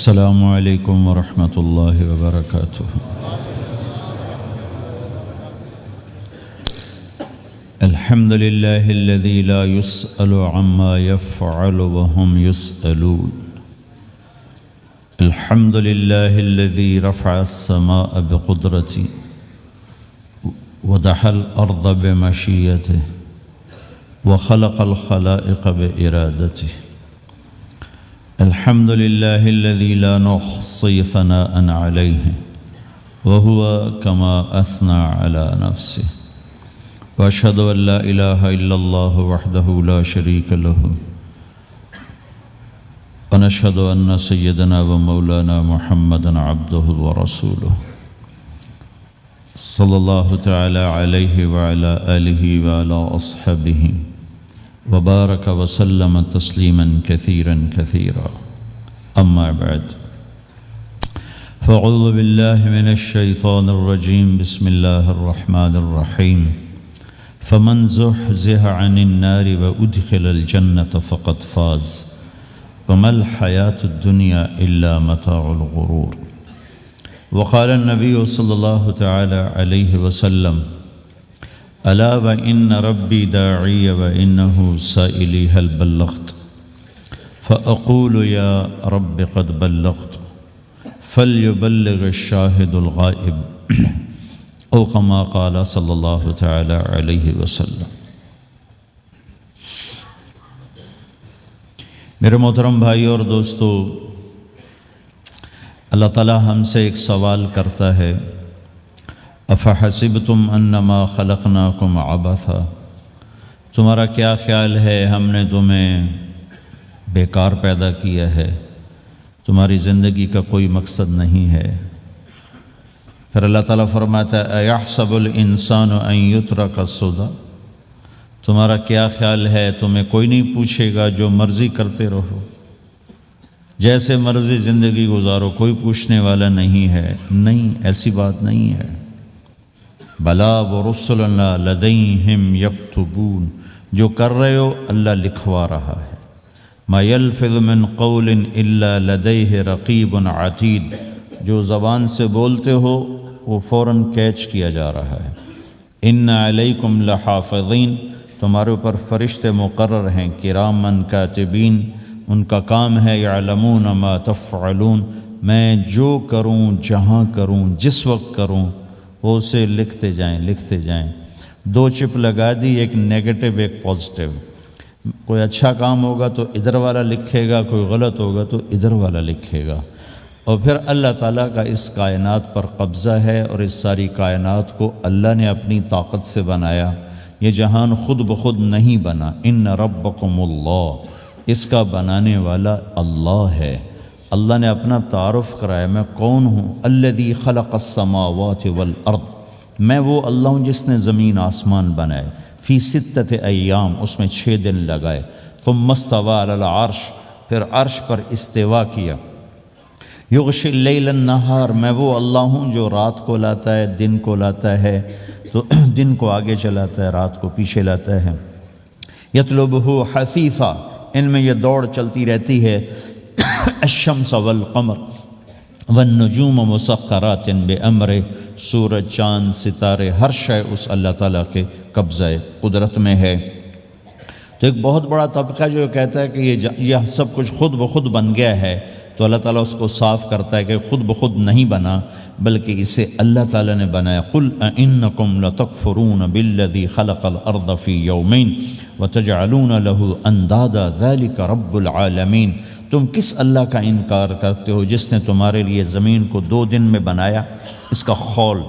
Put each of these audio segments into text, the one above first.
السلام علیکم ورحمۃ اللہ وبرکاتہ۔ الحمد للہ الذی لا يسأل عما يفعل وهم يسألون۔ الحمد للہ الذی رفع السماء بقدرته ودحى الأرض بمشیته وخلق الخلائق بإرادته۔ الحمد للہ الذی لا نحصی ثناء علیہ وهو كما أثنى على نفسه۔ وأشهد أن لا إله إلا الله وحده لا شريك له، ونشهد أن سيدنا ومولانا محمدا عبده ورسوله صلى الله تعالى عليه وعلى آله وعلى أصحابه وبارك وسلم تسليما كثيرا كثيرا، أما بعد فأعوذ بالله من الشيطان الرجيم، بسم الله الرحمن الرحيم۔ فمن زحزح عن النار وأدخل الجنة فقد فاز وما الحياة الدنيا إلا متاع الغرور۔ وقال النبي صلى الله تعالى عليه وسلم: ألا وإن ربي داعي وإنه سائلي هل بلغت؟ فأقول يا رب قد بلغت، فليبلغ الشاهد الغائب، او كما قال صلی اللہ تعالی علیہ وسلم۔ میرے محترم بھائی اور دوستو، اللہ تعالی ہم سے ایک سوال کرتا ہے، افحسبتم انما خلقناکم عبثا، تمہارا کیا خیال ہے ہم نے تمہیں بیکار پیدا کیا ہے، تمہاری زندگی کا کوئی مقصد نہیں ہے؟ پھر اللہ تعالیٰ فرماتا ہے ایحسب الانسان ان یترک سدی، تمہارا کیا خیال ہے تمہیں کوئی نہیں پوچھے گا، جو مرضی کرتے رہو، جیسے مرضی زندگی گزارو، کوئی پوچھنے والا نہیں ہے؟ نہیں، ایسی بات نہیں ہے۔ بلا ورسلنا لدیہم یکتبون، جو کر رہے ہو اللہ لکھوا رہا ہے۔ ما یلفظ من قول الا لدیہ رقیب عتید، جو زبان سے بولتے ہو وہ فوراً کیچ کیا جا رہا ہے۔ ان علیکم لحافظین، تمہارے اوپر فرشتے مقرر ہیں، کرامن کاتبین، ان کا کام ہے یعلمون ما تفعلون، میں جو کروں، جہاں کروں، جس وقت کروں، وہ اسے لکھتے جائیں لکھتے جائیں۔ دو چپ لگا دی، ایک نیگیٹو ایک پازیٹیو۔ کوئی اچھا کام ہوگا تو ادھر والا لکھے گا، کوئی غلط ہوگا تو ادھر والا لکھے گا۔ اور پھر اللہ تعالیٰ کا اس کائنات پر قبضہ ہے، اور اس ساری کائنات کو اللہ نے اپنی طاقت سے بنایا، یہ جہان خود بخود نہیں بنا۔ ان ربکم اللہ، اس کا بنانے والا اللہ ہے۔ اللہ نے اپنا تعارف کرایا، میں کون ہوں؟ الذی خلق السماوات والارض، میں وہ اللہ ہوں جس نے زمین آسمان بنائے، فی ستۃ ایام، اس میں 6 دن لگائے، ثم استوی علی العرش، پھر عرش پر استوا کیا، یغشی اللیل النہار، میں وہ اللہ ہوں جو رات کو لاتا ہے، دن کو لاتا ہے، تو دن کو آگے چلاتا ہے، رات کو پیچھے لاتا ہے۔ یطلبہ حثیثا، ان میں یہ دوڑ چلتی رہتی ہے۔ الشمس والقمر والنجوم مسخرات بامرہ، سورج، چاند، ستارے، ہر شے اس اللہ تعالیٰ کے قبضہ قدرت میں ہے۔ تو ایک بہت بڑا طبقہ جو کہتا ہے کہ یہ سب کچھ خود بخود بن گیا ہے، تو اللہ تعالیٰ اس کو صاف کرتا ہے کہ خود بخود نہیں بنا، بلکہ اسے اللہ تعالیٰ نے بنایا۔ قل اَإِنَّكُمْ لَتَكْفُرُونَ بِالَّذِي خَلَقَ الْأَرْضَ فِي يَوْمَيْنِ وَتَجْعَلُونَ لَهُ أَنْدَادًا ذَلِكَ رَبُّ الْعَالَمِينَ، تم کس اللہ کا انکار کرتے ہو جس نے تمہارے لیے زمین کو 2 دن میں بنایا، اس کا خول،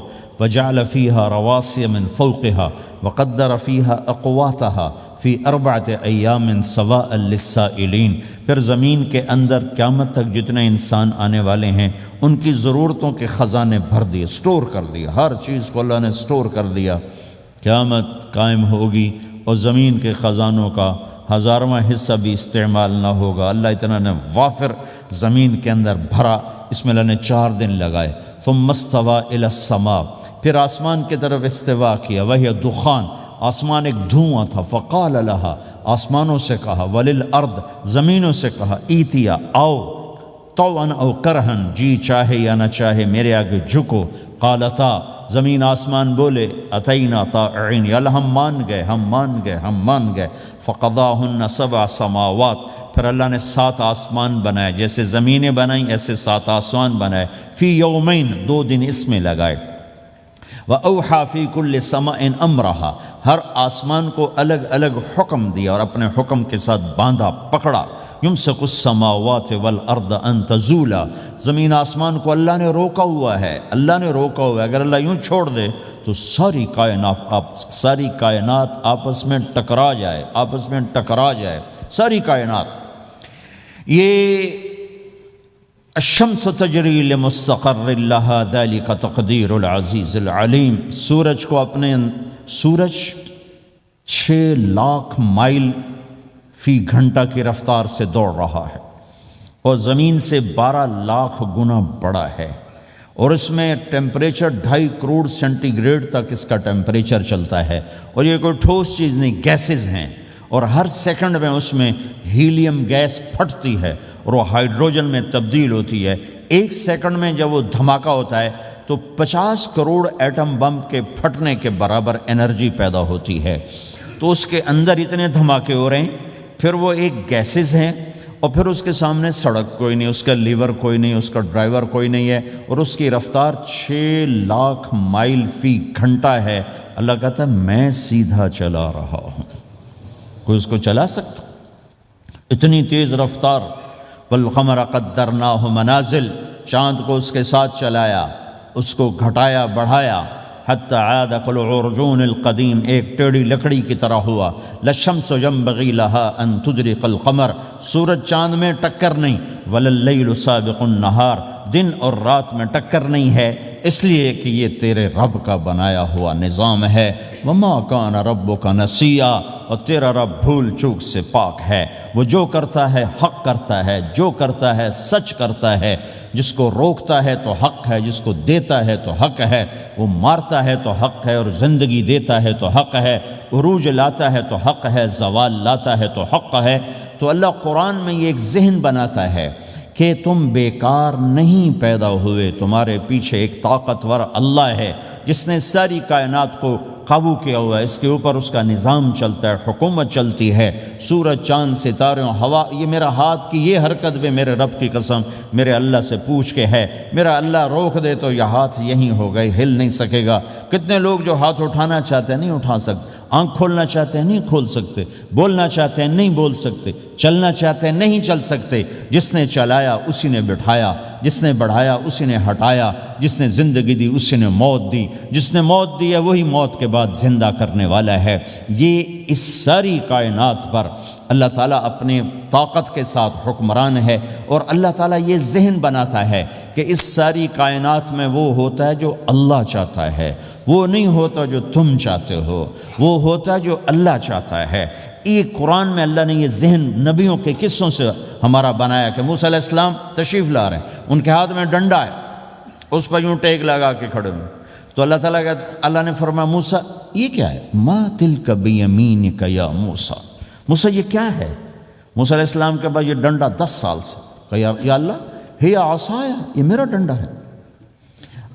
وَجَعَلَ فِيهَا رَوَاسِيَ مِنْ فَوْقِهَا وَقَدَّرَ فِيهَا أَقْوَاتَهَا فی 4 ایام سواء للسائلین، پھر زمین کے اندر قیامت تک جتنے انسان آنے والے ہیں ان کی ضرورتوں کے خزانے بھر دیے، سٹور کر دیا، ہر چیز کو اللہ نے سٹور کر دیا۔ قیامت قائم ہوگی اور زمین کے خزانوں کا 1000واں حصہ بھی استعمال نہ ہوگا۔ اللہ اتنا نے وافر زمین کے اندر بھرا، اس میں اللہ نے 4 دن لگائے۔ ثم استوى الى السماء، پھر آسمان کی طرف استوا کیا، وہی دخان، آسمان ایک دھواں تھا، فقال لها، آسمانوں سے کہا، وللارض، زمینوں سے کہا، ایتیا، آؤ، طوعا او کرہن، جی چاہے یا نہ چاہے میرے آگے جھکو۔ قالتا، زمین آسمان بولے، اتینا طائعین، یا اللہ ہم مان گئے، ہم مان گئے، ہم مان گئے۔ فقضاہن 7 سماوات، پھر اللہ نے 7 آسمان بنائے، جیسے زمینیں بنائیں ایسے 7 آسمان بنائے۔ فی یومین، 2 دن اس میں لگائے۔ وَأَوْحَى فِي كُلِّ سَمَاءٍ أَمْرَهَا، ہر آسمان کو الگ الگ حکم دیا اور اپنے حکم کے ساتھ باندھا، پکڑا۔ يُمْسِكُ السَّمَاوَاتِ وَالْأَرْضَ أَن تَزُولَا، زمین آسمان کو اللہ نے روکا ہوا ہے، اللہ نے روکا ہوا ہے۔ اگر اللہ یوں چھوڑ دے تو ساری کائنات آپس میں ٹکرا جائے، آپس میں ٹکرا جائے ساری کائنات۔ یہ الشمس تجری لمستقر لها ذلك تقدیر العزیز العلیم، سورج کو اپنے سورج 6 لاکھ مائل فی گھنٹہ کی رفتار سے دوڑ رہا ہے اور زمین سے 12 لاکھ گنا بڑا ہے، اور اس میں ٹیمپریچر 2.5 کروڑ سینٹی گریڈ تک اس کا ٹیمپریچر چلتا ہے، اور یہ کوئی ٹھوس چیز نہیں، گیسز ہیں، اور ہر سیکنڈ میں اس میں ہیلیم گیس پھٹتی ہے اور وہ ہائیڈروجن میں تبدیل ہوتی ہے۔ 1 سیکنڈ میں جب وہ دھماکہ ہوتا ہے تو 50 کروڑ ایٹم بم کے پھٹنے کے برابر انرجی پیدا ہوتی ہے۔ تو اس کے اندر اتنے دھماکے ہو رہے ہیں، پھر وہ ایک گیسز ہیں، اور پھر اس کے سامنے سڑک کوئی نہیں، اس کا لیور کوئی نہیں، اس کا ڈرائیور کوئی نہیں ہے، اور اس کی رفتار 6 لاکھ مائل فی گھنٹہ ہے۔ اللہ کہتا ہے میں سیدھا چلا رہا ہوں، کوئی اس کو چلا سکتا؟ اتنی تیز رفتار۔ والقمر قدرناہ منازل، چاند کو اس کے ساتھ چلایا، اس کو گھٹایا بڑھایا، حتی عاد کالعرجون القدیم، ایک ٹیڑھی لکڑی کی طرح ہوا۔ للشمس ينبغي لها ان تدرك القمر، سورج چاند میں ٹکر نہیں۔ ولللیل سابق النہار، دن اور رات میں ٹکر نہیں ہے، اس لیے کہ یہ تیرے رب کا بنایا ہوا نظام ہے۔ وما کان ربک نسیا، اور تیرا رب بھول چوک سے پاک ہے۔ وہ جو کرتا ہے حق کرتا ہے، جو کرتا ہے سچ کرتا ہے، جس کو روکتا ہے تو حق ہے، جس کو دیتا ہے تو حق ہے، وہ مارتا ہے تو حق ہے، اور زندگی دیتا ہے تو حق ہے، عروج لاتا ہے تو حق ہے، زوال لاتا ہے تو حق ہے۔ تو اللہ قرآن میں یہ ایک ذہن بناتا ہے کہ تم بیکار نہیں پیدا ہوئے، تمہارے پیچھے ایک طاقتور اللہ ہے جس نے ساری کائنات کو قابو کیا ہوا ہے، اس کے اوپر اس کا نظام چلتا ہے، حکومت چلتی ہے۔ سورج، چاند، ستارے، ہوا، یہ میرا ہاتھ کی یہ حرکت بھی میرے رب کی قسم میرے اللہ سے پوچھ کے ہے۔ میرا اللہ روک دے تو یہ ہاتھ یہیں ہو گئے، ہل نہیں سکے گا۔ کتنے لوگ جو ہاتھ اٹھانا چاہتے ہیں نہیں اٹھا سکتے، آنکھ کھولنا چاہتے ہیں نہیں کھول سکتے، بولنا چاہتے ہیں نہیں بول سکتے، چلنا چاہتے ہیں نہیں چل سکتے۔ جس نے چلایا اسی نے بٹھایا، جس نے بڑھایا اسی نے ہٹایا، جس نے زندگی دی اسی نے موت دی، جس نے موت دی ہے وہی موت کے بعد زندہ کرنے والا ہے۔ یہ اس ساری کائنات پر اللہ تعالیٰ اپنے طاقت کے ساتھ حکمران ہے، اور اللہ تعالیٰ یہ ذہن بناتا ہے کہ اس ساری کائنات میں وہ ہوتا ہے جو اللہ چاہتا ہے، وہ نہیں ہوتا جو تم چاہتے ہو، وہ ہوتا ہے جو اللہ چاہتا ہے۔ یہ قرآن میں اللہ نے یہ ذہن نبیوں کے قصوں سے ہمارا بنایا کہ موسیٰ علیہ السلام تشریف لا رہے ہیں، ان کے ہاتھ میں ڈنڈا ہے، اس پر یوں ٹیک لگا کے کھڑے ہوئے، تو اللہ نے فرمایا موسیٰ یہ کیا ہے؟ ما تلک بیمینک یا موسیٰ، موسیٰ یہ کیا ہے؟ موسیٰ علیہ السلام کے بعد یہ ڈنڈا 10 سال سے، کہ یا اللہ ہی عصایا، یہ میرا ڈنڈا ہے۔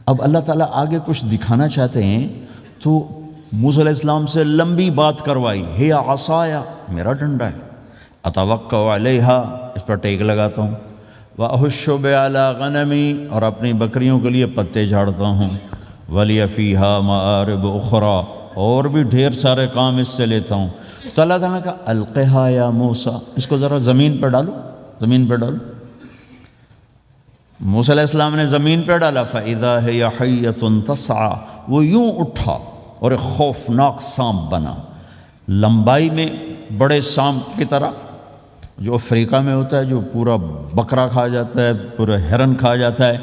اب اللہ تعالیٰ آگے کچھ دکھانا چاہتے ہیں تو موسیٰ علیہ السلام سے لمبی بات کروائی، ہی عصایا، میرا ڈنڈا ہے، اتوکا علیہا، اس پر ٹیک لگاتا ہوں، واحش علی غنمی، اور اپنی بکریوں کے لیے پتے جھاڑتا ہوں، ولی فیہا مآرب اخرى، اور بھی ڈھیر سارے کام اس سے لیتا ہوں۔ تو اللہ تعالیٰ نے کہا القھا یا موسیٰ، اس کو ذرا زمین پہ ڈالو، زمین پہ ڈالو۔ موسیٰ علیہ السلام نے زمین پہ ڈالا، فَإِذَا هِيَ حَيَّةٌ تَسْعَىٰ، وہ یوں اٹھا اور ایک خوفناک سانپ بنا، لمبائی میں بڑے سانپ کی طرح جو افریقہ میں ہوتا ہے، جو پورا بکرا کھا جاتا ہے، پورا ہرن کھا جاتا ہے،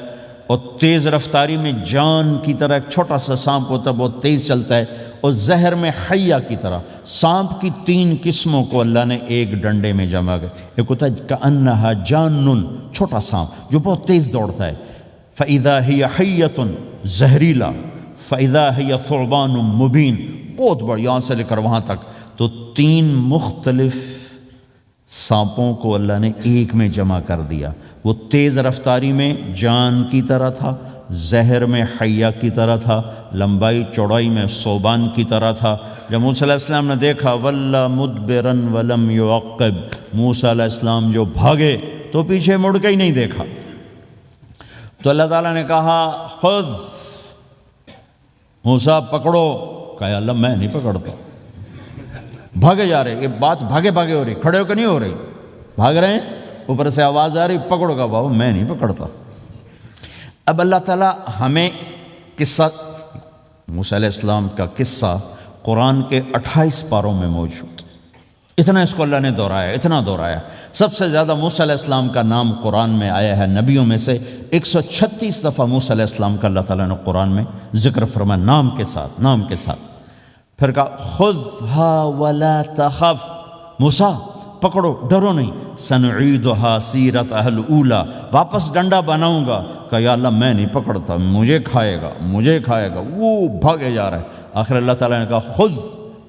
اور تیز رفتاری میں جان کی طرح ایک چھوٹا سا سانپ ہوتا ہے، بہت تیز چلتا ہے، اور زہر میں حیہ کی طرح۔ سانپ کی 3 قسموں کو اللہ نے ایک ڈنڈے میں جمع کر، ایک ہوتا ہے کأنہا جانن، چھوٹا سانپ جو بہت تیز دوڑتا ہے، فَإِذَا هِيَ حَيَّةٌ زہریلا، فَإِذَا هِيَ ثُعْبَانٌ مُبِينٌ، بہت بڑا، یہاں سے لے کر وہاں تک۔ تو 3 مختلف سانپوں کو اللہ نے ایک میں جمع کر دیا۔ وہ تیز رفتاری میں جان کی طرح تھا، زہر میں حیہ کی طرح تھا، لمبائی چوڑائی میں ثعبان کی طرح تھا۔ جب موسیٰ علیہ السلام نے دیکھا وَلَّا مُدْبِرًا وَلَمْ يُعَقِّبْ، موسیٰ علیہ السلام جو بھاگے تو پیچھے مڑ کے ہی نہیں دیکھا، تو اللہ تعالیٰ نے کہا خذ موسیٰ پکڑو، کہا اللہ میں نہیں پکڑتا، بھاگے جا رہے، یہ بات بھاگے بھاگے ہو رہی، کھڑے ہو کے نہیں ہو رہی، بھاگ رہے ہیں، اوپر سے آواز آ رہی پکڑو گا، بابا میں نہیں پکڑتا۔ اب اللہ تعالیٰ ہمیں قصہ موسیٰ علیہ السلام کا قصہ قرآن کے 28 پاروں میں موجود، اتنا اس کو اللہ نے دہرایا، اتنا دہرایا۔ سب سے زیادہ موسیٰ علیہ السلام کا نام قرآن میں آیا ہے نبیوں میں سے، 136 دفعہ موسیٰ علیہ السلام کا اللہ تعالیٰ نے قرآن میں ذکر فرمایا، نام کے ساتھ، نام کے ساتھ۔ پھر کہا خذھا ولا تخف، موسیٰ پکڑو ڈرو نہیں، سنعیدھا سیرتھا الاولی، واپس ڈنڈا بناؤں گا، کہا یا اللہ میں نہیں پکڑتا، مجھے کھائے گا، مجھے کھائے گا، وہ بھاگے جا رہا ہے۔ آخر اللہ تعالیٰ نے کہا خذ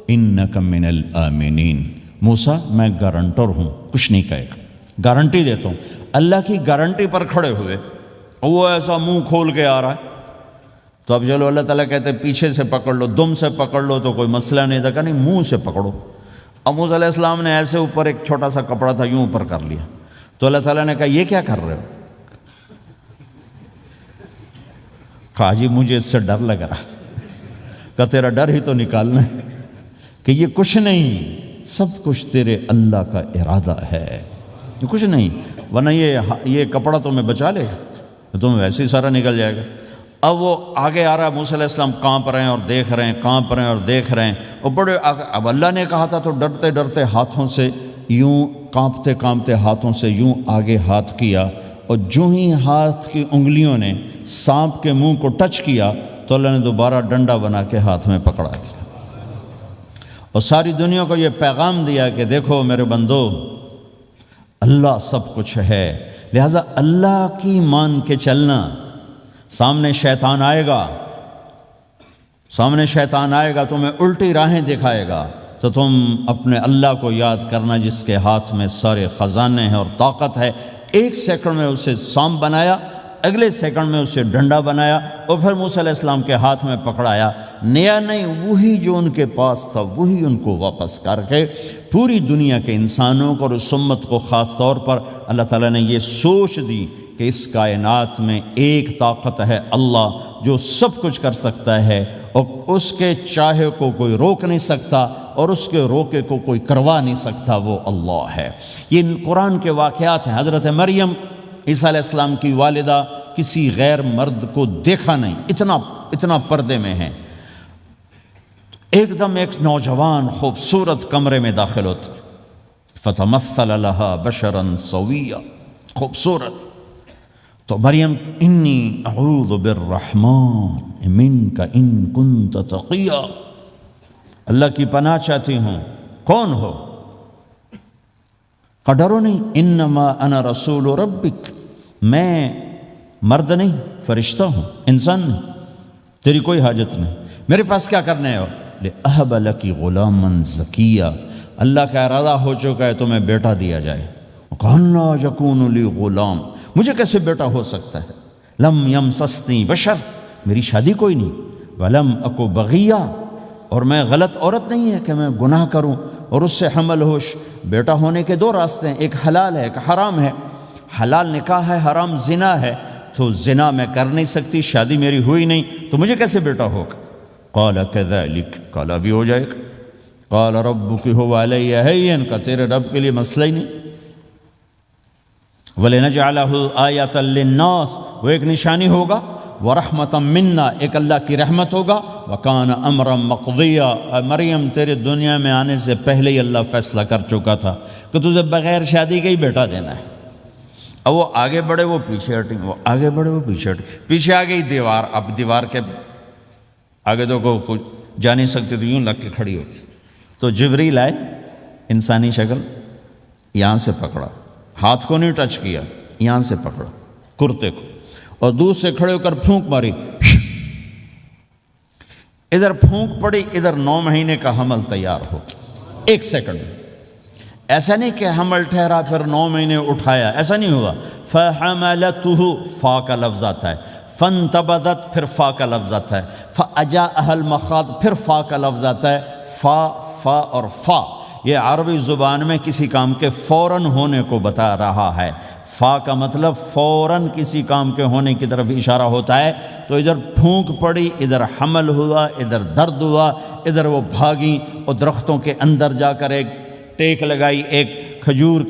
انک من الآمنین، موسیٰ میں گارنٹر ہوں، کچھ نہیں کہے گا، گارنٹی دیتا ہوں۔ اللہ کی گارنٹی پر کھڑے ہوئے، وہ ایسا منہ کھول کے آ رہا ہے، تو اب چلو اللہ تعالیٰ کہتے ہیں پیچھے سے پکڑ لو، دم سے پکڑ لو تو کوئی مسئلہ نہیں تھا، کہ نہیں منہ سے پکڑو۔ اب موسیٰ علیہ السلام نے ایسے اوپر ایک چھوٹا سا کپڑا تھا یوں اوپر کر لیا، تو اللہ تعالیٰ نے کہا یہ کیا کر رہے ہو؟ کہا جی مجھے اس سے ڈر لگ رہا، کہ تیرا ڈر ہی تو نکالنا ہے، کہ یہ کچھ نہیں، سب کچھ تیرے اللہ کا ارادہ ہے، یہ کچھ نہیں، ورنہ یہ کپڑا تمہیں بچا لے گا، تمہیں ویسے ہی سارا نکل جائے گا۔ اب وہ آگے آ رہا ہے، موسیٰ علیہ السلام کانپ رہے ہیں اور دیکھ رہے ہیں، کانپ رہے ہیں اور دیکھ رہے ہیں، اور بڑے اب اللہ نے کہا تھا تو ڈرتے ڈرتے ہاتھوں سے یوں، کانپتے کانپتے ہاتھوں سے یوں آگے ہاتھ کیا، اور جو ہی ہاتھ کی انگلیوں نے سانپ کے منہ کو ٹچ کیا تو اللہ نے دوبارہ ڈنڈا بنا کے ہاتھ میں پکڑا دیا، اور ساری دنیا کو یہ پیغام دیا کہ دیکھو میرے بندو، اللہ سب کچھ ہے، لہٰذا اللہ کی مان کے چلنا۔ سامنے شیطان آئے گا، سامنے شیطان آئے گا، تمہیں الٹی راہیں دکھائے گا، تو تم اپنے اللہ کو یاد کرنا جس کے ہاتھ میں سارے خزانے ہیں اور طاقت ہے۔ ایک سیکنڈ میں اسے سانپ بنایا، اگلے سیکنڈ میں اسے ڈنڈا بنایا، اور پھر موسیٰ علیہ السلام کے ہاتھ میں پکڑایا، نیا نہیں، وہی جو ان کے پاس تھا وہی ان کو واپس کر کے پوری دنیا کے انسانوں کو اور اس امت کو خاص طور پر اللہ تعالیٰ نے یہ سوچ دی کہ اس کائنات میں ایک طاقت ہے اللہ جو سب کچھ کر سکتا ہے، اور اس کے چاہے کو کوئی روک نہیں سکتا اور اس کے روکے کو کوئی کروا نہیں سکتا، وہ اللہ ہے۔ یہ قرآن کے واقعات ہیں۔ حضرت مریم عیسیٰ علیہ السلام کی والدہ کسی غیر مرد کو دیکھا نہیں، اتنا پردے میں ہیں، ایک دم ایک نوجوان خوبصورت کمرے میں داخل ہوتا، فتمثل لها بشرا سویا، خوبصورت، تو مریم انی اعوذ بالرحمن منک ان کنت تقیا، اللہ کی پناہ چاہتی ہوں، کون ہو؟ کہ ڈرو نہیں، انما انا رسول ربک، میں مرد نہیں، فرشتہ ہوں، انسان نہیں، تیری کوئی حاجت نہیں، میرے پاس کیا کرنے ہو؟ لأہب لکی غلاما زکیا، اللہ کا ارادہ ہو چکا ہے تمہیں بیٹا دیا جائے۔ کہنا یکون لی غلام، مجھے کیسے بیٹا ہو سکتا ہے؟ لم یمسسنی بشر، میری شادی کوئی نہیں، ولم اکو بغیہ، اور میں غلط عورت نہیں ہے کہ میں گناہ کروں اور اس سے حمل ہوش۔ بیٹا ہونے کے دو راستے ہیں، ایک حلال ہے ایک حرام ہے، حلال نکاح ہے، حرام زنا ہے، تو زنا میں کر نہیں سکتی، شادی میری ہوئی نہیں، تو مجھے کیسے بیٹا ہوگا؟ قال کذالک، قال بھی ہو جائے گا، قال ربک هو علی ہین، کا تیرے رب کے لیے مسئلہ ہی نہیں۔ وَلِنَجْعَلَهُ آیَةً لِلنَّاسِ، وہ ایک نشانی ہوگا، وَرَحْمَةً مِنَّا، ایک اللہ کی رحمت ہوگا، وَكَانَ أَمْرًا مَقْضِيًّا، مریم تیرے دنیا میں آنے سے پہلے ہی اللہ فیصلہ کر چکا تھا کہ تجھے بغیر شادی کے ہی بیٹا دینا ہے۔ اب وہ آگے بڑھے وہ پیچھے ہٹیں، وہ آگے بڑھے وہ پیچھے ہٹیں، پیچھے آ گئی دیوار، اب دیوار کے آگے تو کوئی جا نہیں سکتے، تو یوں لگ کے کھڑی ہوگی، تو جبریل آئے، انسانی شکل، یہاں سے پکڑا، ہاتھ کو نہیں ٹچ کیا، یہاں سے پکڑا کرتے کو، اور دور سے کھڑے ہو کر پھونک ماری، ادھر پھونک پڑی، ادھر 9 مہینے کا حمل تیار ہو، ایک سیکنڈ میں، ایسا نہیں کہ حمل ٹھہرا پھر 9 مہینے اٹھایا، ایسا نہیں ہوا۔ فَحَمَلَتْهُ فا کا لفظ آتا ہے، فَانْتَبَذَتْ پھر فا کا لفظ آتا ہے، فَأَجَاءَهَا الْمَخَاضُ پھر فا کا لفظ آتا ہے۔ فا اور فا یہ عربی زبان میں کسی کام کے فوراً ہونے کو بتا رہا ہے۔ فا کا مطلب فوراً کسی کام کے ہونے کی طرف اشارہ ہوتا ہے۔ تو ادھر پھونک پڑی، ادھر حمل ہوا، ادھر درد ہوا، ادھر وہ بھاگیں اور درختوں کے اندر جا کر ایک ٹیک لگائی ایک کھجور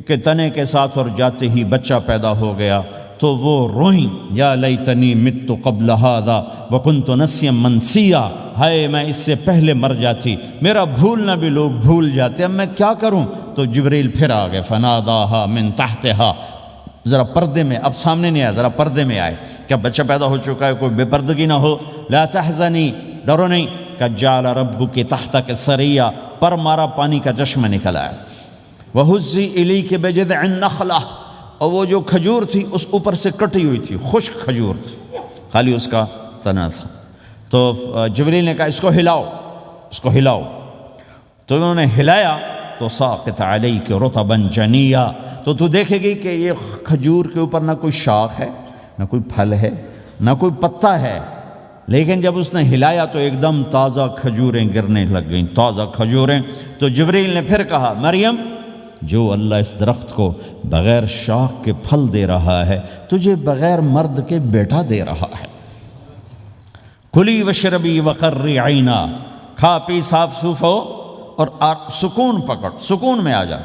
کے تنے کے ساتھ، اور جاتے ہی بچہ پیدا ہو گیا۔ تو وہ روئیں، یا لیتنی مت قبل ھذا وکنت نسیا منسیا، ہائے میں اس سے پہلے مر جاتی، میرا بھولنا بھی لوگ بھول جاتے، اب میں کیا کروں؟ تو جبریل پھر آ گئے، فناداھا من تحتھا، ذرا پردے میں، اب سامنے نہیں آیا، ذرا پردے میں آئے، کیا بچہ پیدا ہو چکا ہے، کوئی بے پردگی نہ ہو۔ لا تحزنی، ڈرو نہیں، قد جعل ربک تحتک سریا، پر مارا پانی کا چشمہ نکل آیا۔ وہزی الیک بجذع النخلہ، اور وہ جو کھجور تھی اس اوپر سے کٹی ہوئی تھی، خشک کھجور تھی، خالی اس کا تنا تھا۔ تو جبریل نے کہا اس کو ہلاؤ، اس کو ہلاؤ، تو انہوں نے ہلایا تو ساقط علیک رطبا جنیا، تو تو دیکھے گی کہ یہ کھجور کے اوپر نہ کوئی شاخ ہے، نہ کوئی پھل ہے، نہ کوئی پتا ہے، لیکن جب اس نے ہلایا تو ایک دم تازہ کھجوریں گرنے لگ گئیں، تازہ کھجوریں۔ تو جبریل نے پھر کہا مریم، جو اللہ اس درخت کو بغیر شاخ کے پھل دے رہا ہے، تجھے بغیر مرد کے بیٹا دے رہا ہے۔ کلی وشربی وقری عینا، کھا پی صاف صوف ہو اور سکون پکڑ، سکون میں آ جا،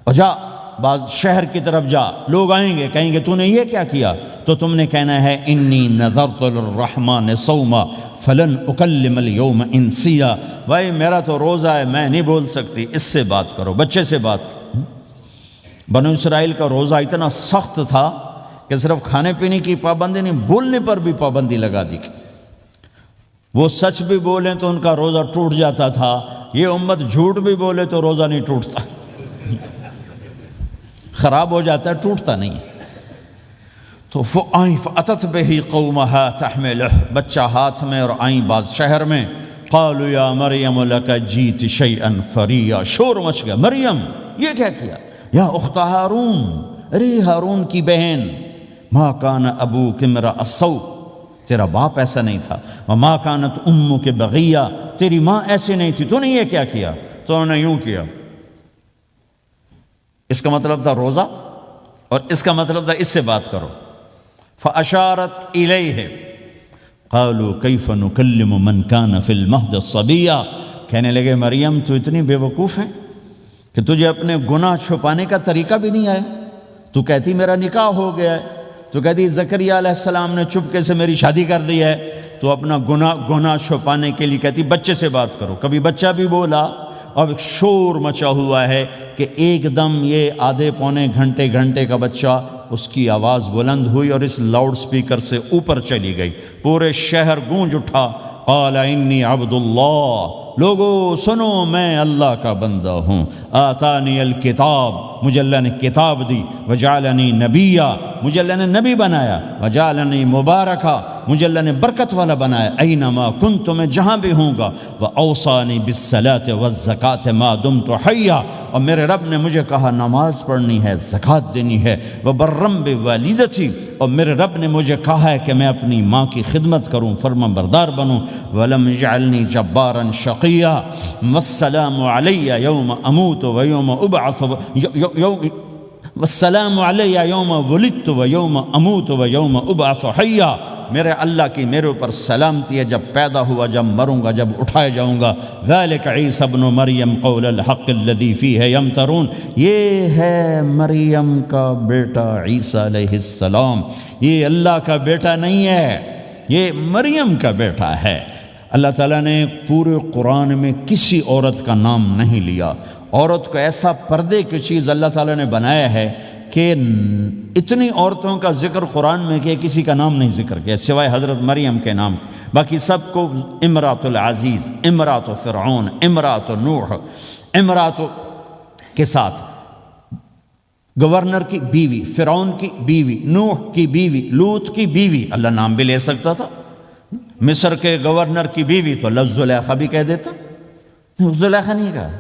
اور جا بعض شہر کی طرف جا، لوگ آئیں گے کہیں گے تو نے یہ کیا کیا، تو تم نے کہنا ہے انی نذرت للرحمن صوما فلن اکلم اليوم انسیا، بھائی میرا تو روزہ ہے، میں نہیں بول سکتی، اس سے بات کرو، بچے سے بات کرو۔ بنو اسرائیل کا روزہ اتنا سخت تھا کہ صرف کھانے پینے کی پابندی نہیں، بولنے پر بھی پابندی لگا دی، وہ سچ بھی بولیں تو ان کا روزہ ٹوٹ جاتا تھا، یہ امت جھوٹ بھی بولے تو روزہ نہیں ٹوٹتا، خراب ہو جاتا ہے، ٹوٹتا نہیں۔ تو آئیں فأتت بہ قومہا تحملہ، بچہ ہاتھ میں اور آئیں بعض شہر میں، قالوا یا مریم لک جیت شیئا فریا، شور مچ گیا، مریم یہ کیا کیا، یا اخت ہارون، ارے ہارون کی بہن، ما کان ابوک امرأ السوء، تیرا باپ ایسا نہیں تھا، وما کانت امک بغیہ، تیری ماں ایسی نہیں تھی، تو نے یہ کیا کیا؟ تو انہوں نے یوں کیا، اس کا مطلب تھا روزہ، اور اس کا مطلب تھا اس سے بات کرو۔ فأشارت الیہ قالوا کیف نکلم من کان فی المہد صبیا، کہنے لگے مریم تو اتنی بے وقوف ہے کہ تجھے اپنے گناہ چھپانے کا طریقہ بھی نہیں آیا، تو کہتی میرا نکاح ہو گیا ہے، تو کہتی زکریہ علیہ السلام نے چپکے سے میری شادی کر دی ہے، تو اپنا گناہ چھپانے کے لیے کہتی بچے سے بات کرو، کبھی بچہ بھی بولا، اب ایک شور مچا ہوا ہے کہ ایک دم یہ آدھے پونے گھنٹے کا بچہ، اس کی آواز بلند ہوئی اور اس لاؤڈ سپیکر سے اوپر چلی گئی، پورے شہر گونج اٹھا، قال انی عبد اللہ، لوگو سنو میں اللہ کا بندہ ہوں، آتانی الکتاب، مجھے اللہ نے کتاب دی، وجعلنی نبیہ، مجھے اللہ نے نبی بنایا، وجعلنی مبارکہ، مجھے اللہ نے برکت والا بنایا، اینما کنت، میں جہاں بھی ہوں گا، واوصانی بالصلاۃ والزکاۃ ما دمت حیا، اور میرے رب نے مجھے کہا نماز پڑھنی ہے، زکوٰۃ دینی ہے، وبرم بوالدتی، اور میرے رب نے مجھے کہا ہے کہ میں اپنی ماں کی خدمت کروں، فرما بردار بنوں، ولم یجعلنی جبارا شقیا، والسلام علی یوم اموت ویوم ابعث، والسلام علی یوم ولدت ویوم اموت ویوم ابعث حیا، میرے اللہ کی میرے اوپر سلامتی ہے، جب پیدا ہوا، جب مروں گا، جب اٹھایا جاؤں گا، ذالک عیسی ابن مریم قول الحق الذی فیہ یمترون، یہ ہے مریم کا بیٹا عیسیٰ علیہ السلام، یہ اللہ کا بیٹا نہیں ہے، یہ مریم کا بیٹا ہے۔ اللہ تعالیٰ نے پورے قرآن میں کسی عورت کا نام نہیں لیا، عورت کو ایسا پردے کی چیز اللہ تعالیٰ نے بنایا ہے کہ اتنی عورتوں کا ذکر قرآن میں کیا، کسی کا نام نہیں ذکر کیا سوائے حضرت مریم کے نام، باقی سب کو امرات العزیز، امرات فرعون، امرات نوح، امرات کے ساتھ گورنر کی بیوی، فرعون کی بیوی، نوح کی بیوی، لوط کی بیوی، اللہ نام بھی لے سکتا تھا، مصر کے گورنر کی بیوی تو اللہ زلیخا بھی کہہ دیتا، زلیخا نہیں کہا،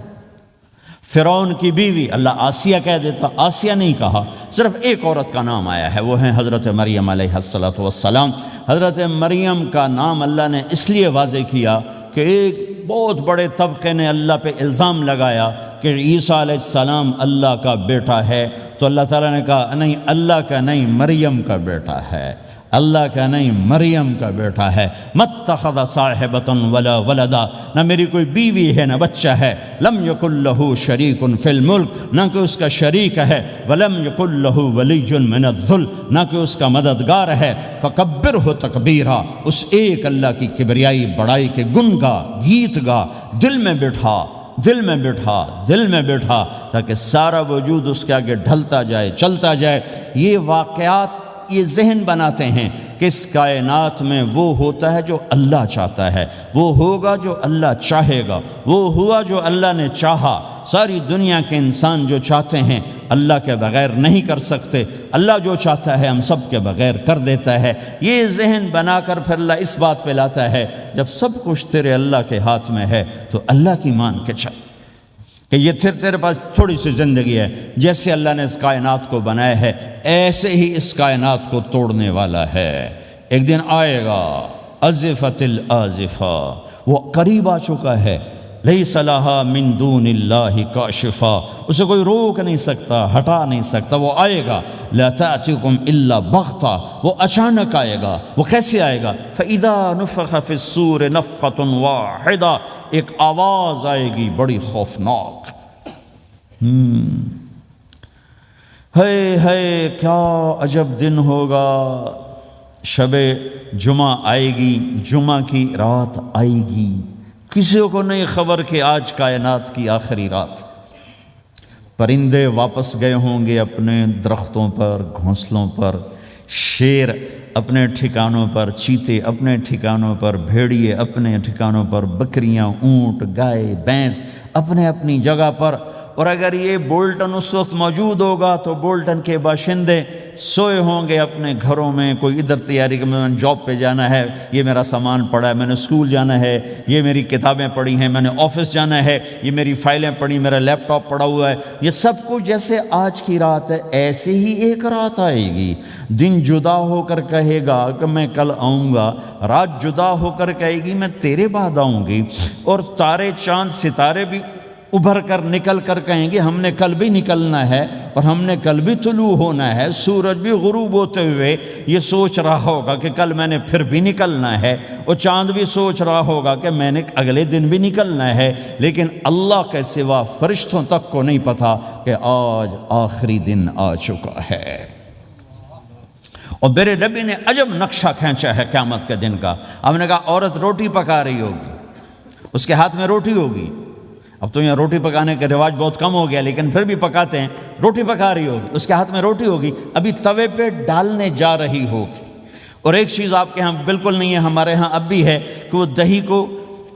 فرعون کی بیوی اللہ آسیہ کہہ دیتا، آسیہ نہیں کہا، صرف ایک عورت کا نام آیا ہے، وہ ہیں حضرت مریم علیہ السلام۔ حضرت مریم کا نام اللہ نے اس لیے واضح کیا کہ ایک بہت بڑے طبقے نے اللہ پہ الزام لگایا کہ عیسیٰ علیہ السلام اللہ کا بیٹا ہے، تو اللہ تعالیٰ نے کہا نہیں، اللہ کا نہیں، مریم کا بیٹا ہے، اللہ کا نہیں، مریم کا بیٹا ہے۔ مَتَّخَذَ صَاحِبَةً وَلَا وَلَدًا، نہ میری کوئی بیوی ہے نہ بچہ ہے۔ لَمْ يَكُنْ لَهُ شَرِيكٌ فِي الْمُلْكِ، نہ کہ اس کا شریک ہے۔ وَلَمْ يَكُنْ لَهُ وَلِيٌّ مِّنَ الذُّلِّ، نہ کہ اس کا مددگار ہے۔ فَكَبِّرْهُ تَكْبِيرًا، اس ایک اللہ کی کبریائی بڑائی کے گن گا، گیت گا، دل میں بٹھا، دل میں بٹھا، دل میں بٹھا، تاکہ سارا وجود اس کے آگے ڈھلتا جائے، چلتا جائے۔ یہ واقعات یہ ذہن بناتے ہیں کہ اس کائنات میں وہ ہوتا ہے جو اللہ چاہتا ہے، وہ ہوگا جو اللہ چاہے گا، وہ ہوا جو اللہ نے چاہا۔ ساری دنیا کے انسان جو چاہتے ہیں اللہ کے بغیر نہیں کر سکتے، اللہ جو چاہتا ہے ہم سب کے بغیر کر دیتا ہے۔ یہ ذہن بنا کر پھر اللہ اس بات پہ لاتا ہے جب سب کچھ تیرے اللہ کے ہاتھ میں ہے تو اللہ کی مان کے چل کہ یہ تیرے پاس تھوڑی سی زندگی ہے، جیسے اللہ نے اس کائنات کو بنایا ہے ایسے ہی اس کائنات کو توڑنے والا ہے۔ ایک دن آئے گا، ازفت الازفہ، وہ قریب آ چکا ہے۔ لیس لہا من دون اللہ کاشفہ، اسے کوئی روک نہیں سکتا، ہٹا نہیں سکتا، وہ آئے گا۔ لا تأتیکم الا بغتہ، وہ اچانک آئے گا۔ وہ کیسے آئے گا؟ فَإِذَا نُفِخَ فِي الصُّورِ نَفْخَةٌ وَاحِدَةٌ، ایک آواز آئے گی بڑی خوفناک۔ ہے کیا عجب دن ہوگا، شب جمعہ آئے گی، جمعہ کی رات آئے گی، کسی کو نہیں خبر کہ آج کائنات کی آخری رات۔ پرندے واپس گئے ہوں گے اپنے درختوں پر، گھونسلوں پر، شیر اپنے ٹھکانوں پر، چیتے اپنے ٹھکانوں پر، بھیڑیے اپنے ٹھکانوں پر، بکریاں، اونٹ، گائے، بھینس اپنے اپنی جگہ پر۔ اور اگر یہ بولٹن اس وقت موجود ہوگا تو بولٹن کے باشندے سوئے ہوں گے اپنے گھروں میں، کوئی ادھر تیاری کہ میں نے جاب پہ جانا ہے، یہ میرا سامان پڑا ہے، میں نے اسکول جانا ہے، یہ میری کتابیں پڑھی ہیں، میں نے آفس جانا ہے، یہ میری فائلیں پڑھی، میرا لیپ ٹاپ پڑا ہوا ہے۔ یہ سب کچھ جیسے آج کی رات ہے ایسے ہی ایک رات آئے گی۔ دن جدا ہو کر کہے گا کہ میں کل آؤں گا، رات جدا ہو کر کہے گی میں تیرے بعد آؤں گی، اور تارے چاند ستارے بھی ابھر کر نکل کر کہیں گے ہم نے کل بھی نکلنا ہے اور ہم نے کل بھی طلوع ہونا ہے۔ سورج بھی غروب ہوتے ہوئے یہ سوچ رہا ہوگا کہ کل میں نے پھر بھی نکلنا ہے، اور چاند بھی سوچ رہا ہوگا کہ میں نے اگلے دن بھی نکلنا ہے۔ لیکن اللہ کے سوا فرشتوں تک کو نہیں پتا کہ آج آخری دن آ چکا ہے۔ اور میرے نبی نے عجب نقشہ کھینچا ہے قیامت کے دن کا۔ ہم نے کہا عورت روٹی پکا رہی ہوگی، اس کے ہاتھ میں روٹی ہوگی۔ اب تو یہاں روٹی پکانے کا رواج بہت کم ہو گیا، لیکن پھر بھی پکاتے ہیں۔ روٹی پکا رہی ہوگی، اس کے ہاتھ میں روٹی ہوگی، ابھی توے پہ ڈالنے جا رہی ہوگی۔ اور ایک چیز آپ کے ہاں بالکل نہیں ہے، ہمارے ہاں اب بھی ہے کہ وہ دہی کو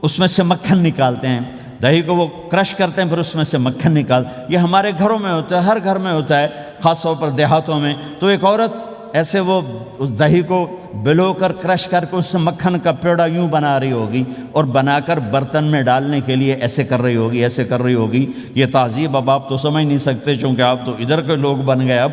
اس میں سے مکھن نکالتے ہیں، دہی کو وہ کرش کرتے ہیں، پھر اس میں سے مکھن نکال۔ یہ ہمارے گھروں میں ہوتا ہے، ہر گھر میں ہوتا ہے، خاص طور پر دیہاتوں میں۔ تو ایک عورت ایسے وہ اس دہی کو بلو کر کرش کر کے اس سے مکھن کا پیڑا یوں بنا رہی ہوگی، اور بنا کر برتن میں ڈالنے کے لیے ایسے کر رہی ہوگی، ایسے کر رہی ہوگی۔ یہ تہذیب اب آپ تو سمجھ نہیں سکتے چونکہ آپ تو ادھر کے لوگ بن گئے اب،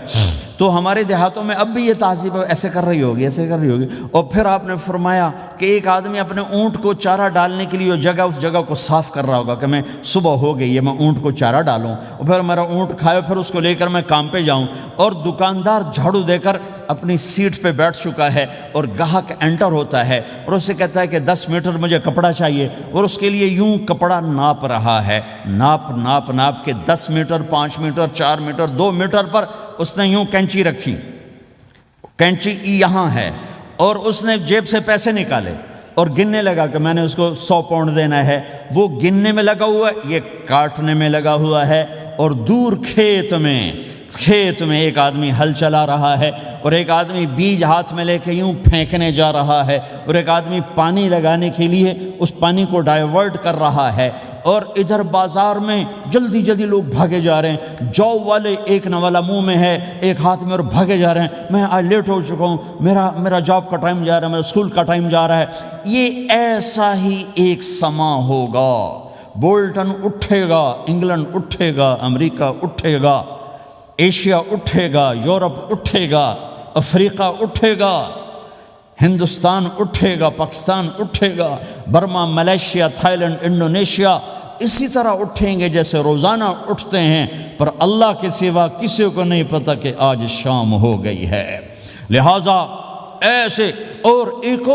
تو ہمارے دیہاتوں میں اب بھی یہ تہذیب ایسے کر رہی ہوگی، ایسے کر رہی ہوگی۔ اور پھر آپ نے فرمایا کہ ایک آدمی اپنے اونٹ کو چارہ ڈالنے کے لیے اس جگہ کو صاف کر رہا ہوگا کہ میں صبح ہو گئی ہے، میں اونٹ کو چارہ ڈالوں، اور پھر میرا اونٹ کھائے، پھر اس کو لے کر میں کام پہ جاؤں۔ اور دکاندار جھاڑو دے کر اپنی سیٹ پہ بیٹھ چکا ہے، اور گاہک انٹر ہوتا ہے اور اسے کہتا ہے کہ 10 میٹر مجھے کپڑا چاہیے، اور اس کے لیے یوں کپڑا ناپ رہا ہے، ناپ کے 10 میٹر، 5 میٹر، 4 میٹر، 2 میٹر پر اس نے یوں کینچی رکھی، کینچی یہاں ہے، اور اس نے جیب سے پیسے نکالے اور گننے لگا کہ میں نے اس کو 100 پاؤنڈ دینا ہے۔ وہ گننے میں لگا ہوا ہے، یہ کاٹنے میں لگا ہوا ہے، اور دور کھیت میں ایک آدمی ہل چلا رہا ہے، اور ایک آدمی بیج ہاتھ میں لے کے یوں پھینکنے جا رہا ہے، اور ایک آدمی پانی لگانے کے لیے اس پانی کو ڈائیورٹ کر رہا ہے۔ اور ادھر بازار میں جلدی لوگ بھاگے جا رہے ہیں، جاب والے ایک نوالا منہ میں ہے، ایک ہاتھ میں، اور بھاگے جا رہے ہیں۔ میں آج لیٹ ہو چکا ہوں، میرا جاب کا ٹائم جا رہا ہے، میرا اسکول کا ٹائم جا رہا ہے۔ یہ ایسا ہی ایک سما ہوگا، بولٹن اٹھے گا، انگلینڈ اٹھے گا، امریکہ اٹھے گا، ایشیا اٹھے گا، یورپ اٹھے گا، افریقہ اٹھے گا، ہندوستان اٹھے گا، پاکستان اٹھے گا، Burma, Malaysia, Thailand, Indonesia اسی طرح اٹھیں گے جیسے روزانہ اٹھتے ہیں، پر اللہ کے سوا کسی کو نہیں پتہ کہ آج شام ہو گئی ہے۔ لہٰذا ایسے ایک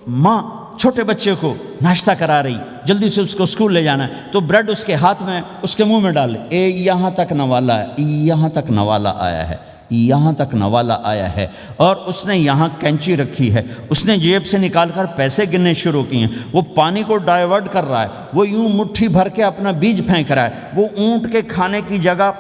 ماں چھوٹے بچے کو ناشتہ کرا رہی، جلدی سے اس کو اسکول لے جانا ہے، تو بریڈ اس کے ہاتھ میں اس کے منہ میں ڈالے، یہاں تک نوالا ہے، یہاں تک نوالا آیا ہے، یہاں تک نوالا آیا ہے، اور اس نے یہاں کینچی رکھی ہے، اس نے جیب سے نکال کر پیسے گننے شروع کیے ہیں، وہ پانی کو ڈائیورٹ کر رہا ہے، وہ یوں مٹھی بھر کے اپنا بیج پھینک رہا ہے، وہ اونٹ کے کھانے کی جگہ،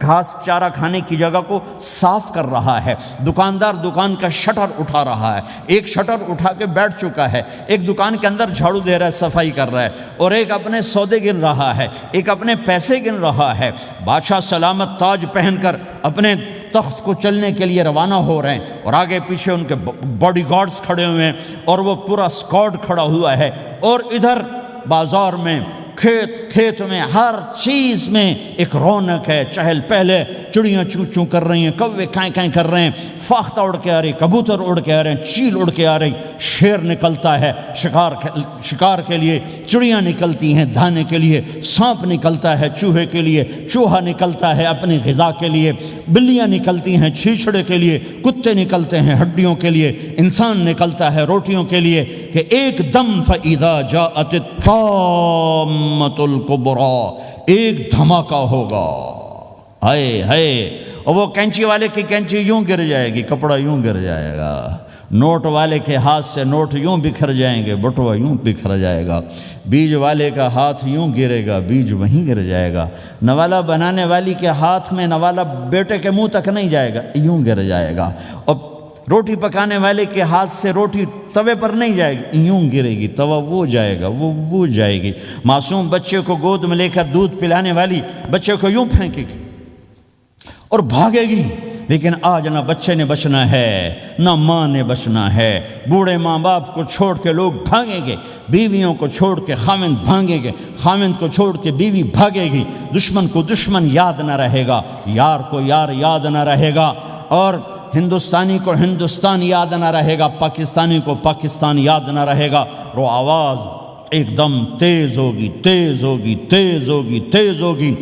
گھاس چارہ کھانے کی جگہ کو صاف کر رہا ہے، دکاندار دکان کا شٹر اٹھا رہا ہے، ایک شٹر اٹھا کے بیٹھ چکا ہے، ایک دکان کے اندر جھاڑو دے رہا ہے، صفائی کر رہا ہے، اور ایک اپنے سودے گن رہا ہے، ایک اپنے پیسے گن رہا ہے۔ بادشاہ سلامت تاج پہن کر اپنے تخت کو چلنے کے لیے روانہ ہو رہے ہیں، اور آگے پیچھے ان کے باڈی گارڈز کھڑے ہوئے ہیں، اور وہ پورا اسکواڈ کھڑا ہوا ہے، اور ادھر بازار میں، کھیت میں، ہر چیز میں ایک رونق ہے، چہل پہلے، چڑیاں چوں چوں کر رہی ہیں، کوے کائیں کائیں کر رہے ہیں، فاختہ اڑ کے آ رہی، کبوتر اڑ کے آ رہے ہیں، چیل اڑ کے آ رہی، شیر نکلتا ہے شکار کے لیے، چڑیاں نکلتی ہیں دھانے کے لیے، سانپ نکلتا ہے چوہے کے لیے، چوہا نکلتا ہے اپنی غذا کے لیے، بلیاں نکلتی ہیں چھیچڑے کے لیے، کتے نکلتے ہیں ہڈیوں کے لیے، انسان نکلتا ہے روٹیوں کے لیے، کہ ایک دم فَإِذَا جَاءَتِ الطَّامَّةُ الْكُبْرَىٰ، ایک دھماکہ ہوگا، ہائے ہائے، اور وہ کینچی والے کی کینچی یوں گر جائے گی، کپڑا یوں گر جائے گا، نوٹ والے کے ہاتھ سے نوٹ یوں بکھر جائیں گے، بٹوا یوں بکھر جائے گا، بیج والے کا ہاتھ یوں گرے گا، بیج وہیں گر جائے گا، نوالا بنانے والی کے ہاتھ میں نوالا بیٹے کے منہ تک نہیں جائے گا، یوں گر جائے گا، اور روٹی پکانے والے کے ہاتھ سے روٹی توے پر نہیں جائے گی، یوں گرے گی، توا وہ جائے گا، وہ جائے گی، معصوم بچے کو گود میں لے کر دودھ پلانے والی بچے کو یوں پھینکے گی اور بھاگے گی، لیکن آج نہ بچے نے بچنا ہے، نہ ماں نے بچنا ہے، بوڑھے ماں باپ کو چھوڑ کے لوگ بھاگیں گے، بیویوں کو چھوڑ کے خامند بھاگیں گے، خامند کو چھوڑ کے بیوی بھاگے گی، دشمن کو دشمن یاد نہ رہے گا، یار کو یار یاد نہ رہے گا، اور ہندوستانی کو ہندوستان یاد نہ رہے گا، پاکستانی کو پاکستان یاد نہ رہے گا، وہ آواز ایک دم تیز ہوگی، تیز ہوگی، تیز ہوگی، تیز ہوگی،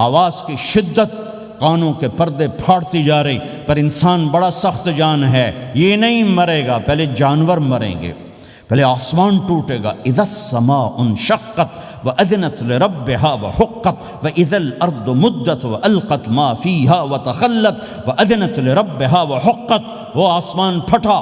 آواز کی شدت کانوں کے پردے پھاڑتی جا رہی، پر انسان بڑا سخت جان ہے، یہ نہیں مرے گا، پہلے جانور مریں گے، پہلے آسمان ٹوٹے گا، اذا السماء انشقت وَأَذِنَتْ لِرَبِّهَا وَحُقَّتْ وَإِذَا الْأَرْضُ مُدَّتْ وَأَلْقَتْ مَا فِيهَا وَتَخَلَّتْ وَأَذِنَتْ لِرَبِّهَا وَحُقَّتْ، وہ آسمان پھٹا،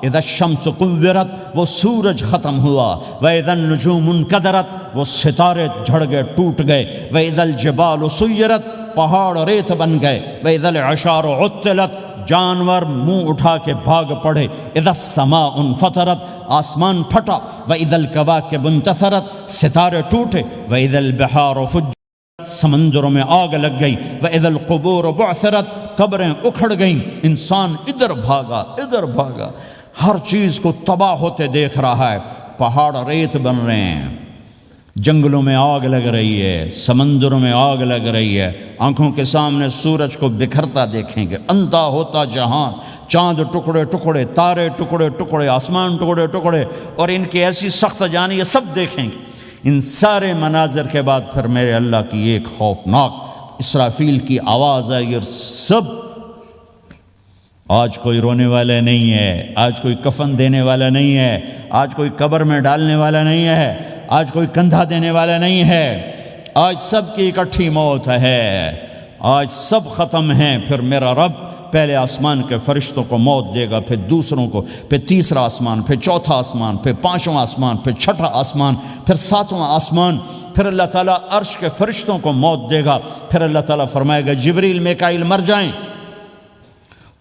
اذا الشمس قُوِّرَتْ، وہ سورج ختم ہوا، وَإِذَا النُّجُومُ انْكَدَرَتْ، وہ ستارے جھڑ گئے، ٹوٹ گئے، وَإِذَا الْجِبَالُ سُيِّرَتْ، پہاڑ ریت بن گئے، وَإِذَا الْعِشَارُ عُطِّلَتْ، جانور منہ اٹھا کے بھاگ پڑے، اذا السماء انفطرت، آسمان پھٹا، وَإِذَا الْكَوَاكِبُ انتثرت، ستارے ٹوٹے، وَإِذَا الْبِحَارُ فُجِّرَتْ، سمندروں میں آگ لگ گئی، وَإِذَا الْقُبُورُ بُعْثِرَتْ، قبریں اکھڑ گئیں، انسان ادھر بھاگا ادھر بھاگا، ہر چیز کو تباہ ہوتے دیکھ رہا ہے، پہاڑ ریت بن رہے ہیں، جنگلوں میں آگ لگ رہی ہے، سمندروں میں آگ لگ رہی ہے، آنکھوں کے سامنے سورج کو بکھرتا دیکھیں گے، اندھا ہوتا جہاں، چاند ٹکڑے ٹکڑے، تارے ٹکڑے ٹکڑے، آسمان ٹکڑے ٹکڑے، اور ان کی ایسی سخت جانی، یہ سب دیکھیں گے۔ ان سارے مناظر کے بعد پھر میرے اللہ کی ایک خوفناک اسرافیل کی آواز آئی، اور سب، آج کوئی رونے والا نہیں ہے، آج کوئی کفن دینے والا نہیں ہے، آج کوئی قبر میں ڈالنے والا نہیں ہے، آج کوئی کندھا دینے والا نہیں ہے، آج سب کی اکٹھی موت ہے، آج سب ختم ہیں، پھر میرا رب پہلے آسمان کے فرشتوں کو موت دے گا، پھر دوسروں کو، پھر تیسرا آسمان، پھر چوتھا آسمان، پھر پانچواں آسمان، پھر چھٹا آسمان، پھر ساتواں آسمان، پھر اللہ تعالیٰ عرش کے فرشتوں کو موت دے گا، پھر اللہ تعالیٰ فرمائے گا جبریل میکائیل مر جائیں،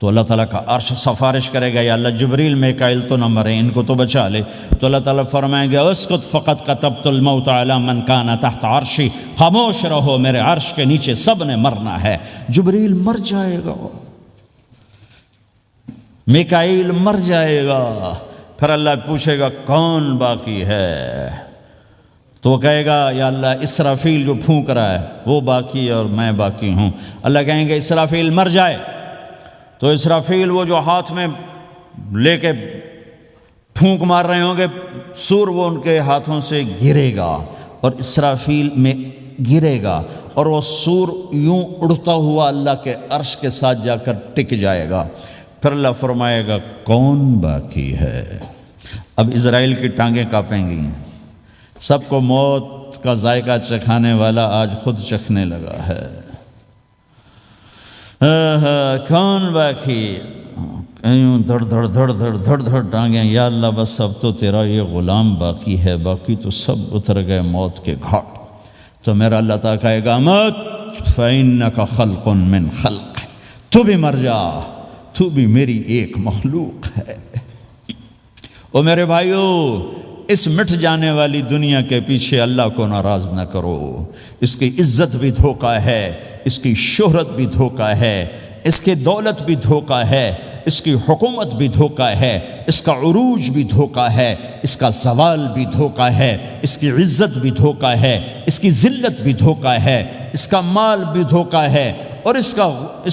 تو اللہ تعالیٰ کا عرش سفارش کرے گا، یا اللہ جبریل میکائیل تو نہ مریں، ان کو تو بچا لے، تو اللہ تعالیٰ فرمائیں گے اسکت فقط کتبت الموت علی من کان تحت عرشی، خاموش رہو، میرے عرش کے نیچے سب نے مرنا ہے، جبریل مر جائے گا، میکائیل مر جائے گا، پھر اللہ پوچھے گا کون باقی ہے، تو وہ کہے گا یا اللہ اسرافیل جو پھونک رہا ہے وہ باقی ہے اور میں باقی ہوں۔ اللہ کہیں گے اسرافیل مر جائے، تو اسرافیل وہ جو ہاتھ میں لے کے پھونک مار رہے ہوں گے سور، وہ ان کے ہاتھوں سے گرے گا اور اسرافیل میں گرے گا، اور وہ سور یوں اڑتا ہوا اللہ کے عرش کے ساتھ جا کر ٹک جائے گا۔ پھر اللہ فرمائے گا کون باقی ہے؟ اب اسرائیل کی ٹانگیں کانپیں گی، سب کو موت کا ذائقہ چکھانے والا آج خود چکھنے لگا ہے۔ کون باقی؟ یوں دھڑ دھڑ دھڑ دھڑ دھڑ دھڑ ٹانگیں، یا اللہ بس اب تو تیرا یہ غلام باقی ہے، باقی تو سب اتر گئے موت کے گھاٹ۔ تو میرا اللہ تعالیٰ کہے گا مت فَإِنَّكَ خَلْقٌ مِّن خَلْقِ، تو بھی مر جا، تو بھی میری ایک مخلوق ہے۔ او میرے بھائیو، اس مٹ جانے والی دنیا کے پیچھے اللہ کو ناراض نہ کرو۔ اس کی عزت بھی دھوکہ ہے، اس کی شہرت بھی دھوکہ ہے، اس کی دولت بھی دھوکہ ہے، اس کی حکومت بھی دھوکہ ہے، اس کا عروج بھی دھوکہ ہے، اس کا زوال بھی دھوکہ ہے، اس کی عزت بھی دھوکہ ہے، اس کی ذلت بھی دھوکہ ہے، اس کا مال بھی دھوکہ ہے، اور اس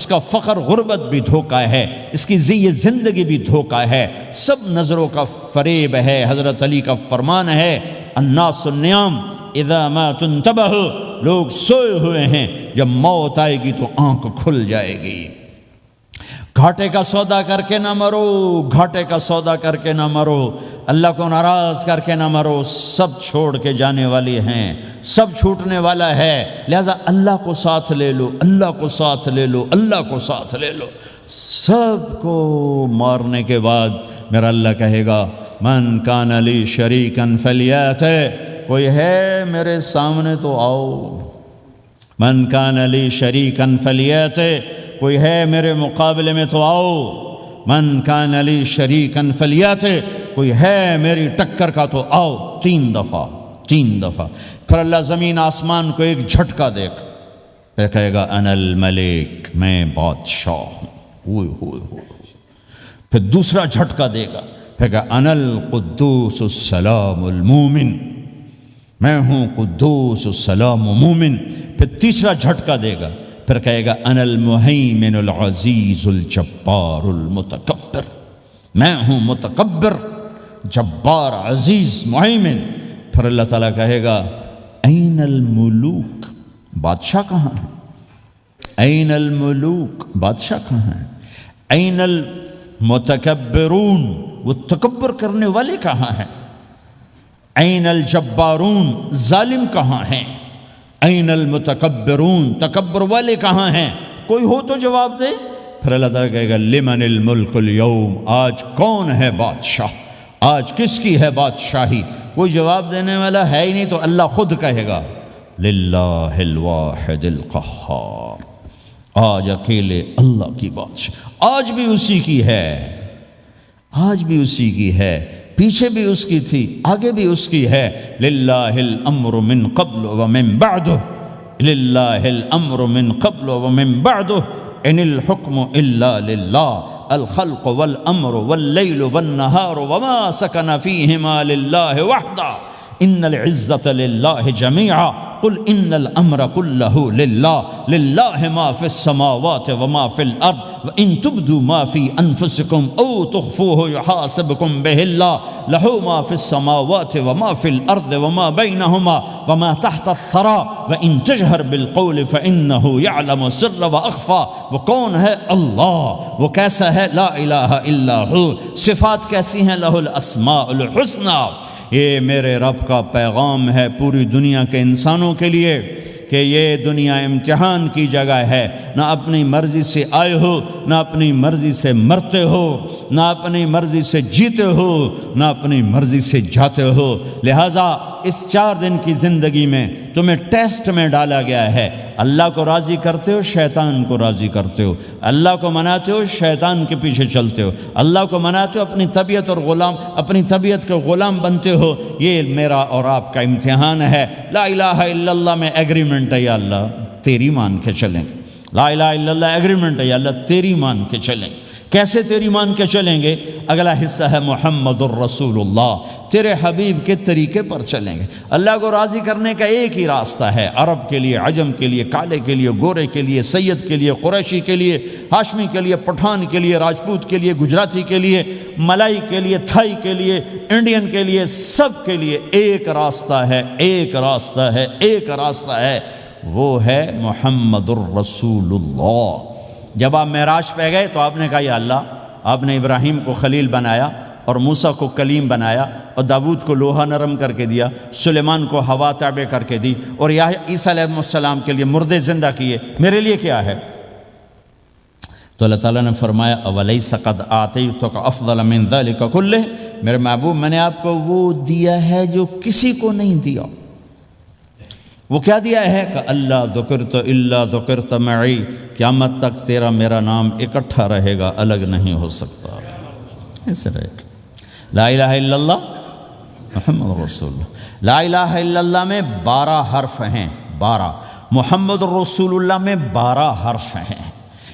کا فخر غربت بھی دھوکہ ہے، اس کی زندگی بھی دھوکہ ہے، سب نظروں کا فریب ہے۔ حضرت علی کا فرمان ہے الناس النیام اذا ما تنتبہ، لوگ سوئے ہوئے ہیں، جب موت آئے گی تو آنکھ کھل جائے گی۔ گھاٹے کا سودا کر کے نہ مرو، گھاٹے کا سودا کر کے نہ مرو، اللہ کو ناراض کر کے نہ مرو، سب چھوڑ کے جانے والے ہیں، سب چھوٹنے والا ہے، لہذا اللہ کو ساتھ لے لو، اللہ کو ساتھ لے لو، اللہ کو ساتھ لے لو۔ سب کو مارنے کے بعد میرا اللہ کہے گا من کان لی شریکن فلیات، کوئی ہے میرے سامنے تو آؤ، من کان لی شریکن فلیات، کوئی ہے میرے مقابلے میں تو آؤ، من کان لی شریکن فلیات، کوئی ہے میری ٹکر کا تو آؤ، تین دفعہ۔ پھر اللہ زمین آسمان کو ایک جھٹکا دے گا، پھر کہے گا انا الملک، میں بادشاہ ہوں، پھر دوسرا جھٹکا دے گا، پھر کہا انا القدوس السلام المومن، میں ہوں قدوس السلام مومن، پھر تیسرا جھٹکا دے گا، پھر کہے گا انا المہیمن العزیز الجبار المتکبر، میں ہوں متکبر، جبار، عزیز، مہیمن۔ پھر اللہ تعالیٰ کہے گا این الملوک، بادشاہ کہاں ہے؟ این الملوک، بادشاہ کہاں ہے؟ این المتکبرون، وہ تکبر کرنے والے کہاں ہیں؟ این الجبارون، ظالم کہاں ہیں؟ این المتکبرون، تکبر والے کہاں ہیں؟ کوئی ہو تو جواب دے۔ پھر اللہ تعالیٰ کہے گا لمن الملک اليوم، آج کون ہے بادشاہ، آج کس کی ہے بادشاہی؟ کوئی جواب دینے والا ہے ہی نہیں، تو اللہ خود کہے گا للہ الواحد القہار، آج اکیلے اللہ کی بادشاہ، آج بھی اسی کی ہے، آج بھی اسی کی ہے، پیچھے بھی اس کی تھی، آگے بھی اس کی ہے۔ للہ الامر من قبل ومن بعد، للہ الامر من قبل ومن بعد، ان الحکم الا للہ، الخلق والامر واللیل والنہار وما سکن فیہما للہ وحدہ، ان العزت للہ جميعا، قل ان الامر كله للہ، للہ ما فی السماوات وما فی الارض، وان تبدوا ما فی انفسکم او تخفوه یحاسبکم به اللہ، لہ ما فی السماوات وما فی الارض وما بینہما وما تحت الثرى، وان تجہر بالقول فانہ یعلم السر واخفى۔ وہ کون ہے؟ اللہ۔ وہ کیسا ہے؟ لا الہ الا ہو۔ صفات کیسی ہیں؟ لہ الاسماء الحسنى۔ یہ میرے رب کا پیغام ہے پوری دنیا کے انسانوں کے لیے کہ یہ دنیا امتحان کی جگہ ہے، نہ اپنی مرضی سے آئے ہو، نہ اپنی مرضی سے مرتے ہو، نہ اپنی مرضی سے جیتے ہو، نہ اپنی مرضی سے جاتے ہو۔ لہٰذا اس 4 دن کی زندگی میں تمہیں ٹیسٹ میں ڈالا گیا ہے، اللہ کو راضی کرتے ہو، شیطان کو راضی کرتے ہو، اللہ کو مناتے ہو، شیطان کے پیچھے چلتے ہو، اللہ کو مناتے ہو، اپنی طبیعت اور اپنی طبیعت کے غلام بنتے ہو۔ یہ میرا اور آپ کا امتحان ہے۔ لا الہ الا اللہ میں ایگریمنٹ ہے، یا اللہ تیری مان کے چلیں، لا الہ الا اللہ ایگریمنٹ ہے، یا اللہ تیری مان کے چلیں، کیسے تیری مان کے چلیں گے؟ اگلا حصہ ہے محمد الرسول اللہ، تیرے حبیب کے طریقے پر چلیں گے۔ اللہ کو راضی کرنے کا ایک ہی راستہ ہے، عرب کے لیے، عجم کے لیے، کالے کے لیے، گورے کے لیے، سید کے لیے، قریشی کے لیے، ہاشمی کے لیے، پٹھان کے لیے، راجپوت کے لیے، گجراتی کے لیے، ملائی کے لیے، تھائی کے لیے، انڈین کے لیے، سب کے لیے ایک راستہ ہے، ایک راستہ ہے، ایک راستہ ہے، وہ ہے محمد الرسول اللہ۔ جب آپ معراج پہ گئے تو آپ نے کہا یا اللہ، آپ نے ابراہیم کو خلیل بنایا اور موسیٰ کو کلیم بنایا اور داود کو لوہا نرم کر کے دیا، سلیمان کو ہوا تابع کر کے دی، اور عیسیٰ علیہ السلام کے لیے مردے زندہ کیے، میرے لیے کیا ہے؟ تو اللہ تعالیٰ نے فرمایا اولیس قد آتیتک افضل من ذلک کلہ، میرے محبوب میں نے آپ کو وہ دیا ہے جو کسی کو نہیں دیا۔ وہ کیا دیا ہے کہ اللہ ذکرت الا ذکرت معی، قیامت تک تیرا میرا نام اکٹھا رہے گا، الگ نہیں ہو سکتا، ایسے رہے گا۔ لا الہ الا اللہ محمد رسول اللہ، لا الہ الا اللہ میں 12 حرف ہیں، 12، محمد رسول اللہ میں 12 حرف ہیں۔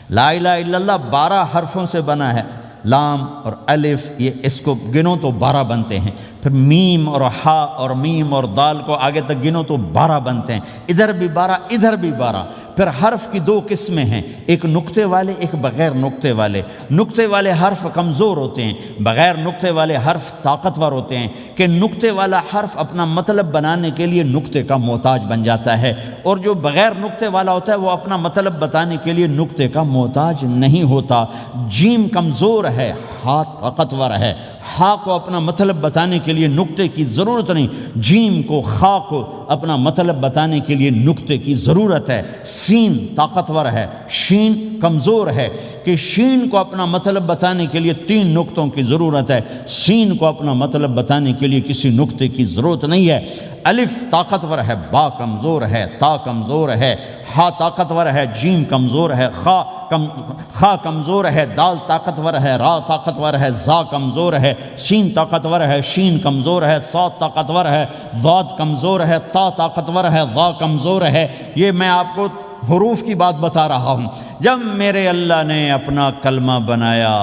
لا الہ الا اللہ 12 حرفوں سے بنا ہے، لام اور الف، یہ اس کو گنو تو 12 بنتے ہیں، پھر میم اور ہا اور میم اور دال کو آگے تک گنو تو 12 بنتے ہیں، ادھر بھی 12 ادھر بھی 12۔ پھر حرف کی 2 قسمیں ہیں، ایک نقطے والے، ایک بغیر نقطے والے۔ نقطے والے حرف کمزور ہوتے ہیں، بغیر نقطے والے حرف طاقتور ہوتے ہیں، کہ نقطے والا حرف اپنا مطلب بنانے کے لیے نقطے کا محتاج بن جاتا ہے، اور جو بغیر نقطے والا ہوتا ہے وہ اپنا مطلب بتانے کے لیے نقطے کا محتاج نہیں ہوتا۔ جیم کمزور ہے، ہا طاقتور ہے، ہا کو اپنا مطلب بتانے کے لیے نقطے کی ضرورت نہیں، جیم کو، خا کو اپنا مطلب بتانے کے لیے نقطے کی ضرورت ہے۔ سین طاقتور ہے، شین کمزور ہے، کہ شین کو اپنا مطلب بتانے کے لیے 3 نقطوں کی ضرورت ہے، سین کو اپنا مطلب بتانے کے لیے کسی نقطے کی ضرورت نہیں ہے۔ الف طاقتور ہے، با کمزور ہے، تا کمزور ہے، ہا طاقتور ہے، جیم کمزور ہے، خا کمزور ہے، دال طاقتور ہے، را طاقتور ہے، زا کمزور ہے، سین طاقتور ہے، شین کمزور ہے، صاد طاقتور ہے، ضاد کمزور ہے، تا طاقتور ہے، ضا کمزور ہے۔ یہ میں آپ کو حروف کی بات بتا رہا ہوں۔ جب میرے اللہ نے اپنا کلمہ بنایا،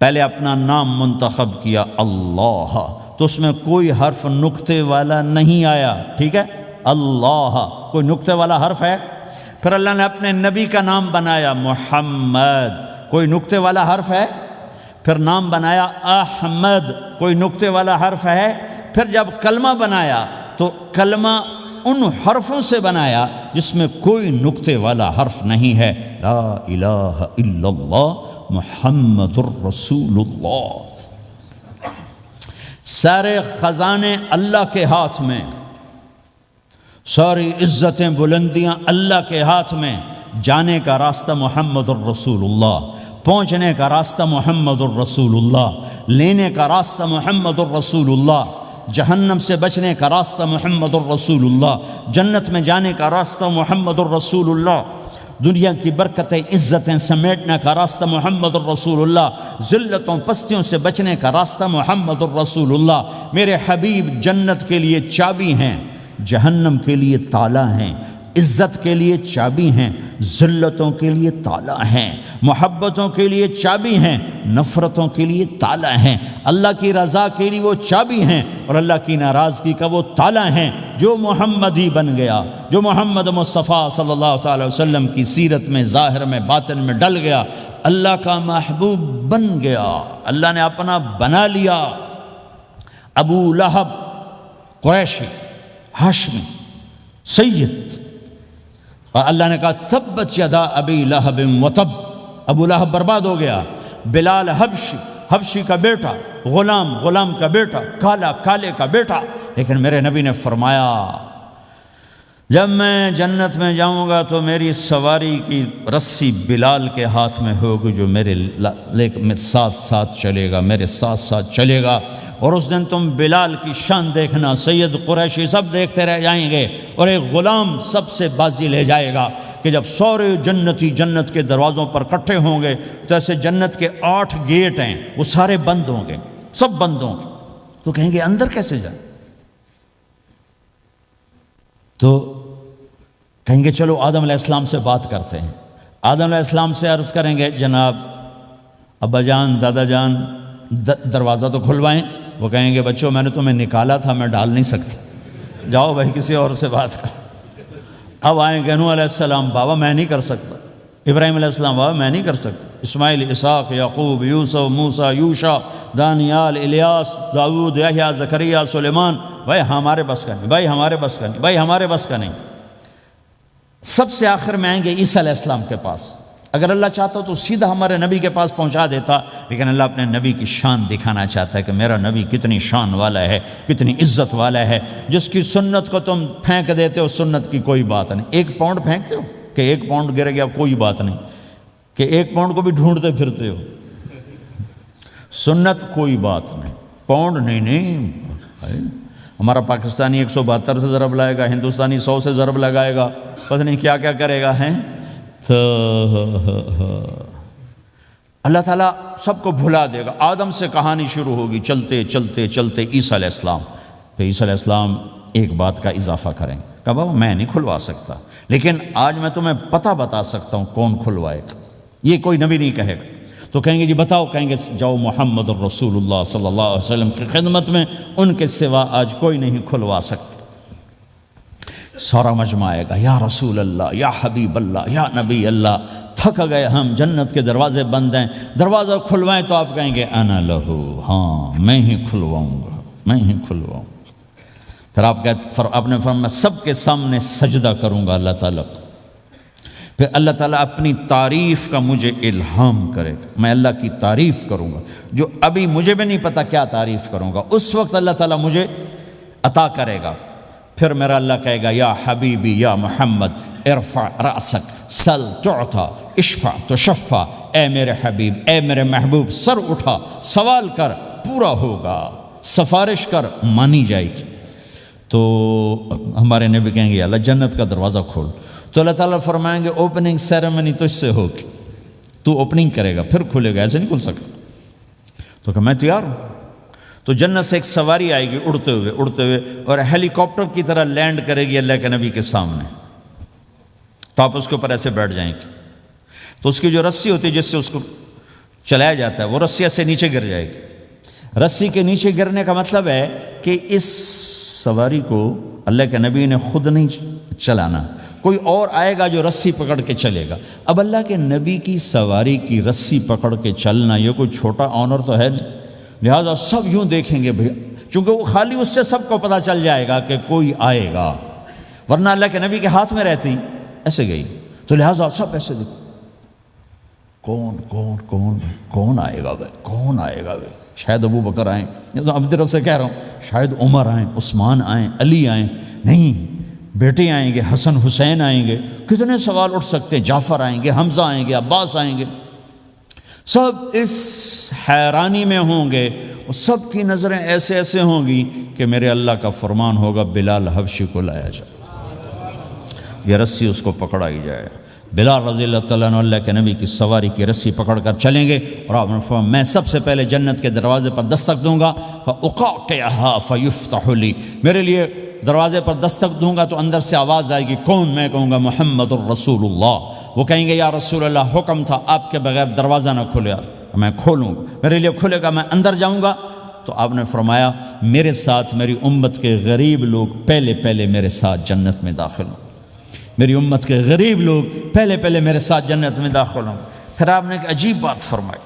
پہلے اپنا نام منتخب کیا اللہ، تو اس میں کوئی حرف نقطے والا نہیں آیا، ٹھیک ہے؟ اللہ کوئی نقطے والا حرف ہے؟ پھر اللہ نے اپنے نبی کا نام بنایا محمد، کوئی نقطے والا حرف ہے؟ پھر نام بنایا احمد، کوئی نقطے والا حرف ہے؟ پھر جب کلمہ بنایا تو کلمہ ان حرفوں سے بنایا جس میں کوئی نقطے والا حرف نہیں ہے، لا الہ الا اللہ محمد الرسول اللہ۔ سارے خزانے اللہ کے ہاتھ میں، ساری عزتیں بلندیاں اللہ کے ہاتھ میں، جانے کا راستہ محمد الرسول اللہ، پہنچنے کا راستہ محمد الرسول اللہ، لینے کا راستہ محمد الرسول اللہ، جہنم سے بچنے کا راستہ محمد الرسول اللہ، جنت میں جانے کا راستہ محمد الرسول اللہ، دنیا کی برکتیں عزتیں سمیٹنے کا راستہ محمد الرسول اللہ، ذلتوں پستیوں سے بچنے کا راستہ محمد الرسول اللہ۔ میرے حبیب جنت کے لیے چابی ہیں، جہنم کے لیے تالا ہیں، عزت کے لیے چابی ہیں، ذلتوں کے لیے تالا ہیں، محبتوں کے لیے چابی ہیں، نفرتوں کے لیے تالا ہیں، اللہ کی رضا کے لیے وہ چابی ہیں، اور اللہ کی ناراضگی کا وہ تالا ہیں۔ جو محمدی بن گیا، جو محمد مصطفیٰ صلی اللہ تعالی وسلم کی سیرت میں، ظاہر میں، باطن میں ڈل گیا، اللہ کا محبوب بن گیا، اللہ نے اپنا بنا لیا۔ ابو لہب قریشی، ہاشمی، سید، اور اللہ نے کہا تبت یدا ابی لہب وتب، ابو لہب برباد ہو گیا۔ بلال حبشی، حبشی کا بیٹا، غلام، غلام کا بیٹا، کالا، کالے کا بیٹا، لیکن میرے نبی نے فرمایا جب میں جنت میں جاؤں گا تو میری سواری کی رسی بلال کے ہاتھ میں ہوگی، جو میرے ساتھ ساتھ چلے گا، میرے ساتھ ساتھ چلے گا، اور اس دن تم بلال کی شان دیکھنا، سید قریشی سب دیکھتے رہ جائیں گے، اور ایک غلام سب سے بازی لے جائے گا، کہ جب سارے جنتی جنت کے دروازوں پر کٹھے ہوں گے تو ایسے جنت کے 8 گیٹ ہیں، وہ سارے بند ہوں گے، سب بند ہوں گے، تو کہیں گے اندر کیسے جائیں؟ تو کہیں گے چلو آدم علیہ السلام سے بات کرتے ہیں۔ آدم علیہ السلام سے عرض کریں گے جناب ابا جان دادا جان دروازہ تو کھلوائیں. وہ کہیں گے بچوں میں نے تمہیں نکالا تھا، میں ڈال نہیں سکتا، جاؤ بھائی کسی اور سے بات کر. اب آئیں گے نوح علیہ السلام، بابا میں نہیں کر سکتا. ابراہیم علیہ السلام، بابا میں نہیں کر سکتا. اسماعیل، اسحاق، یعقوب، یوسف، موسیٰ، یوشع، دانیال، الیاس، داؤد، یحییٰ، زکریا، سلیمان، بھائی ہمارے بس کا نہیں، بھائی ہمارے بس کا نہیں، بھائی ہمارے بس کا نہیں. سب سے آخر میں آئیں گے عیسیٰ علیہ السلام کے پاس. اگر اللہ چاہتا تو سیدھا ہمارے نبی کے پاس پہنچا دیتا، لیکن اللہ اپنے نبی کی شان دکھانا چاہتا ہے کہ میرا نبی کتنی شان والا ہے، کتنی عزت والا ہے. جس کی سنت کو تم پھینک دیتے ہو، سنت کی کوئی بات نہیں. 1 پاؤنڈ پھینکتے ہو کہ 1 پاؤنڈ گر گیا، کوئی بات نہیں. کہ 1 پاؤنڈ کو بھی ڈھونڈتے پھرتے ہو. سنت کوئی بات نہیں، پاؤنڈ نہیں. ہمارا پاکستانی 172 سے ضرب لائے گا، ہندوستانی 100 سے ضرب لگائے گا، پتہ نہیں کیا کیا کرے گا. ہیں تو اللہ تعالیٰ سب کو بھلا دے گا. آدم سے کہانی شروع ہوگی، چلتے چلتے چلتے عیسیٰ علیہ السلام. پھر عیسیٰ علیہ السلام ایک بات کا اضافہ کریں، کہ بابا میں نہیں کھلوا سکتا، لیکن آج میں تمہیں پتہ بتا سکتا ہوں کون کھلوائے گا. یہ کوئی نبی نہیں کہے گا. تو کہیں گے جی بتاؤ، کہیں گے جاؤ محمد الرسول اللہ صلی اللہ علیہ وسلم کی خدمت میں، ان کے سوا آج کوئی نہیں کھلوا سکتا. سارا مجمع آئے گا، یا رسول اللہ، یا حبیب اللہ، یا نبی اللہ، تھک گئے ہم، جنت کے دروازے بند ہیں، دروازہ کھلوائیں. تو آپ کہیں گے انا لہو، ہاں میں ہی کھلواؤں گا، میں ہی کھلواؤں گا. پھر آپ نے فرمایا سب کے سامنے سجدہ کروں گا اللہ تعالیٰ کو. پھر اللہ تعالیٰ اپنی تعریف کا مجھے الہام کرے گا، میں اللہ کی تعریف کروں گا جو ابھی مجھے بھی نہیں پتا کیا تعریف کروں گا، اس وقت اللہ تعالیٰ مجھے عطا کرے گا. پھر میرا اللہ کہے گا یا حبیبی یا محمد ارفع رأسک سل تعطا اشفع تشفع. اے میرے حبیب، اے میرے محبوب، سر اٹھا، سوال کر، پورا ہوگا، سفارش کر، مانی جائے گی. تو ہمارے نبی کہیں گے اللہ جنت کا دروازہ کھول. تو اللہ تعالیٰ فرمائیں گے اوپننگ سیریمنی تجھ سے ہوگی، تو اوپننگ کرے گا پھر کھلے گا، ایسے نہیں کھل سکتا. تو کہ میں تیار ہوں. تو جنت سے ایک سواری آئے گی اڑتے ہوئے اور ہیلی کاپٹر کی طرح لینڈ کرے گی اللہ کے نبی کے سامنے. تو آپ اس کے اوپر ایسے بیٹھ جائیں گے. تو اس کی جو رسی ہوتی ہے جس سے اس کو چلایا جاتا ہے، وہ رسی ایسے نیچے گر جائے گی. رسی کے نیچے گرنے کا مطلب ہے کہ اس سواری کو اللہ کے نبی نے خود نہیں چلانا، کوئی اور آئے گا جو رسی پکڑ کے چلے گا. اب اللہ کے نبی کی سواری کی رسی پکڑ کے چلنا یہ کوئی چھوٹا آنر تو ہے نہیں. لہٰذا سب یوں دیکھیں گے بھیا، چونکہ وہ خالی اس سے سب کو پتہ چل جائے گا کہ کوئی آئے گا، ورنہ اللہ کے نبی کے ہاتھ میں رہتی ایسے گئی. تو لہٰذا سب ایسے دیکھیں کون کون کون کون آئے گا بھائی، کون آئے گا بھائی. شاید ابو بکر آئیں، یہ تو اپنی طرف سے کہہ رہا ہوں، شاید عمر آئیں، عثمان آئیں، علی آئیں. نہیں، بیٹے آئیں گے، حسن حسین آئیں گے. کتنے سوال اٹھ سکتے ہیں. جعفر آئیں گے، حمزہ آئیں گے، عباس آئیں گے. سب اس حیرانی میں ہوں گے، اور سب کی نظریں ایسے ایسے ہوں گی کہ میرے اللہ کا فرمان ہوگا بلال حبشی کو لایا جائے، یہ رسی اس کو پکڑائی جائے. بلال رضی اللہ تعالیٰ عنہ اللہ کے نبی کی سواری کی رسی پکڑ کر چلیں گے، اور آپ نے فرمایا میں سب سے پہلے جنت کے دروازے پر دستک دوں گا، فَأُقَعْقِعَهَا فَيُفْتَحُ لِي، میرے لیے دروازے پر دستک دوں گا تو اندر سے آواز آئے گی. کون؟ میں کہوں گا محمد الرسول اللہ. وہ کہیں گے یا رسول اللہ حکم تھا آپ کے بغیر دروازہ نہ کھلے. میں کھولوں گا، میرے لیے کھلے گا، میں اندر جاؤں گا. تو آپ نے فرمایا میرے ساتھ میری امت کے غریب لوگ پہلے میرے ساتھ جنت میں داخل ہوں، میری امت کے غریب لوگ پہلے میرے ساتھ جنت میں داخل ہوں. پھر آپ نے ایک عجیب بات فرمائی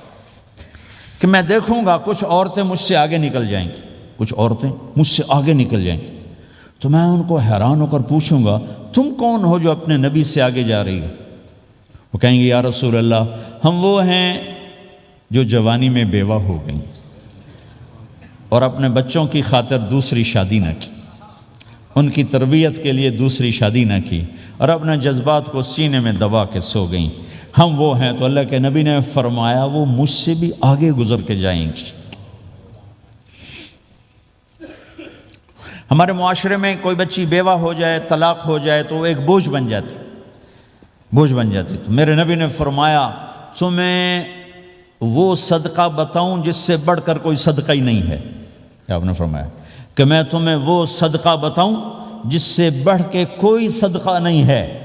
کہ میں دیکھوں گا کچھ عورتیں مجھ سے آگے نکل جائیں گی، کچھ عورتیں مجھ سے آگے نکل جائیں گی. تو میں ان کو حیران ہو کر پوچھوں گا تم کون ہو جو اپنے نبی سے آگے جا رہی ہو؟ وہ کہیں گے یا رسول اللہ ہم وہ ہیں جو جوانی میں بیوہ ہو گئیں اور اپنے بچوں کی خاطر دوسری شادی نہ کی، ان کی تربیت کے لیے دوسری شادی نہ کی، اور اپنے جذبات کو سینے میں دبا کے سو گئیں. ہم وہ ہیں. تو اللہ کے نبی نے فرمایا وہ مجھ سے بھی آگے گزر کے جائیں گی. ہمارے معاشرے میں کوئی بچی بیوہ ہو جائے، طلاق ہو جائے تو وہ ایک بوجھ بن جاتی. تو میرے نبی نے فرمایا تمہیں وہ صدقہ بتاؤں جس سے بڑھ کر کوئی صدقہ ہی نہیں ہے. آپ نے فرمایا کہ میں تمہیں وہ صدقہ بتاؤں جس سے بڑھ کے کوئی صدقہ نہیں ہے.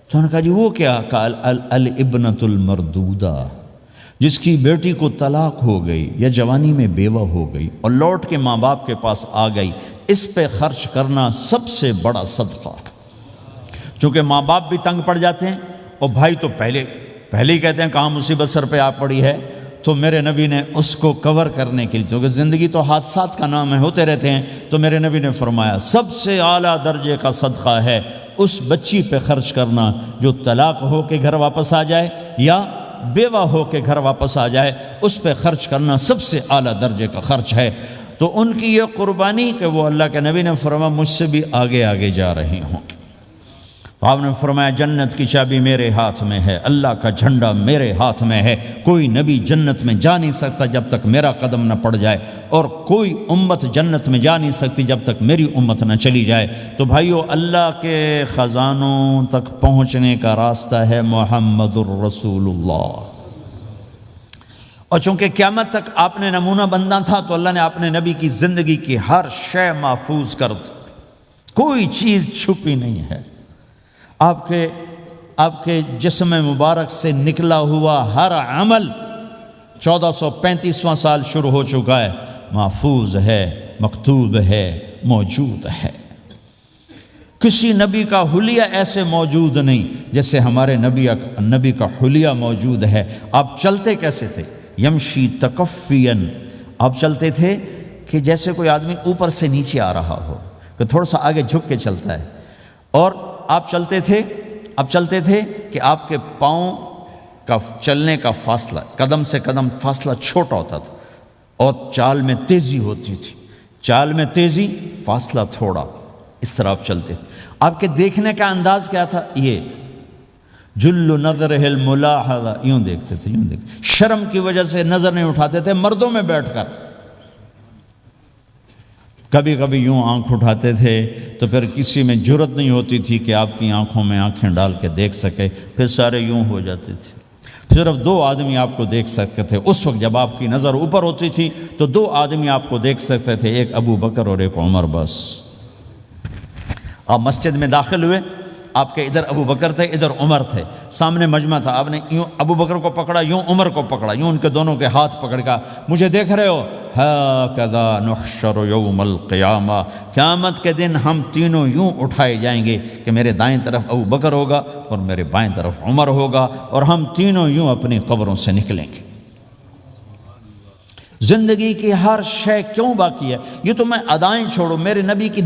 تو انہوں نے کہا جی وہ کیا؟ کہا الابنۃ المردودہ، جس کی بیٹی کو طلاق ہو گئی یا جوانی میں بیوہ ہو گئی اور لوٹ کے ماں باپ کے پاس آ گئی، اس پہ خرچ کرنا سب سے بڑا صدقہ۔ چونکہ ماں باپ بھی تنگ پڑ جاتے ہیں اور بھائی تو پہلے ہی کہتے ہیں کہاں مصیبت سر پہ آ پڑی ہے، تو میرے نبی نے اس کو کور کرنے کے لیے، کیونکہ زندگی تو حادثات کا نام ہے، ہوتے رہتے ہیں، تو میرے نبی نے فرمایا سب سے اعلیٰ درجے کا صدقہ ہے اس بچی پہ خرچ کرنا جو طلاق ہو کے گھر واپس آ جائے یا بیوہ ہو کے گھر واپس آ جائے، اس پہ خرچ کرنا سب سے اعلیٰ درجے کا خرچ ہے۔ تو ان کی یہ قربانی کہ وہ اللہ کے نبی نے فرمایا مجھ سے بھی آگے آگے جا رہی ہوں۔ تو آپ نے فرمایا جنت کی چابی میرے ہاتھ میں ہے، اللہ کا جھنڈا میرے ہاتھ میں ہے، کوئی نبی جنت میں جا نہیں سکتا جب تک میرا قدم نہ پڑ جائے، اور کوئی امت جنت میں جا نہیں سکتی جب تک میری امت نہ چلی جائے۔ تو بھائیو، اللہ کے خزانوں تک پہنچنے کا راستہ ہے محمد الرسول اللہ، اور چونکہ قیامت تک آپ نے نمونہ بننا تھا تو اللہ نے اپنے نبی کی زندگی کی ہر شے محفوظ کر دی، کوئی چیز چھپی نہیں ہے۔ آپ کے جسم مبارک سے نکلا ہوا ہر عمل 1435واں سال شروع ہو چکا ہے، محفوظ ہے، مکتوب ہے، موجود ہے۔ کسی نبی کا حلیہ ایسے موجود نہیں جیسے ہمارے نبی کا حلیہ موجود ہے۔ آپ چلتے کیسے تھے؟ یمشی تکفین، آپ چلتے تھے کہ جیسے کوئی آدمی اوپر سے نیچے آ رہا ہو، کہ تھوڑا سا آگے جھک کے چلتا ہے، اور آپ چلتے تھے کہ آپ کے پاؤں کا چلنے کا فاصلہ، قدم سے قدم فاصلہ چھوٹا ہوتا تھا، اور چال میں تیزی ہوتی تھی، چال میں تیزی، فاصلہ تھوڑا، اس طرح آپ چلتے تھے۔ آپ کے دیکھنے کا انداز کیا تھا؟ یہ جل نظرہ الملاحظہ، یوں دیکھتے تھے، شرم کی وجہ سے نظر نہیں اٹھاتے تھے مردوں میں بیٹھ کر، کبھی کبھی یوں آنکھ اٹھاتے تھے تو پھر کسی میں جرت نہیں ہوتی تھی کہ آپ کی آنکھوں میں آنکھیں ڈال کے دیکھ سکے، پھر سارے یوں ہو جاتے تھے، صرف 2 آدمی آپ کو دیکھ سکتے تھے۔ اس وقت جب آپ کی نظر اوپر ہوتی تھی تو 2 آدمی آپ کو دیکھ سکتے تھے، ایک ابو بکر اور ایک عمر، بس۔ آپ مسجد میں داخل ہوئے، آپ کے ادھر ابو بکر تھے، ادھر عمر تھے، سامنے مجمع تھا، آپ نے یوں ابو بکر کو پکڑا، یوں عمر کو پکڑا، یوں ان کے دونوں کے ہاتھ پکڑ کا، مجھے دیکھ رہے ہو؟ ہاکذا نحشر یوم القیامہ، قیامت کے دن ہم تینوں یوں اٹھائے جائیں گے کہ میرے دائیں طرف ابو بکر ہوگا اور میرے بائیں طرف عمر ہوگا، اور ہم تینوں یوں اپنی قبروں سے نکلیں گے۔ زندگی کی ہر شے کیوں باقی ہے؟ یہ تو میں ادائیں چھوڑو، میرے نبی کی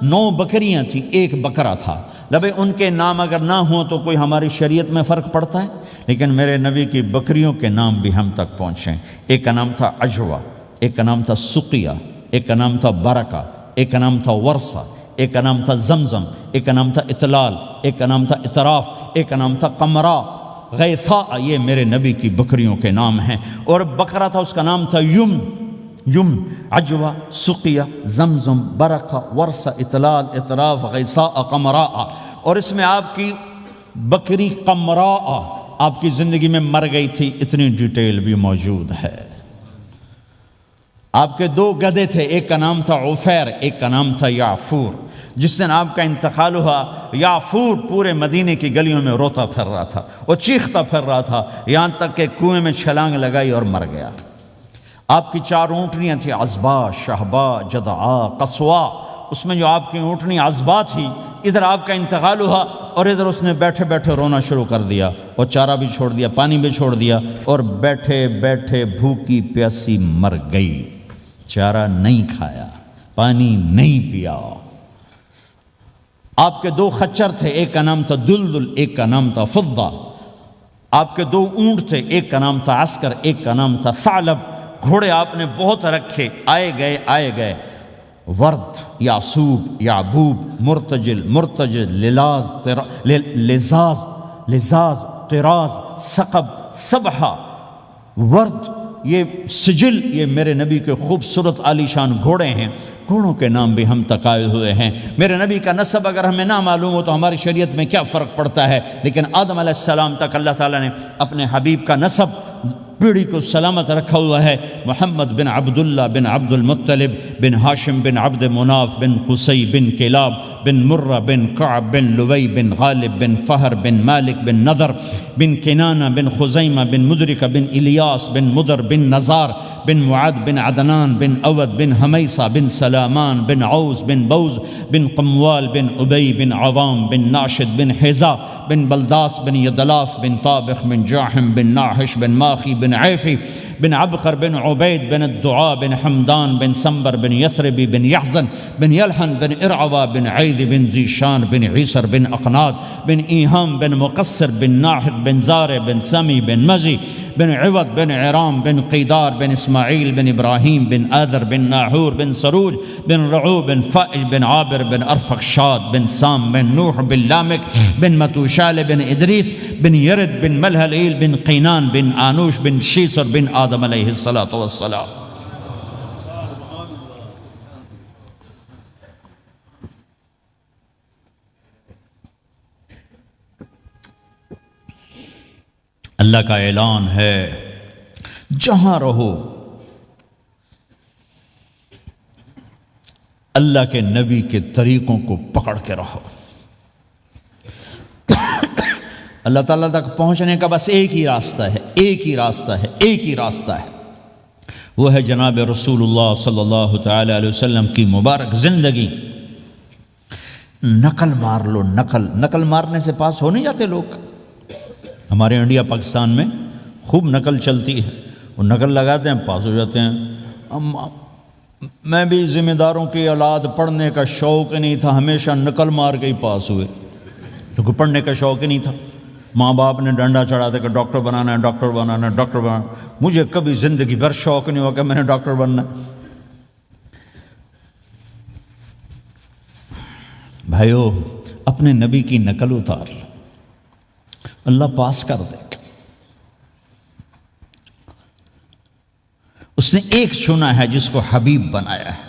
9 بکریاں تھیں، 1 بکرا تھا، لبے ان کے نام اگر نہ ہوں تو کوئی ہماری شریعت میں فرق پڑتا ہے، لیکن میرے نبی کی بکریوں کے نام بھی ہم تک پہنچے۔ ایک کا نام تھا عجوہ، ایک کا نام تھا سقیہ، ایک کا نام تھا برکہ، ایک کا نام تھا ورثہ، ایک کا نام تھا زمزم، ایک کا نام تھا اطلال، ایک کا نام تھا اطراف، ایک کا نام تھا قمرا، غیثاء۔ یہ میرے نبی کی بکریوں کے نام ہیں، اور بکرا تھا اس کا نام تھا یم، عجوہ، سقیہ، زمزم، برکہ، ورثہ، اطلال، اطراف، غیثاء، قمراء۔ اور اس میں آپ کی بکری قمراء آپ کی زندگی میں مر گئی تھی، اتنی ڈیٹیل بھی موجود ہے۔ آپ کے 2 گدھے تھے، ایک کا نام تھا عفیر، ایک کا نام تھا یعفور۔ جس دن آپ کا انتقال ہوا، یعفور پورے مدینے کی گلیوں میں روتا پھر رہا تھا اور چیختا پھر رہا تھا، یہاں تک کہ کنویں میں چھلانگ لگائی اور مر گیا۔ آپ کی 4 اونٹنیاں تھیں، عزبا، شہبا، جدعا، قصوا۔ اس میں جو آپ کی اونٹنی عزبا تھی، ادھر آپ کا انتقال ہوا اور ادھر اس نے بیٹھے بیٹھے رونا شروع کر دیا، اور چارہ بھی چھوڑ دیا، پانی بھی چھوڑ دیا، اور بیٹھے بیٹھے بھوکی پیاسی مر گئی، چارہ نہیں کھایا، پانی نہیں پیا۔ آپ کے 2 خچر تھے، ایک کا نام تھا دلدل، ایک کا نام تھا فضہ۔ آپ کے 2 اونٹ تھے، ایک کا نام تھا عسکر، ایک کا نام تھا ثعلب۔ گھوڑے آپ نے بہت رکھے، آئے گئے، ورد، یعصوب، یعبوب، مرتجل، لزاز، طراز، ثقب، سبحہ، ورد، یہ سجل، یہ میرے نبی کے خوبصورت عالی شان گھوڑے ہیں۔ گھوڑوں کے نام بھی ہم تک آئے ہوئے ہیں۔ میرے نبی کا نسب اگر ہمیں نہ معلوم ہو تو ہماری شریعت میں کیا فرق پڑتا ہے، لیکن آدم علیہ السلام تک اللہ تعالیٰ نے اپنے حبیب کا نسب پیڑھی کو سلامت رکھا ہوا ہے۔ محمد بن عبداللہ بن عبد المطلب بن ہاشم بن عبد مناف بن قصی بن کلاب بن مرہ بن کعب بن لوی بن غالب بن فہر بن مالک بن نضر بن کنانہ بن خزیمہ بن مدرکہ بن الیاس بن مدر بن نزار بن معد بن عدنان بن اود بن حمیصہ بن سلامان بن عوز بن بوز بن قموال بن ابی بن عوام بن ناشد بن حزا بن بلداس بن یدلاف بن طابخ بن جاحم بن ناحش بن ماخی بن عیفی بن عبقر بن عبید بن الدعاء بن حمدان بن سنبر بن یثربی بن یحزن بن یلحن بن ارعوا بن عید بن ذیشان بن عیسر بن اقناد بن ایہام بن مقصر بن ناحد بن زار بن سمی بن مزی بن عوض بن عرام بن قیدار بن اسماعیل بن ابراہیم بن آدر بن ناحور بن سروج بن رعو بن فائج بن عابر بن ارفقشاد بن سام بن نوح بن لامک بن متوشال بن ادریس بن یرد بن ملہلیل بن قینان بن آنوش بن شیسر بن آدم علیہ السلام۔ اللہ کا اعلان ہے جہاں رہو اللہ کے نبی کے طریقوں کو پکڑ کے رہو۔ اللہ تعالیٰ تک پہنچنے کا بس ایک ہی راستہ ہے، ایک ہی راستہ ہے، ایک ہی راستہ ہے، وہ ہے جناب رسول اللہ صلی اللہ تعالی علیہ وسلم کی مبارک زندگی۔ نقل مار لو، نقل مارنے سے پاس ہو نہیں جاتے لوگ۔ ہمارے انڈیا پاکستان میں خوب نقل چلتی ہے، وہ نقل لگاتے ہیں پاس ہو جاتے ہیں۔ میں بھی ذمہ داروں کی اولاد، پڑھنے کا شوق نہیں تھا، ہمیشہ نقل مار کے ہی پاس ہوئے، کیونکہ پڑھنے کا شوق ہی نہیں تھا۔ ماں باپ نے ڈنڈا چڑھا دیا کہ ڈاکٹر بنانا ہے، ڈاکٹر بنانا ہے، ڈاکٹر بنانا ہے۔ مجھے کبھی زندگی بھر شوق نہیں ہوا کہ میں نے ڈاکٹر بننا ہے۔ بھائیو، اپنے نبی کی نقل اتار لو، اللہ پاس کر دے گا۔ اس نے ایک چنا ہے جس کو حبیب بنایا ہے۔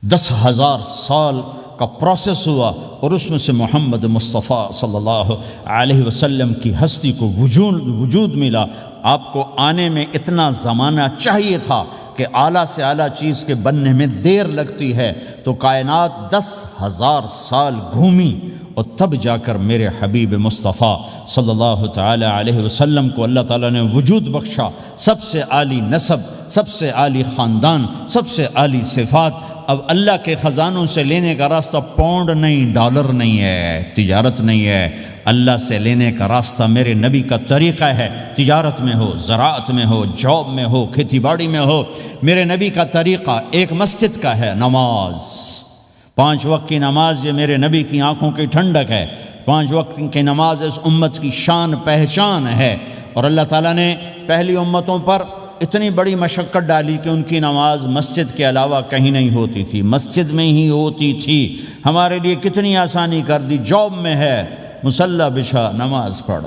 10,000 سال کا پروسیس ہوا اور اس میں سے محمد مصطفیٰ صلی اللہ علیہ وسلم کی ہستی کو وجود ملا۔ آپ کو آنے میں اتنا زمانہ چاہیے تھا کہ اعلیٰ سے اعلیٰ چیز کے بننے میں دیر لگتی ہے، تو کائنات 10,000 سال گھومی اور تب جا کر میرے حبیب مصطفیٰ صلی اللہ تعالی علیہ وسلم کو اللہ تعالیٰ نے وجود بخشا۔ سب سے عالی نسب، سب سے عالی خاندان، سب سے عالی صفات۔ اب اللہ کے خزانوں سے لینے کا راستہ پاؤنڈ نہیں، ڈالر نہیں ہے، تجارت نہیں ہے۔ اللہ سے لینے کا راستہ میرے نبی کا طریقہ ہے۔ تجارت میں ہو، زراعت میں ہو، جاب میں ہو، کھیتی باڑی میں ہو، میرے نبی کا طریقہ ایک مسجد کا ہے، نماز۔ 5 وقت کی نماز یہ میرے نبی کی آنکھوں کی ٹھنڈک ہے۔ 5 وقت کی نماز اس امت کی شان پہچان ہے۔ اور اللہ تعالیٰ نے پہلی امتوں پر اتنی بڑی مشقت ڈالی کہ ان کی نماز مسجد کے علاوہ کہیں نہیں ہوتی تھی، مسجد میں ہی ہوتی تھی۔ ہمارے لیے کتنی آسانی کر دی، جاب میں ہے مصلی بچھا نماز پڑھ،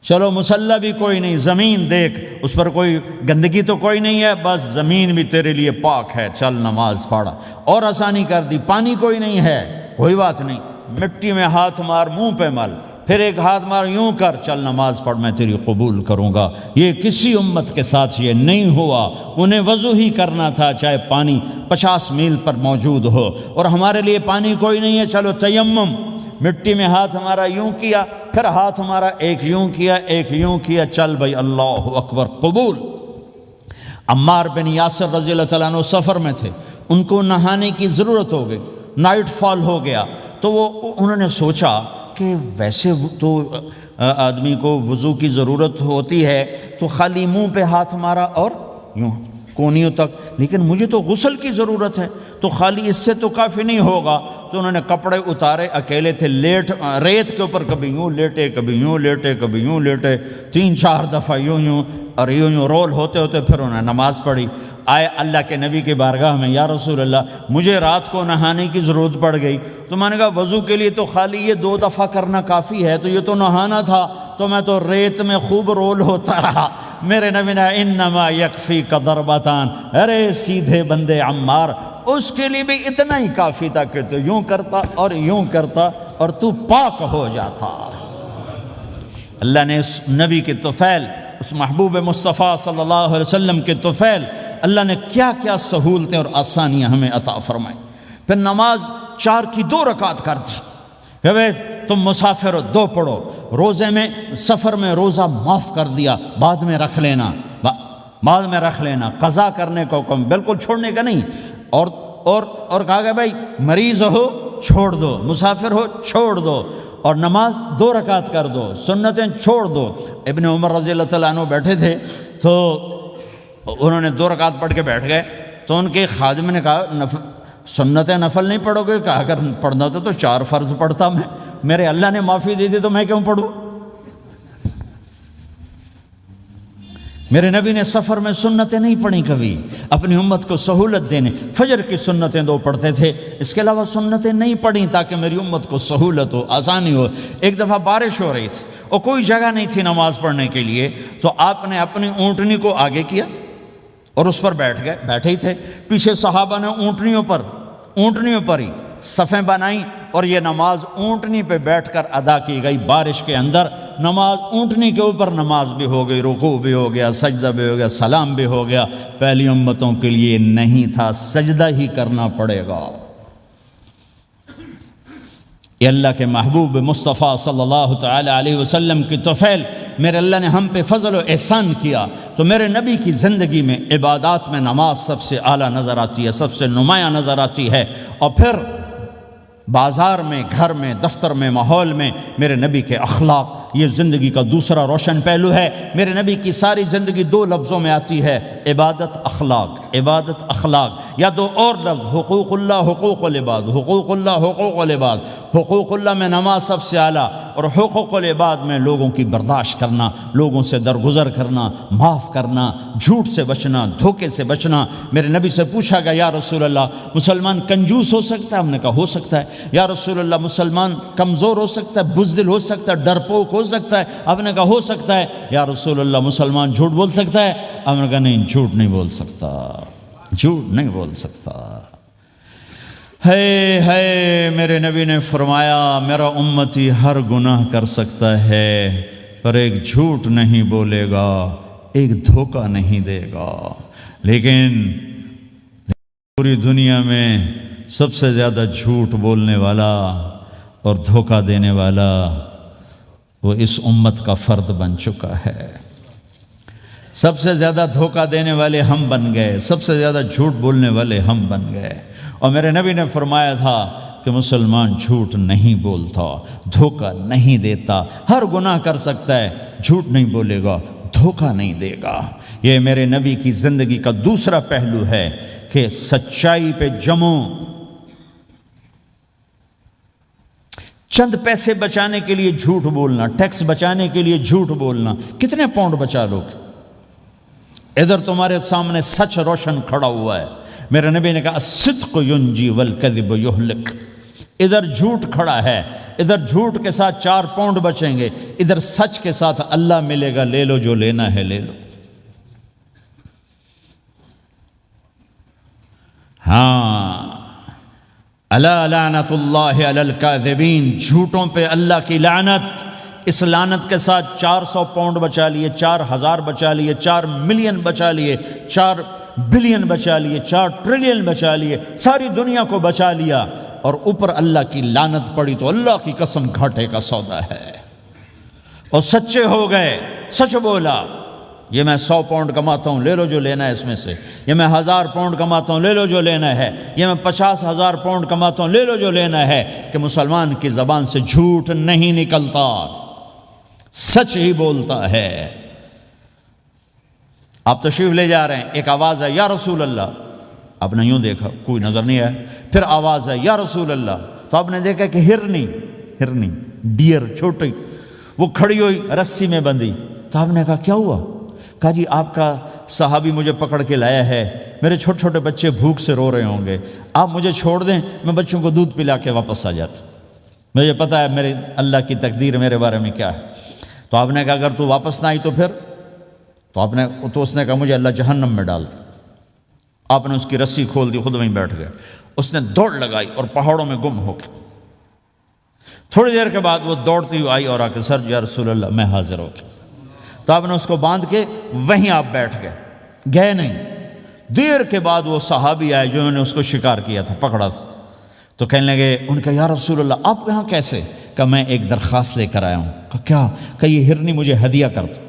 چلو مصلی بھی کوئی نہیں، زمین دیکھ اس پر کوئی گندگی تو کوئی نہیں ہے، بس زمین بھی تیرے لیے پاک ہے، چل نماز پڑھ۔ اور آسانی کر دی، پانی کوئی نہیں ہے، کوئی بات نہیں، مٹی میں ہاتھ مار، منہ پہ مل، پھر ایک ہاتھ مار، یوں کر، چل نماز پڑھ، میں تیری قبول کروں گا۔ یہ کسی امت کے ساتھ یہ نہیں ہوا، انہیں وضو ہی کرنا تھا چاہے پانی 50 میل پر موجود ہو۔ اور ہمارے لیے پانی کوئی نہیں ہے، چلو تیمم، مٹی میں ہاتھ ہمارا یوں کیا، پھر ہاتھ ہمارا ایک یوں کیا، ایک یوں کیا، چل بھائی اللہ اکبر، قبول۔ عمار بن یاسر رضی اللہ تعالیٰ عنہ سفر میں تھے، ان کو نہانے کی ضرورت ہو گئی، نائٹ فال ہو گیا، تو انہوں نے سوچا کہ ویسے تو آدمی کو وضو کی ضرورت ہوتی ہے تو خالی منہ پہ ہاتھ مارا اور یوں کونیوں تک، لیکن مجھے تو غسل کی ضرورت ہے، تو خالی اس سے تو کافی نہیں ہوگا۔ تو انہوں نے کپڑے اتارے، اکیلے تھے، ریت کے اوپر کبھی یوں لیٹے، کبھی یوں لیٹے، کبھی یوں لیٹے، 3-4 دفعہ یوں اور یوں رول ہوتے ہوتے پھر انہوں نے نماز پڑھی۔ آئے اللہ کے نبی کی بارگاہ میں، یا رسول اللہ مجھے رات کو نہانے کی ضرورت پڑ گئی۔ تو میں نے کہا وضو کے لیے تو خالی یہ 2 دفعہ کرنا کافی ہے، تو یہ تو نہانا تھا، تو میں تو ریت میں خوب رول ہوتا رہا۔ میرے نبی نے انما یکفیک ضربتان، ارے سیدھے بندے عمار، اس کے لیے بھی اتنا ہی کافی تھا کہ تو یوں کرتا اور یوں کرتا اور تو پاک ہو جاتا۔ اللہ نے اس نبی کے طفیل اس محبوب مصطفیٰ صلی اللہ علیہ وسلم کے طفیل اللہ نے کیا کیا سہولتیں اور آسانیاں ہمیں عطا فرمائیں۔ پھر نماز 4 کی 2 رکعت کر دی کہ بھئی تم مسافر ہو 2 پڑھو، روزے میں سفر میں روزہ معاف کر دیا، بعد میں رکھ لینا، بعد میں رکھ لینا، قضا کرنے کو حکم، بالکل چھوڑنے کا نہیں۔ اور کہا کہ بھائی مریض ہو چھوڑ دو، مسافر ہو چھوڑ دو، اور نماز 2 رکعت کر دو، سنتیں چھوڑ دو۔ ابن عمر رضی اللہ تعالیٰ عنہ بیٹھے تھے تو انہوں نے 2 رکعت پڑھ کے بیٹھ گئے، تو ان کے خادم نے کہا سنتیں نفل نہیں پڑھو گے؟ کہا اگر پڑھنا تو 4 فرض پڑھتا میں، میرے اللہ نے معافی دی تھی تو میں کیوں پڑھوں؟ میرے نبی نے سفر میں سنتیں نہیں پڑھی کبھی، اپنی امت کو سہولت دینے، فجر کی سنتیں 2 پڑھتے تھے، اس کے علاوہ سنتیں نہیں پڑھیں تاکہ میری امت کو سہولت ہو، آسانی ہو۔ ایک دفعہ بارش ہو رہی تھی اور کوئی جگہ نہیں تھی نماز پڑھنے کے لیے، تو آپ نے اپنی اونٹنی کو آگے کیا اور اس پر بیٹھ گئے، بیٹھے ہی تھے، پیچھے صحابہ نے اونٹنیوں پر ہی صفیں بنائیں، اور یہ نماز اونٹنی پہ بیٹھ کر ادا کی گئی۔ بارش کے اندر نماز اونٹنی کے اوپر نماز بھی ہو گئی، رکوع بھی ہو گیا، سجدہ بھی ہو گیا، سلام بھی ہو گیا۔ پہلی امتوں کے لیے نہیں تھا، سجدہ ہی کرنا پڑے گا۔ یہ اللہ کے محبوب مصطفیٰ صلی اللہ تعالی علیہ وسلم کی طفیل، میرے اللہ نے ہم پہ فضل و احسان کیا، تو میرے نبی کی زندگی میں عبادات میں نماز سب سے اعلیٰ نظر آتی ہے، سب سے نمایاں نظر آتی ہے۔ اور پھر بازار میں، گھر میں، دفتر میں، ماحول میں میرے نبی کے اخلاق، یہ زندگی کا دوسرا روشن پہلو ہے۔ میرے نبی کی ساری زندگی 2 لفظوں میں آتی ہے، عبادت اخلاق، عبادت اخلاق، یا 2 اور لفظ، حقوق اللہ، حقوق العباد، حقوق اللہ، حقوق العباد۔ حقوق اللہ میں نماز سب سے اعلیٰ، اور حقوق العباد میں لوگوں کی برداشت کرنا، لوگوں سے درگزر کرنا، معاف کرنا، جھوٹ سے بچنا، دھوکے سے بچنا۔ میرے نبی سے پوچھا گیا یا رسول اللہ مسلمان کنجوس ہو سکتا ہے؟ ہم نے کہا ہو سکتا ہے۔ یا رسول اللہ مسلمان کمزور ہو سکتا ہے، بزدل ہو سکتا ہے، ڈرپوک ہو سکتا ہے؟ آپ نے کہا ہو سکتا ہے۔ یا رسول اللہ مسلمان جھوٹ بول سکتا ہے؟ آپ نے کہا نہیں، جھوٹ نہیں بول سکتا، جھوٹ نہیں بول سکتا۔ ہے میرے نبی نے فرمایا میرا امتی ہر گناہ کر سکتا ہے، پر ایک جھوٹ نہیں بولے گا، ایک دھوکہ نہیں دے گا۔ لیکن پوری دنیا میں سب سے زیادہ جھوٹ بولنے والا اور دھوکہ دینے والا وہ اس امت کا فرد بن چکا ہے۔ سب سے زیادہ دھوکہ دینے والے ہم بن گئے، سب سے زیادہ جھوٹ بولنے والے ہم بن گئے۔ اور میرے نبی نے فرمایا تھا کہ مسلمان جھوٹ نہیں بولتا، دھوکہ نہیں دیتا، ہر گناہ کر سکتا ہے، جھوٹ نہیں بولے گا، دھوکہ نہیں دے گا۔ یہ میرے نبی کی زندگی کا دوسرا پہلو ہے کہ سچائی پہ جمو۔ چند پیسے بچانے کے لیے جھوٹ بولنا، ٹیکس بچانے کے لیے جھوٹ بولنا، کتنے پاؤنڈ بچا لو گے؟ ادھر تمہارے سامنے سچ روشن کھڑا ہوا ہے۔ میرے نبی نے کہا الصدق ینجی والکذب یہلک۔ ادھر جھوٹ کھڑا ہے، ادھر جھوٹ کے ساتھ 4 پاؤنڈ بچیں گے، ادھر سچ کے ساتھ اللہ ملے گا، لے لو جو لینا ہے لے لو۔ ہاں، الا لعنت اللہ علی الکاذبین، جھوٹوں پہ اللہ کی لعنت۔ اس لعنت کے ساتھ 400 پاؤنڈ بچا لیے، 4000 بچا لیے، 4 ملین بچا لیے، 4 بلین بچا لیے، 4 ٹریلین بچا لیے، ساری دنیا کو بچا لیا، اور اوپر اللہ کی لعنت پڑی تو اللہ کی قسم گھاٹے کا سودا ہے۔ اور سچے ہو گئے، سچ بولا، یہ میں 100 پاؤنڈ کماتا ہوں، لے لو جو لینا ہے اس میں سے، یہ میں 1000 پاؤنڈ کماتا ہوں، لے لو جو لینا ہے، یہ میں 50,000 پاؤنڈ کماتا ہوں، لے لو جو لینا ہے۔ کہ مسلمان کی زبان سے جھوٹ نہیں نکلتا، سچ ہی بولتا ہے۔ آپ تشریف لے جا رہے ہیں، ایک آواز ہے یا رسول اللہ، آپ نے یوں دیکھا کوئی نظر نہیں آیا، پھر آواز ہے یا رسول اللہ، تو آپ نے دیکھا کہ ہرنی ڈیئر چھوٹی وہ کھڑی ہوئی رسی میں بندھی، تو آپ نے کہا کیا ہوا؟ کہا جی آپ کا صحابی مجھے پکڑ کے لایا ہے، میرے چھوٹے چھوٹے بچے بھوک سے رو رہے ہوں گے، آپ مجھے چھوڑ دیں، میں بچوں کو دودھ پلا کے واپس آ جاتا، مجھے پتہ ہے میرے اللہ کی تقدیر میرے بارے میں کیا ہے۔ تو آپ نے کہا اگر تو واپس نہ آئی تو پھر؟ تو اس نے کہا مجھے اللہ جہنم میں ڈال دے۔ آپ نے اس کی رسی کھول دی، خود وہیں بیٹھ گئے، اس نے دوڑ لگائی اور پہاڑوں میں گم ہو گیا۔ تھوڑی دیر کے بعد وہ دوڑتی ہوئی آئی اور آ کے سر یا رسول اللہ میں حاضر ہو گیا۔ تو آپ نے اس کو باندھ کے وہیں آپ بیٹھ گئے نہیں۔ دیر کے بعد وہ صحابی آئے جو انہوں نے اس کو شکار کیا تھا، پکڑا تھا، تو کہنے لگے، ان کا یا رسول اللہ آپ یہاں کیسے؟ کہ میں ایک درخواست لے کر آیا ہوں۔ کہ کیا؟ کہ یہ ہرنی مجھے ہدیہ کر دو۔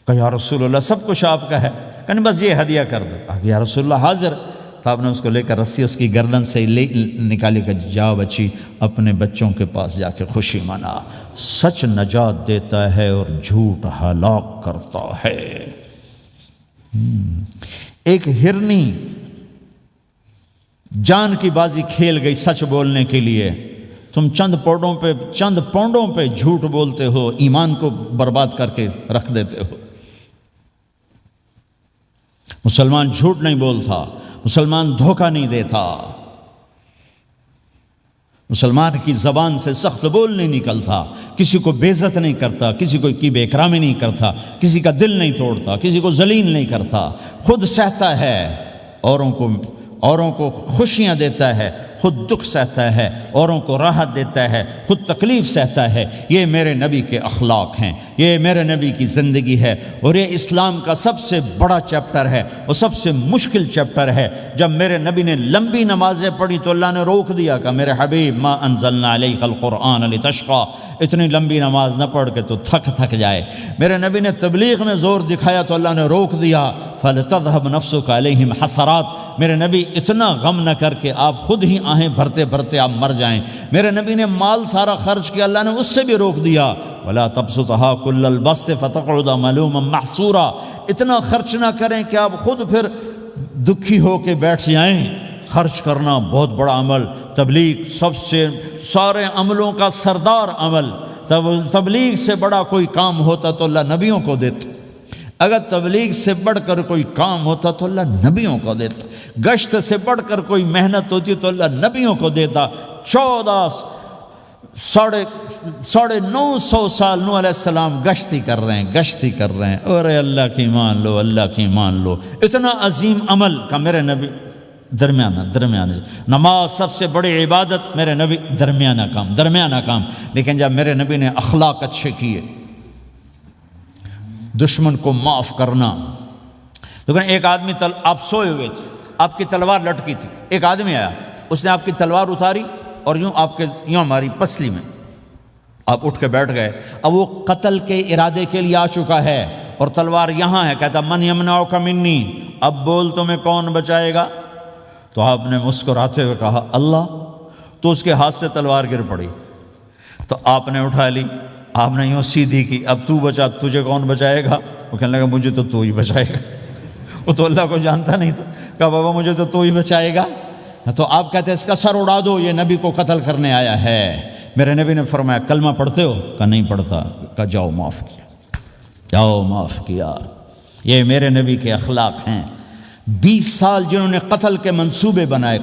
کہ یا رسول اللہ سب کچھ آپ کا ہے، کہ نہیں بس یہ ہدیہ کر دو۔ کہ یا رسول اللہ حاضر۔ تو آپ نے اس کو لے کر رسی اس کی گردن سے نکالی کہ جاؤ بچی اپنے بچوں کے پاس جا کے خوشی منا، سچ نجات دیتا ہے اور جھوٹ ہلاک کرتا ہے۔ ایک ہرنی جان کی بازی کھیل گئی سچ بولنے کے لیے، تم چند پونڈوں پہ جھوٹ بولتے ہو، ایمان کو برباد کر کے رکھ دیتے ہو۔ مسلمان جھوٹ نہیں بولتا، مسلمان دھوکہ نہیں دیتا، مسلمان کی زبان سے سخت بول نہیں نکلتا، کسی کو بے عزت نہیں کرتا، کسی کو کی بے اکرامی نہیں کرتا، کسی کا دل نہیں توڑتا، کسی کو ذلیل نہیں کرتا، خود سہتا ہے، اوروں کو خوشیاں دیتا ہے، خود دکھ سہتا ہے، اوروں کو راحت دیتا ہے، خود تکلیف سہتا ہے۔ یہ میرے نبی کے اخلاق ہیں، یہ میرے نبی کی زندگی ہے، اور یہ اسلام کا سب سے بڑا چیپٹر ہے اور سب سے مشکل چیپٹر ہے۔ جب میرے نبی نے لمبی نمازیں پڑھی تو اللہ نے روک دیا کہ میرے حبیب ما انزلنا علیک القرآن لتشقى، اتنی لمبی نماز نہ پڑھ کے تو تھک جائے۔ میرے نبی نے تبلیغ میں زور دکھایا تو اللہ نے روک دیا، فَلْتَذْهَبْ نَفْسُكَ عَلَيْهِمْ حَسَرَاتٍ، میرے نبی اتنا غم نہ کر کے آپ خود ہی آہیں بھرتے بھرتے آپ مر جائیں۔ میرے نبی نے مال سارا خرچ کیا، اللہ نے اس سے بھی روک دیا، وَلَا تَبْسُطْهَا كُلَّ الْبَسْطِ فَتَقْعُدَ مَلُومًا مَحْسُورًا، اتنا خرچ نہ کریں کہ آپ خود پھر دکھی ہو کے بیٹھ جائیں۔ خرچ کرنا بہت بڑا عمل، تبلیغ سب سے سارے عملوں کا سردار عمل، تبلیغ سے بڑا کوئی کام ہوتا تو اللہ نبیوں کو دیتا، اگر تبلیغ سے بڑھ کر کوئی کام ہوتا تو اللہ نبیوں کو دیتا، گشت سے بڑھ کر کوئی محنت ہوتی تو اللہ نبیوں کو دیتا۔ 950 سال نوح علیہ السلام گشتی کر رہے ہیں، اور اللہ کی مان لو، اللہ کی مان لو، اتنا عظیم عمل کا میرے نبی درمیانہ نماز سب سے بڑی عبادت، میرے نبی درمیانہ کام، لیکن جب میرے نبی نے اخلاق اچھے کیے، دشمن کو معاف کرنا۔ لیکن ایک آدمی آپ سوئے ہوئے تھے، آپ کی تلوار لٹکی تھی، ایک آدمی آیا، اس نے آپ کی تلوار اتاری اور یوں ہماری پسلی میں آپ اٹھ کے بیٹھ گئے۔ اب وہ قتل کے ارادے کے لیے آ چکا ہے اور تلوار یہاں ہے، کہتا من یمنعک منی، اب بول تمہیں کون بچائے گا؟ تو آپ نے مسکراتے ہوئے کہا اللہ، تو اس کے ہاتھ سے تلوار گر پڑی، تو آپ نے اٹھا لی، آپ نے یوں سیدھی کی، اب تو بچا، تجھے کون بچائے گا؟ وہ کہنے لگا مجھے تو ہی بچائے گا، وہ تو اللہ کو جانتا نہیں تھا، کہا بابا مجھے تو ہی بچائے گا۔ تو آپ کہتے ہیں اس کا سر اڑا دو، یہ نبی کو قتل کرنے آیا ہے۔ میرے نبی نے فرمایا کلمہ پڑھتے ہو؟ کہا نہیں پڑھتا۔ کہا جاؤ معاف کیا۔ یہ میرے نبی کے اخلاق ہیں۔ 20 سال جنہوں نے قتل کے منصوبے بنائے،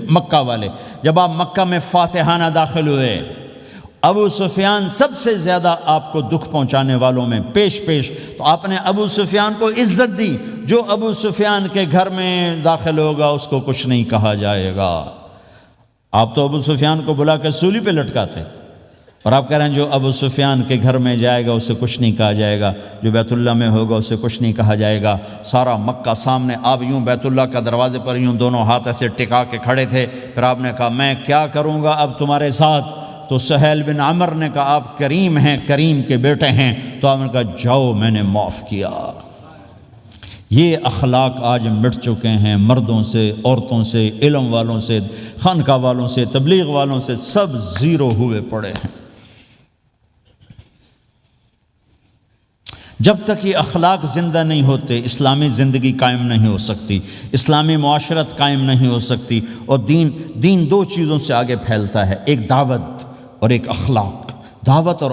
مکہ والے، جب آپ مکہ میں فاتحانہ داخل ہوئے، ابو سفیان سب سے زیادہ آپ کو دکھ پہنچانے والوں میں پیش تو آپ نے ابو سفیان کو عزت دی۔ جو ابو سفیان کے گھر میں داخل ہوگا اس کو کچھ نہیں کہا جائے گا۔ آپ تو ابو سفیان کو بلا کے سولی پہ لٹکاتے، اور آپ کہہ رہے ہیں جو ابو سفیان کے گھر میں جائے گا اسے کچھ نہیں کہا جائے گا، جو بیت اللہ میں ہوگا اسے کچھ نہیں کہا جائے گا۔ سارا مکہ سامنے، آپ یوں بیت اللہ کا دروازے پر یوں دونوں ہاتھ ایسے ٹکا کے کھڑے تھے۔ پھر آپ نے کہا میں کیا کروں گا اب تمہارے ساتھ؟ تو سہیل بن عمر نے کہا آپ کریم ہیں، کریم کے بیٹے ہیں۔ تو آپ نے کہا جاؤ میں نے معاف کیا۔ یہ اخلاق آج مٹ چکے ہیں، مردوں سے، عورتوں سے، علم والوں سے، خانقاہ والوں سے، تبلیغ والوں سے، سب زیرو ہوئے پڑے ہیں۔ جب تک یہ اخلاق زندہ نہیں ہوتے اسلامی زندگی قائم نہیں ہو سکتی، اسلامی معاشرت قائم نہیں ہو سکتی، اور دین دو چیزوں سے آگے پھیلتا ہے، ایک دعوت اور ایک اخلاق۔ دعوت اور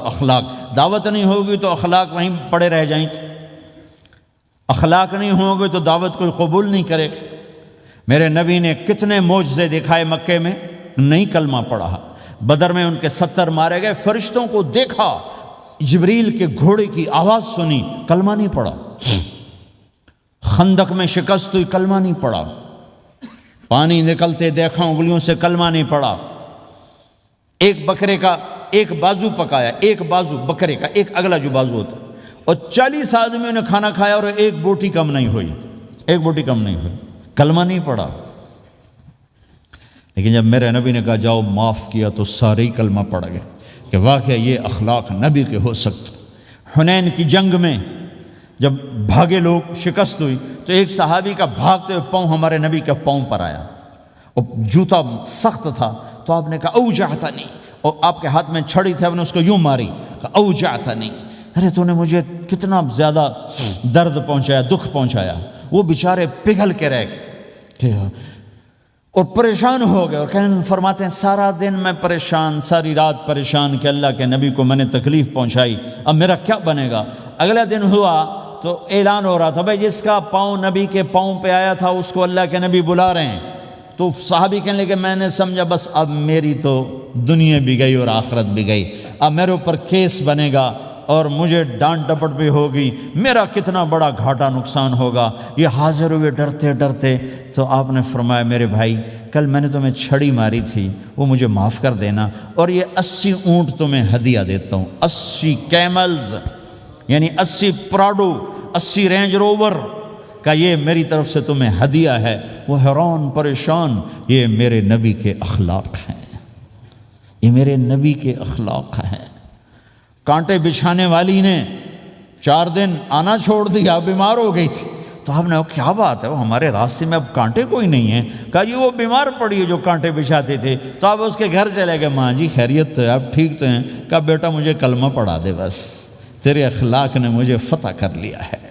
اخلاق، دعوت نہیں ہوگی تو اخلاق وہیں پڑے رہ جائیں گے، اخلاق نہیں ہوں گے تو دعوت کوئی قبول نہیں کرے گا۔ میرے نبی نے کتنے معجزے دکھائے مکے میں، نہیں کلمہ پڑھا۔ بدر میں ان کے 70 مارے گئے، فرشتوں کو دیکھا، جبریل کے گھوڑے کی آواز سنی، کلمہ نہیں پڑھا۔ خندق میں شکست ہوئی، کلمہ نہیں پڑھا۔ پانی نکلتے دیکھا انگلیوں سے، کلمہ نہیں پڑھا۔ ایک بکرے کا ایک بازو پکایا، ایک بازو بکرے کا، ایک اگلا جو بازو ہوتا، اور 40 آدمیوں نے کھانا کھایا اور ایک بوٹی کم نہیں ہوئی، ایک بوٹی کم نہیں ہوئی، کلمہ نہیں پڑا۔ لیکن جب میرے نبی نے کہا جاؤ معاف کیا تو سارے ہی کلمہ پڑ گئے کہ واقعہ یہ اخلاق نبی کے ہو سکتے۔ حنین کی جنگ میں جب بھاگے لوگ، شکست ہوئی، تو ایک صحابی کا بھاگتے ہوئے پاؤں ہمارے نبی کے پاؤں پر آیا، اور جوتا سخت تھا، تو آپ نے کہا اوجعتنی، اور آپ کے ہاتھ میں چھڑی تھی، آپ نے اس کو یوں ماری، کہا اوجعتنی، ارے تو نے مجھے کتنا زیادہ درد پہنچایا، دکھ پہنچایا۔ وہ بیچارے پگھل کے رہ گئے اور پریشان ہو گئے، اور فرماتے ہیں سارا دن میں پریشان، ساری رات پریشان کہ اللہ کے نبی کو میں نے تکلیف پہنچائی، اب میرا کیا بنے گا۔ اگلا دن ہوا تو اعلان ہو رہا تھا بھائی جس کا پاؤں نبی کے پاؤں پہ آیا تھا اس کو اللہ کے نبی بلا رہے ہیں۔ تو صحابی کہنے لگے میں نے سمجھا بس اب میری تو دنیا بھی گئی اور آخرت بھی گئی، اب میرے اوپر کیس بنے گا اور مجھے ڈانٹ ڈپٹ بھی ہوگی، میرا کتنا بڑا گھاٹا نقصان ہوگا۔ یہ حاضر ہوئے ڈرتے ڈرتے، تو آپ نے فرمایا میرے بھائی کل میں نے تمہیں چھڑی ماری تھی، وہ مجھے معاف کر دینا، اور یہ 80 اونٹ تمہیں ہدیہ دیتا ہوں، 80 کیملز یعنی 80 پراڈو، 80 رینج روور کا یہ میری طرف سے تمہیں ہدیہ ہے۔ وہ حیران پریشان، یہ میرے نبی کے اخلاق ہیں، یہ میرے نبی کے اخلاق ہیں۔ کانٹے بچھانے والی نے 4 دن آنا چھوڑ دیا، بیمار ہو گئی تھی، تو آپ نے کہا کیا بات ہے، وہ ہمارے راستے میں اب کانٹے کوئی نہیں ہیں؟ کہا یہ وہ بیمار پڑی ہے جو کانٹے بچھاتے تھے۔ تو آپ اس کے گھر چلے گئے، ماں جی خیریت تو ہے، آپ ٹھیک تو ہیں؟ کہا بیٹا مجھے کلمہ پڑھا دے، بس تیرے اخلاق نے مجھے فتح کر لیا ہے۔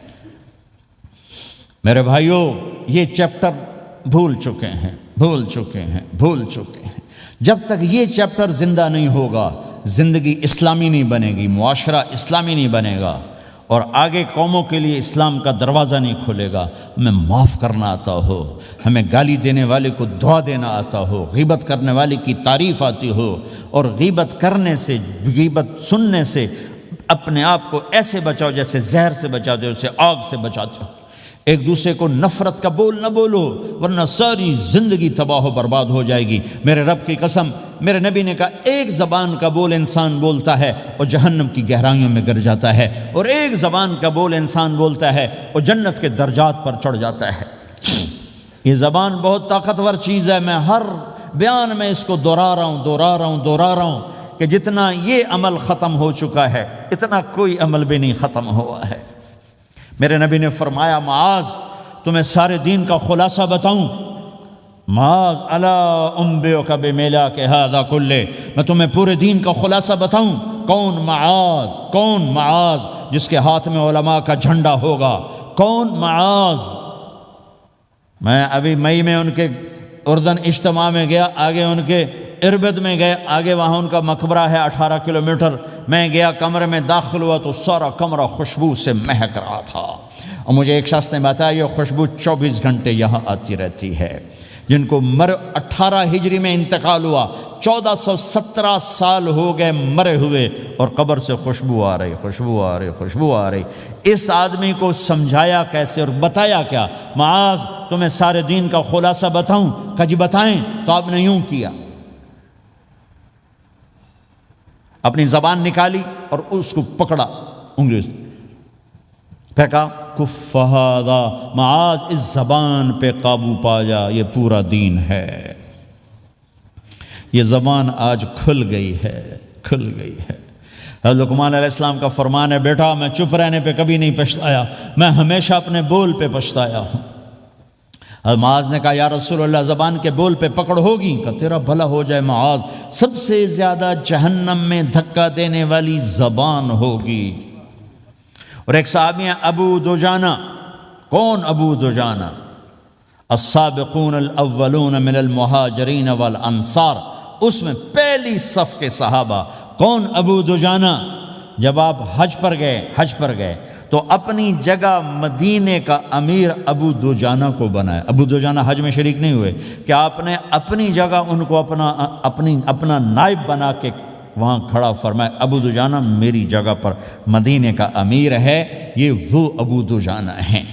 میرے بھائیوں یہ چیپٹر بھول چکے ہیں، بھول چکے ہیں، بھول چکے ہیں۔ جب تک یہ چیپٹر زندہ نہیں ہوگا زندگی اسلامی نہیں بنے گی، معاشرہ اسلامی نہیں بنے گا، اور آگے قوموں کے لیے اسلام کا دروازہ نہیں کھلے گا۔ ہمیں معاف کرنا آتا ہو، ہمیں گالی دینے والے کو دعا دینا آتا ہو، غیبت کرنے والے کی تعریف آتی ہو، اور غیبت کرنے سے، غیبت سننے سے اپنے آپ کو ایسے بچاؤ جیسے زہر سے بچاتے ہو، اسے آگ سے بچاتے ہو۔ ایک دوسرے کو نفرت کا بول نہ بولو ورنہ ساری زندگی تباہ و برباد ہو جائے گی۔ میرے رب کی قسم، میرے نبی نے کہا ایک زبان کا بول انسان بولتا ہے اور جہنم کی گہرائیوں میں گر جاتا ہے، اور ایک زبان کا بول انسان بولتا ہے اور جنت کے درجات پر چڑھ جاتا ہے۔ یہ زبان بہت طاقتور چیز ہے، میں ہر بیان میں اس کو دہرا رہا ہوں کہ جتنا یہ عمل ختم ہو چکا ہے اتنا کوئی عمل بھی نہیں ختم ہوا ہے۔ میرے نبی نے فرمایا معاذ تمہیں سارے دین کا خلاصہ بتاؤں؟ معاذ الا انبئک بملاک ھذا کلہ، میں تمہیں پورے دین کا خلاصہ بتاؤں؟ کون معاذ؟ کون معاذ جس کے ہاتھ میں علماء کا جھنڈا ہوگا؟ کون معاذ؟ میں ابھی مئی میں ان کے اردن اجتماع میں گیا، آگے ان کے اربد میں گئے، آگے وہاں ان کا مقبرہ ہے 18 کلومیٹر۔ میں گیا کمرے میں داخل ہوا تو سارا کمرہ خوشبو سے مہک رہا تھا، اور مجھے ایک شخص نے بتایا یہ خوشبو 24 گھنٹے یہاں آتی رہتی ہے۔ جن کو 18 ہجری میں انتقال ہوا، 1417 سال ہو گئے مرے ہوئے، اور قبر سے خوشبو آ رہی، خوشبو آ رہی، خوشبو آ رہی۔ اس آدمی کو سمجھایا کیسے اور بتایا کیا؟ معاذ تمہیں سارے دین کا خلاصہ بتاؤں؟ کہا جی بتائیں۔ تو آپ نے یوں کیا، اپنی زبان نکالی اور اس کو پکڑا انگلی سے، پھر کہا کف ھذا، معاذ اس زبان پہ قابو پا جا، یہ پورا دین ہے۔ یہ زبان آج کھل گئی ہے، کھل گئی ہے۔ حضرت لقمان علیہ السلام کا فرمان ہے بیٹا میں چپ رہنے پہ کبھی نہیں پچھتایا، میں ہمیشہ اپنے بول پہ پچھتایا ہوں۔ معاذ نے کہا یا رسول اللہ زبان کے بول پہ پکڑ ہوگی؟ کہ تیرا بھلا ہو جائے معاذ، سب سے زیادہ جہنم میں دھکا دینے والی زبان ہوگی۔ اور ایک صحابی ہیں ابو دجانہ۔ کون ابو دجانہ؟ السابقون الاولون من المہاجرین والانصار، اس میں پہلی صف کے صحابہ۔ کون ابو دجانہ؟ جب آپ حج پر گئے تو اپنی جگہ مدینے کا امیر ابو دجانہ کو بنایا۔ ابو دجانہ حج میں شریک نہیں ہوئے کہ آپ نے اپنی جگہ ان کو اپنا نائب بنا کے وہاں کھڑا فرمایا ابو دجانہ میری جگہ پر مدینے کا امیر ہے، یہ وہ ابو دجانہ ہیں۔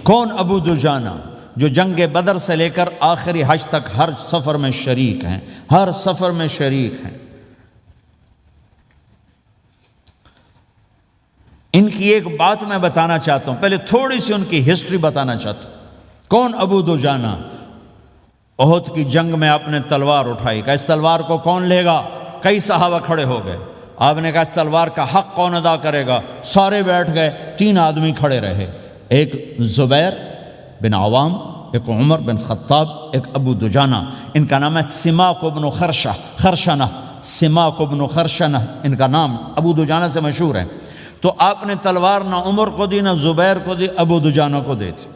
کون ابو دجانہ؟ جو جنگ بدر سے لے کر آخری حج تک ہر سفر میں شریک ہیں، ہر سفر میں شریک ہیں۔ ان کی ایک بات میں بتانا چاہتا ہوں، پہلے تھوڑی سی ان کی ہسٹری بتانا چاہتا ہوں۔ کون ابو دجانہ؟ احد کی جنگ میں آپ نے تلوار اٹھائی، کہ اس تلوار کو کون لے گا؟ کئی صحابہ کھڑے ہو گئے۔ آپ نے کہا اس تلوار کا حق کون ادا کرے گا؟ سارے بیٹھ گئے، 3 آدمی کھڑے رہے، ایک زبیر بن عوام، ایک عمر بن خطاب، ایک ابو دجانہ۔ ان کا نام ہے سماک بن خرشنہ، سماک بن خرشنہ ان کا نام ابو دجانہ سے مشہور ہے۔ تو آپ نے تلوار نہ عمر کو دی، نہ زبیر کو دی، ابو دجانہ کو دی تھی۔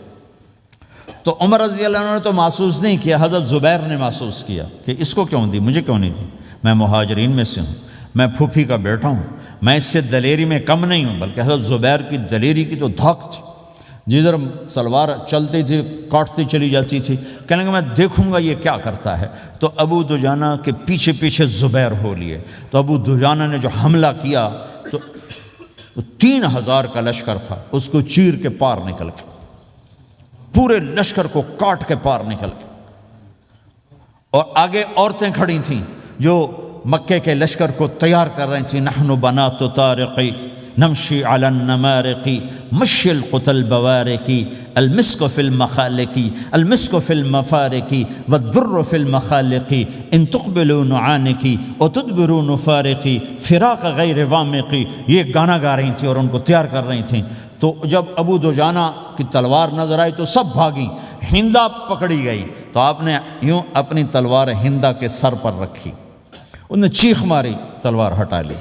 تو عمر رضی اللہ عنہ نے تو محسوس نہیں کیا، حضرت زبیر نے محسوس کیا کہ اس کو کیوں دی، مجھے کیوں نہیں دی؟ میں مہاجرین میں سے ہوں، میں پھوپھی کا بیٹا ہوں، میں اس سے دلیری میں کم نہیں ہوں۔ بلکہ حضرت زبیر کی دلیری کی تو دھاک تھی، جدھر سلوار چلتی تھی کاٹتی چلی جاتی تھی، کہنے لگا میں دیکھوں گا یہ کیا کرتا ہے۔ تو ابو دجانہ کے پیچھے پیچھے زبیر ہو لیے۔ تو ابو دجانہ نے جو حملہ کیا تو 3000 کا لشکر تھا، اس کو چیر کے پار نکل گیا، پورے لشکر کو کاٹ کے پار نکل گیا۔ اور آگے عورتیں کھڑی تھیں جو مکے کے لشکر کو تیار کر رہی تھیں، نحن بنات طارقی نمشی علی النمارق مشی القتل بوارقی المسک فی المخالق المسک فی المفارق والدر فی المخالق ان تقبلوا نعانقی وتدبروا نفارقی فراق غیر وامقی۔ یہ گانا گا رہی تھیں اور ان کو تیار کر رہی تھیں۔ تو جب ابو دجانہ کی تلوار نظر آئی تو سب بھاگیں، ہندا پکڑی گئی۔ تو آپ نے یوں اپنی تلوار ہندا کے سر پر رکھی، انہوں نے چیخ ماری، تلوار ہٹا لی۔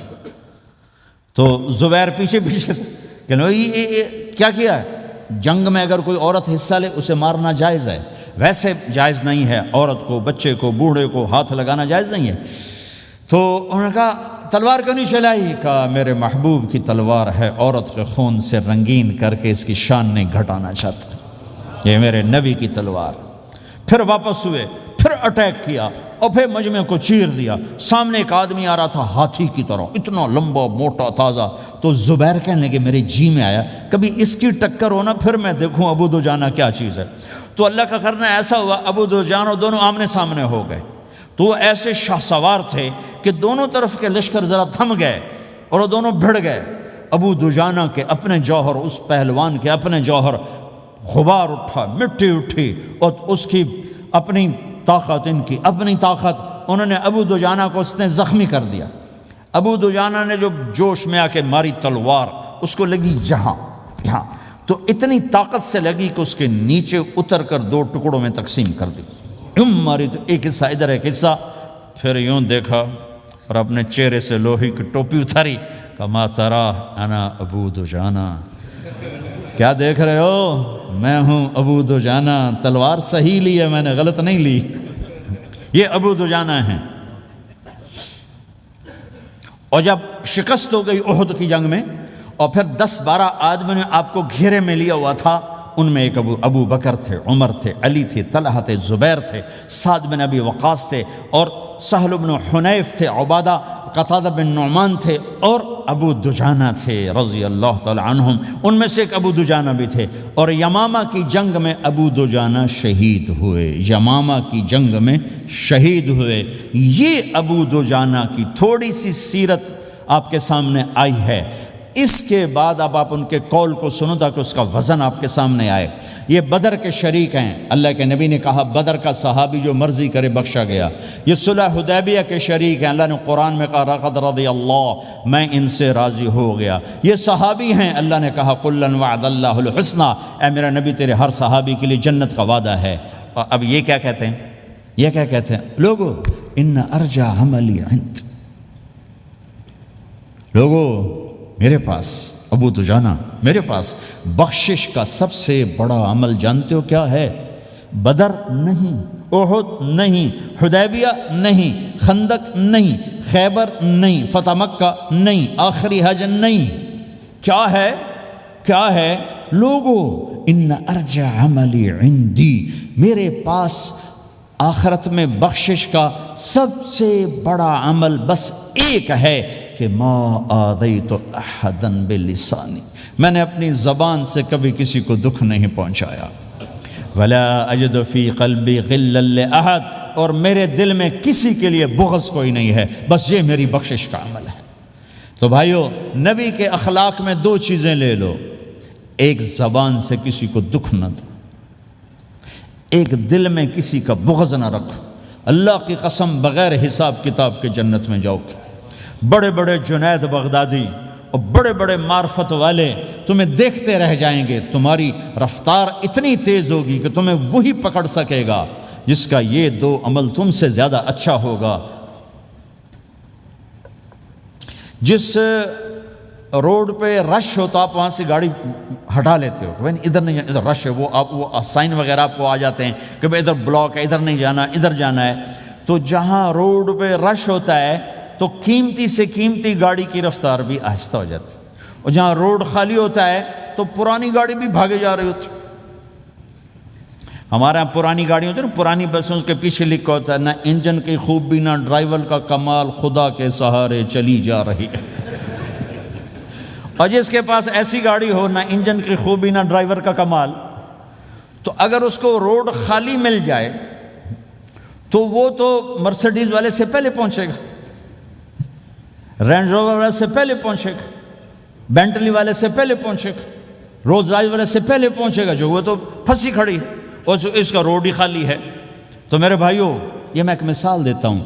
تو زبیر پیچھے پیچھے کہ یہ کیا کیا ہے؟ جنگ میں اگر کوئی عورت حصہ لے اسے مارنا جائز ہے، ویسے جائز نہیں ہے، عورت کو، بچے کو، بوڑھے کو ہاتھ لگانا جائز نہیں ہے۔ تو انہوں نے کہا تلوار کیوں نہیں چلائی؟ کہا میرے محبوب کی تلوار ہے، عورت کے خون سے رنگین کر کے اس کی شان نہیں گھٹانا چاہتا، یہ میرے نبی کی تلوار۔ پھر واپس ہوئے، پھر اٹیک کیا اور پھر مجمع کو چیر دیا۔ سامنے ایک آدمی آ رہا تھا ہاتھی کی طرح، اتنا لمبا موٹا تازہ۔ تو زبیر کہنے لگے میرے جی میں آیا کبھی اس کی ٹکر ہونا، پھر میں دیکھوں ابو دجانہ کیا چیز ہے۔ تو اللہ کا کرنا ایسا ہوا، ابو دجانہ دونوں آمنے سامنے ہو گئے۔ تو وہ ایسے شاہ سوار تھے کہ دونوں طرف کے لشکر ذرا تھم گئے اور وہ دونوں بھڑ گئے۔ ابو دجانہ کے اپنے جوہر، اس پہلوان کے اپنے جوہر، غبار اٹھا، مٹی اٹھی، اور اس کی اپنی طاقت، ان کی اپنی طاقت، انہوں نے ابو دجانہ کو اس نے زخمی کر دیا۔ ابو دجانہ نے جو جوش میں آ کے ماری تلوار، اس کو لگی یہاں، تو اتنی طاقت سے لگی کہ اس کے نیچے اتر کر 2 ٹکڑوں میں تقسیم کر دی۔ ماری تو ایک حصہ ادھر، ایک حصہ، پھر یوں دیکھا اور اپنے چہرے سے لوہی کی ٹوپی اتاری، کہا ما ترا انا ابو دجانہ، کیا دیکھ رہے ہو؟ میں ہوں ابو دجانہ، تلوار صحیح لی ہے میں نے، غلط نہیں لی۔ یہ ابو دجانہ ہیں۔ اور جب شکست ہو گئی احد کی جنگ میں، اور پھر 10-12 آدمیوں نے آپ کو گھیرے میں لیا ہوا تھا، ان میں ایک ابو بکر تھے، عمر تھے، علی تھے، طلحہ تھے، زبیر تھے، سعد بن ابی وقاص تھے، اور سہل بن حنیف تھے، عبادہ قتادہ بن نعمان تھے، اور ابو دجانہ تھے رضی اللہ تعالی عنہم۔ ان میں سے ایک ابو دجانہ بھی تھے۔ اور یمامہ کی جنگ میں ابو دجانہ شہید ہوئے، یمامہ کی جنگ میں شہید ہوئے۔ یہ ابو دجانہ کی تھوڑی سی سیرت آپ کے سامنے آئی ہے۔ اس کے بعد اب آپ ان کے قول کو سنو تاکہ اس کا وزن آپ کے سامنے آئے۔ یہ بدر کے شریک ہیں، اللہ کے نبی نے کہا بدر کا صحابی جو مرضی کرے بخشا گیا۔ یہ صلح حدیبیہ کے شریک ہیں، اللہ نے قرآن میں کہا لقد رضی اللہ، میں ان سے راضی ہو گیا۔ یہ صحابی ہیں، اللہ نے کہا کلا وعد اللہ الحسنی، اے میرا نبی تیرے ہر صحابی کے لیے جنت کا وعدہ ہے۔ اور اب یہ کیا کہتے ہیں؟ یہ کیا کہتے ہیں لوگو؟ ان ارجع عملی عند، لوگو میرے پاس، ابو دجانہ میرے پاس بخشش کا سب سے بڑا عمل جانتے ہو کیا ہے؟ بدر نہیں، احد نہیں، حدیبیہ نہیں، خندق نہیں، خیبر نہیں، فتح مکہ نہیں، آخری حج نہیں۔ کیا ہے؟ کیا ہے لوگو؟ ان ارجع عملی عندی، میرے پاس آخرت میں بخشش کا سب سے بڑا عمل بس ایک ہے کہ ما آذیت احدا بلسانی، میں نے اپنی زبان سے کبھی کسی کو دکھ نہیں پہنچایا۔ ولا اجد فی قلبی غلا لاحد، اور میرے دل میں کسی کے لیے بغض کوئی نہیں ہے، بس یہ میری بخشش کا عمل ہے۔ تو بھائیو، نبی کے اخلاق میں دو چیزیں لے لو، ایک زبان سے کسی کو دکھ نہ دو، ایک دل میں کسی کا بغض نہ رکھو۔ اللہ کی قسم بغیر حساب کتاب کے جنت میں جاؤ گے۔ بڑے بڑے جنید بغدادی اور بڑے بڑے معرفت والے تمہیں دیکھتے رہ جائیں گے، تمہاری رفتار اتنی تیز ہوگی کہ تمہیں وہی پکڑ سکے گا جس کا یہ دو عمل تم سے زیادہ اچھا ہوگا۔ جس روڈ پہ رش ہوتا آپ وہاں سے گاڑی ہٹا لیتے ہو کہ بھائی ادھر نہیں جانا، ادھر رش ہے، وہ سائن وغیرہ آپ کو آ جاتے ہیں کہ بھائی ادھر بلاک ہے، ادھر نہیں جانا، ادھر جانا ہے۔ تو جہاں روڈ پہ رش ہوتا ہے تو قیمتی سے قیمتی گاڑی کی رفتار بھی آہستہ ہو جاتی ہے، اور جہاں روڈ خالی ہوتا ہے تو پرانی گاڑی بھی بھاگے جا رہی ہوتی ہے۔ ہمارے یہاں پرانی گاڑی ہوتی ہے نا، پرانی بسوں کے پیچھے لکھا ہوتا ہے نہ انجن کی خوبی نہ ڈرائیور کا کمال، خدا کے سہارے چلی جا رہی ہے۔ اور جس کے پاس ایسی گاڑی ہو، نہ انجن کی خوبی نہ ڈرائیور کا کمال، تو اگر اس کو روڈ خالی مل جائے تو وہ تو مرسیڈیز والے سے پہلے پہنچے گا، رینج روور والے سے پہلے پہنچے گا، بینٹلی والے سے پہلے پہنچے گا، رولز رائس والے سے پہلے پہنچے گا، جو وہ تو پھنسی کھڑی ہے اور اس کا روڈ ہی خالی ہے۔ تو میرے بھائیوں، یہ میں ایک مثال دیتا ہوں،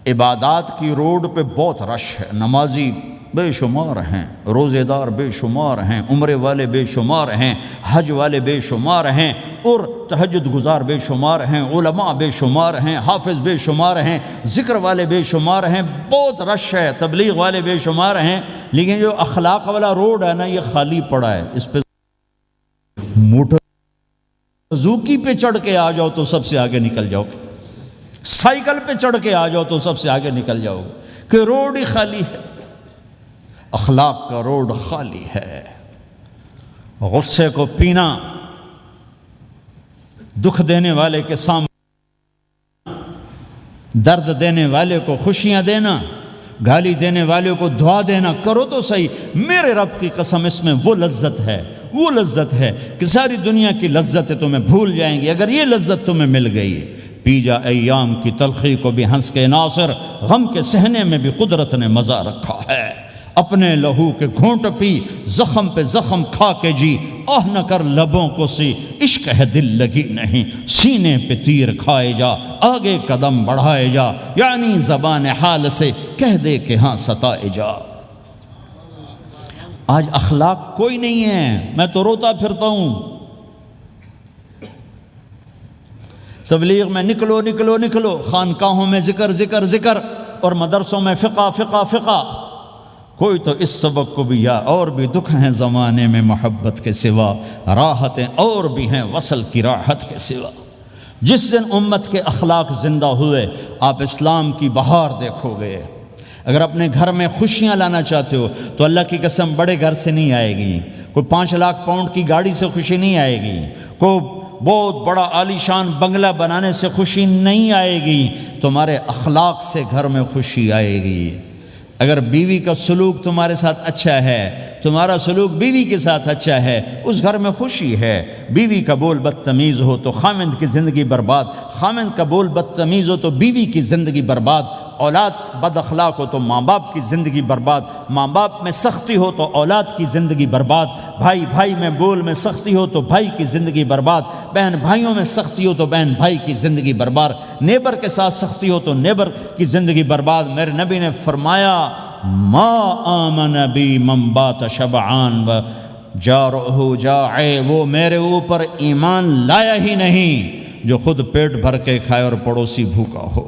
عبادات کی روڈ پہ بہت رش ہے، نمازی بے شمار ہیں، روزے دار بے شمار ہیں، عمرے والے بے شمار ہیں، حج والے بے شمار ہیں، اور تہجد گزار بے شمار ہیں، علماء بے شمار ہیں، حافظ بے شمار ہیں، ذکر والے بے شمار ہیں، بہت رش ہے، تبلیغ والے بے شمار ہیں، لیکن جو اخلاق والا روڈ ہے نا، یہ خالی پڑا ہے۔ اس پہ موٹر سوزوکی پہ چڑھ کے آ جاؤ تو سب سے آگے نکل جاؤ، سائیکل پہ چڑھ کے آ جاؤ تو سب سے آگے نکل جاؤ، کہ روڈ ہی خالی ہے۔ اخلاق کا روڈ خالی ہے۔ غصے کو پینا، دکھ دینے والے کے سامنے، درد دینے والے کو خوشیاں دینا، گالی دینے والے کو دعا دینا، کرو تو صحیح۔ میرے رب کی قسم، اس میں وہ لذت ہے کہ ساری دنیا کی لذتیں تمہیں بھول جائیں گی اگر یہ لذت تمہیں مل گئی۔ پی جا ایام کی تلخی کو بھی ہنس کے ناصر، غم کے سہنے میں بھی قدرت نے مزہ رکھا ہے۔ اپنے لہو کے گھونٹ پی، زخم پہ زخم کھا کے جی، آہ نہ کر لبوں کو سی، عشق ہے دل لگی نہیں، سینے پہ تیر کھائے جا، آگے قدم بڑھائے جا، یعنی زبان حال سے کہہ دے کہ ہاں ستائے جا۔ آج اخلاق کوئی نہیں ہے، میں تو روتا پھرتا ہوں۔ تبلیغ میں نکلو نکلو نکلو، خانقاہوں میں ذکر ذکر ذکر، اور مدرسوں میں فقہ فقہ فقہ۔ کوئی تو اس سبق کو بھی، یا اور بھی دکھ ہیں زمانے میں محبت کے سوا، راحتیں اور بھی ہیں وصل کی راحت کے سوا۔ جس دن امت کے اخلاق زندہ ہوئے، آپ اسلام کی بہار دیکھو گے۔ اگر اپنے گھر میں خوشیاں لانا چاہتے ہو تو اللہ کی قسم بڑے گھر سے نہیں آئے گی، کوئی 5 لاکھ پاؤنڈ کی گاڑی سے خوشی نہیں آئے گی، کوئی بہت بڑا عالی شان بنگلہ بنانے سے خوشی نہیں آئے گی، تمہارے اخلاق سے گھر میں خوشی آئے گی۔ اگر بیوی کا سلوک تمہارے ساتھ اچھا ہے، تمہارا سلوک بیوی کے ساتھ اچھا ہے، اس گھر میں خوشی ہے۔ بیوی کا بول بدتمیز ہو تو خامند کی زندگی برباد، خامند کا بول بدتمیز ہو تو بیوی کی زندگی برباد، اولاد بد اخلاق ہو تو ماں باپ کی زندگی برباد، ماں باپ میں سختی ہو تو اولاد کی زندگی برباد، بھائی بھائی میں بول میں سختی ہو تو بھائی کی زندگی برباد، بہن بھائیوں میں سختی ہو تو بہن بھائی کی زندگی برباد، نیبر کے ساتھ سختی ہو تو نیبر کی زندگی برباد۔ میرے نبی نے فرمایا ما آمن بی من بات شبعان و جارہ جائع، وہ میرے اوپر ایمان لایا ہی نہیں جو خود پیٹ بھر کے کھائے اور پڑوسی بھوکا ہو۔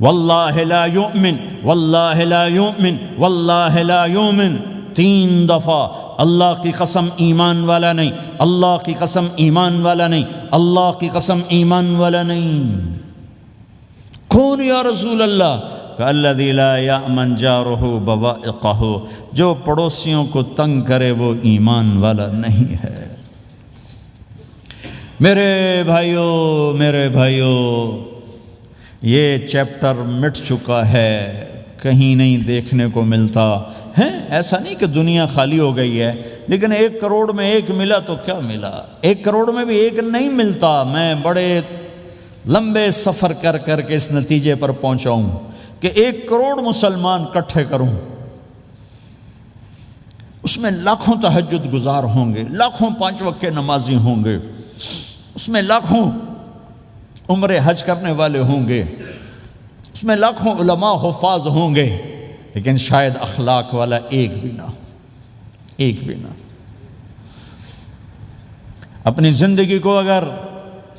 واللہ لا یؤمن، واللہ لا یؤمن، واللہ لا یؤمن، 3 دفعہ اللہ کی قسم ایمان والا نہیں، اللہ کی قسم ایمان والا نہیں، اللہ کی قسم ایمان والا نہیں۔ کون یا رسول اللہ؟ الذی لا یأمن جارہ بوائقہ، جو پڑوسیوں کو تنگ کرے وہ ایمان والا نہیں ہے۔ میرے بھائیو، یہ چیپٹر مٹ چکا ہے، کہیں نہیں دیکھنے کو ملتا ہے۔ ایسا نہیں کہ دنیا خالی ہو گئی ہے، لیکن 1 کروڑ میں 1 ملا تو کیا ملا، 1 کروڑ میں بھی 1 نہیں ملتا۔ میں بڑے لمبے سفر کر کے اس نتیجے پر پہنچا ہوں کہ 1 کروڑ مسلمان اکٹھے کروں اس میں لاکھوں تہجد گزار ہوں گے، لاکھوں 5 وقت کے نمازی ہوں گے، اس میں لاکھوں عمرے حج کرنے والے ہوں گے، اس میں لاکھوں علماء حفاظ ہوں گے، لیکن شاید اخلاق والا ایک بھی نہ، ایک بھی نہ۔ اپنی زندگی کو اگر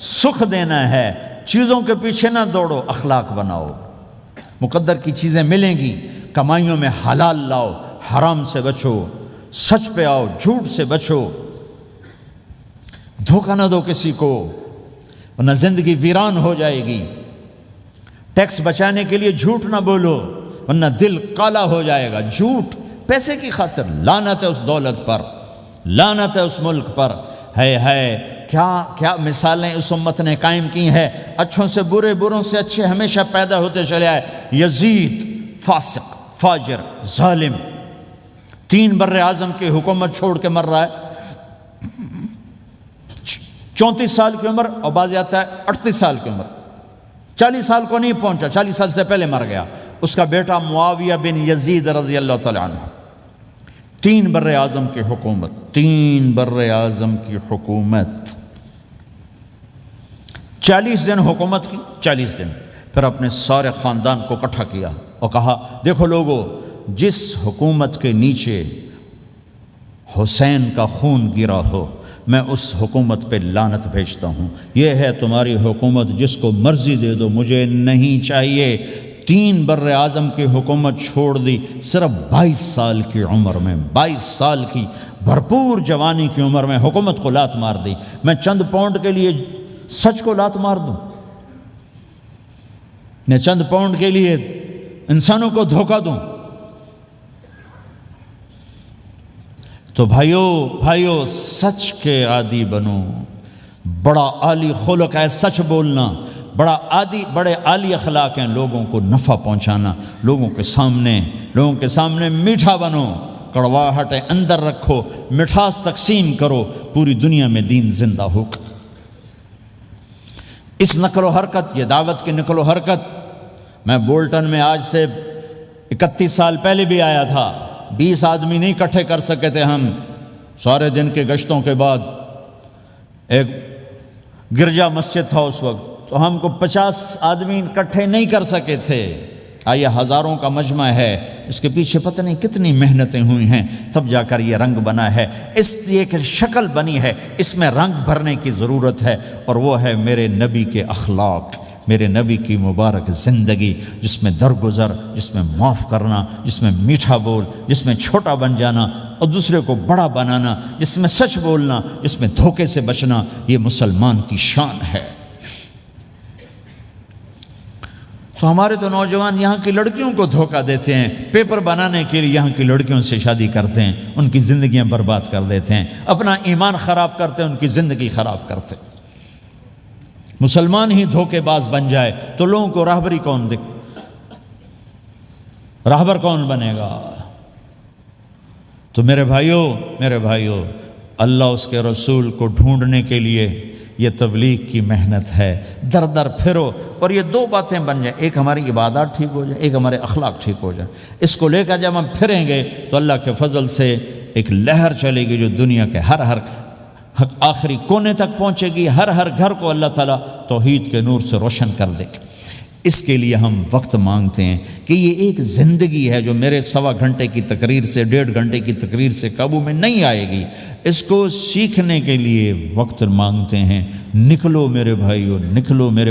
سکھ دینا ہے، چیزوں کے پیچھے نہ دوڑو، اخلاق بناؤ۔ مقدر کی چیزیں ملیں گی، کمائیوں میں حلال لاؤ، حرام سے بچو، سچ پہ آؤ، جھوٹ سے بچو، دھوکہ نہ دو کسی کو، ورنہ زندگی ویران ہو جائے گی۔ ٹیکس بچانے کے لیے جھوٹ نہ بولو، ورنہ دل کالا ہو جائے گا۔ جھوٹ پیسے کی خاطر، لعنت ہے اس دولت پر، لعنت ہے اس ملک پر۔ ہے کیا مثالیں اس امت نے قائم کی ہیں۔ اچھوں سے برے، بروں سے اچھے ہمیشہ پیدا ہوتے چلے آئے۔ یزید فاسق، فاجر، ظالم، 3 بر اعظم کی حکومت چھوڑ کے مر رہا ہے، 34 سال کی عمر، اور بعض آتا ہے 38 سال کی عمر، 40 سال کو نہیں پہنچا، 40 سال سے پہلے مر گیا۔ اس کا بیٹا معاویہ بن یزید رضی اللہ تعالیٰ عنہ، 3 بر اعظم کی حکومت، 3 بر اعظم کی حکومت، 40 دن حکومت کی، 40 دن، پھر اپنے سارے خاندان کو اکٹھا کیا اور کہا دیکھو لوگو، جس حکومت کے نیچے حسین کا خون گرا ہو، میں اس حکومت پہ لعنت بھیجتا ہوں۔ یہ ہے تمہاری حکومت، جس کو مرضی دے دو، مجھے نہیں چاہیے۔ 3 بر اعظم کی حکومت چھوڑ دی، صرف 22 سال کی عمر میں، 22 سال کی بھرپور جوانی کی عمر میں حکومت کو لات مار دی۔ میں چند پاؤنڈ کے لیے سچ کو لات مار دوں، میں چند پاؤنڈ کے لیے انسانوں کو دھوکہ دوں؟ تو بھائیو سچ کے عادی بنو۔ بڑا عالی خلق ہے سچ بولنا، بڑے عالی اخلاق ہیں لوگوں کو نفع پہنچانا، لوگوں کے سامنے میٹھا بنو، کڑواہٹ اندر رکھو، مٹھاس تقسیم کرو، پوری دنیا میں دین زندہ ہوگا۔ اس نقل و حرکت، یہ دعوت کی نقل و حرکت، میں بولٹن میں آج سے 31 سال پہلے بھی آیا تھا، 20 آدمی نہیں اکٹھے کر سکے تھے ہم، سارے دن کے گشتوں کے بعد۔ ایک گرجا مسجد تھا اس وقت، تو ہم کو 50 آدمی اکٹھے نہیں کر سکے تھے۔ آئیے ہزاروں کا مجمع ہے، اس کے پیچھے پتہ نہیں کتنی محنتیں ہوئی ہیں، تب جا کر یہ رنگ بنا ہے، اس ایک شکل بنی ہے، اس میں رنگ بھرنے کی ضرورت ہے، اور وہ ہے میرے نبی کے اخلاق، میرے نبی کی مبارک زندگی، جس میں درگزر، جس میں معاف کرنا، جس میں میٹھا بول، جس میں چھوٹا بن جانا اور دوسرے کو بڑا بنانا، جس میں سچ بولنا، جس میں دھوکے سے بچنا، یہ مسلمان کی شان ہے۔ تو ہمارے تو نوجوان یہاں کی لڑکیوں کو دھوکہ دیتے ہیں، پیپر بنانے کے لیے یہاں کی لڑکیوں سے شادی کرتے ہیں، ان کی زندگیاں برباد کر دیتے ہیں، اپنا ایمان خراب کرتے ہیں، ان کی زندگی خراب کرتے ہیں۔ مسلمان ہی دھوکے باز بن جائے تو لوگوں کو راہبری راہبر کون بنے گا؟ تو میرے بھائیو، اللہ اس کے رسول کو ڈھونڈنے کے لیے یہ تبلیغ کی محنت ہے، در در پھرو، اور یہ 2 باتیں بن جائیں، ایک ہماری عبادات ٹھیک ہو جائے، ایک ہمارے اخلاق ٹھیک ہو جائے۔ اس کو لے کر جب ہم پھریں گے تو اللہ کے فضل سے ایک لہر چلے گی جو دنیا کے ہر آخری کونے تک پہنچے گی، ہر گھر کو اللہ تعالیٰ توحید کے نور سے روشن کر دے گا۔ اس کے لیے ہم وقت مانگتے ہیں کہ یہ ایک زندگی ہے جو میرے 1.25 گھنٹے کی تقریر سے، 1.5 گھنٹے کی تقریر سے قابو میں نہیں آئے گی۔ اس کو سیکھنے کے لیے وقت مانگتے ہیں۔ نکلو میرے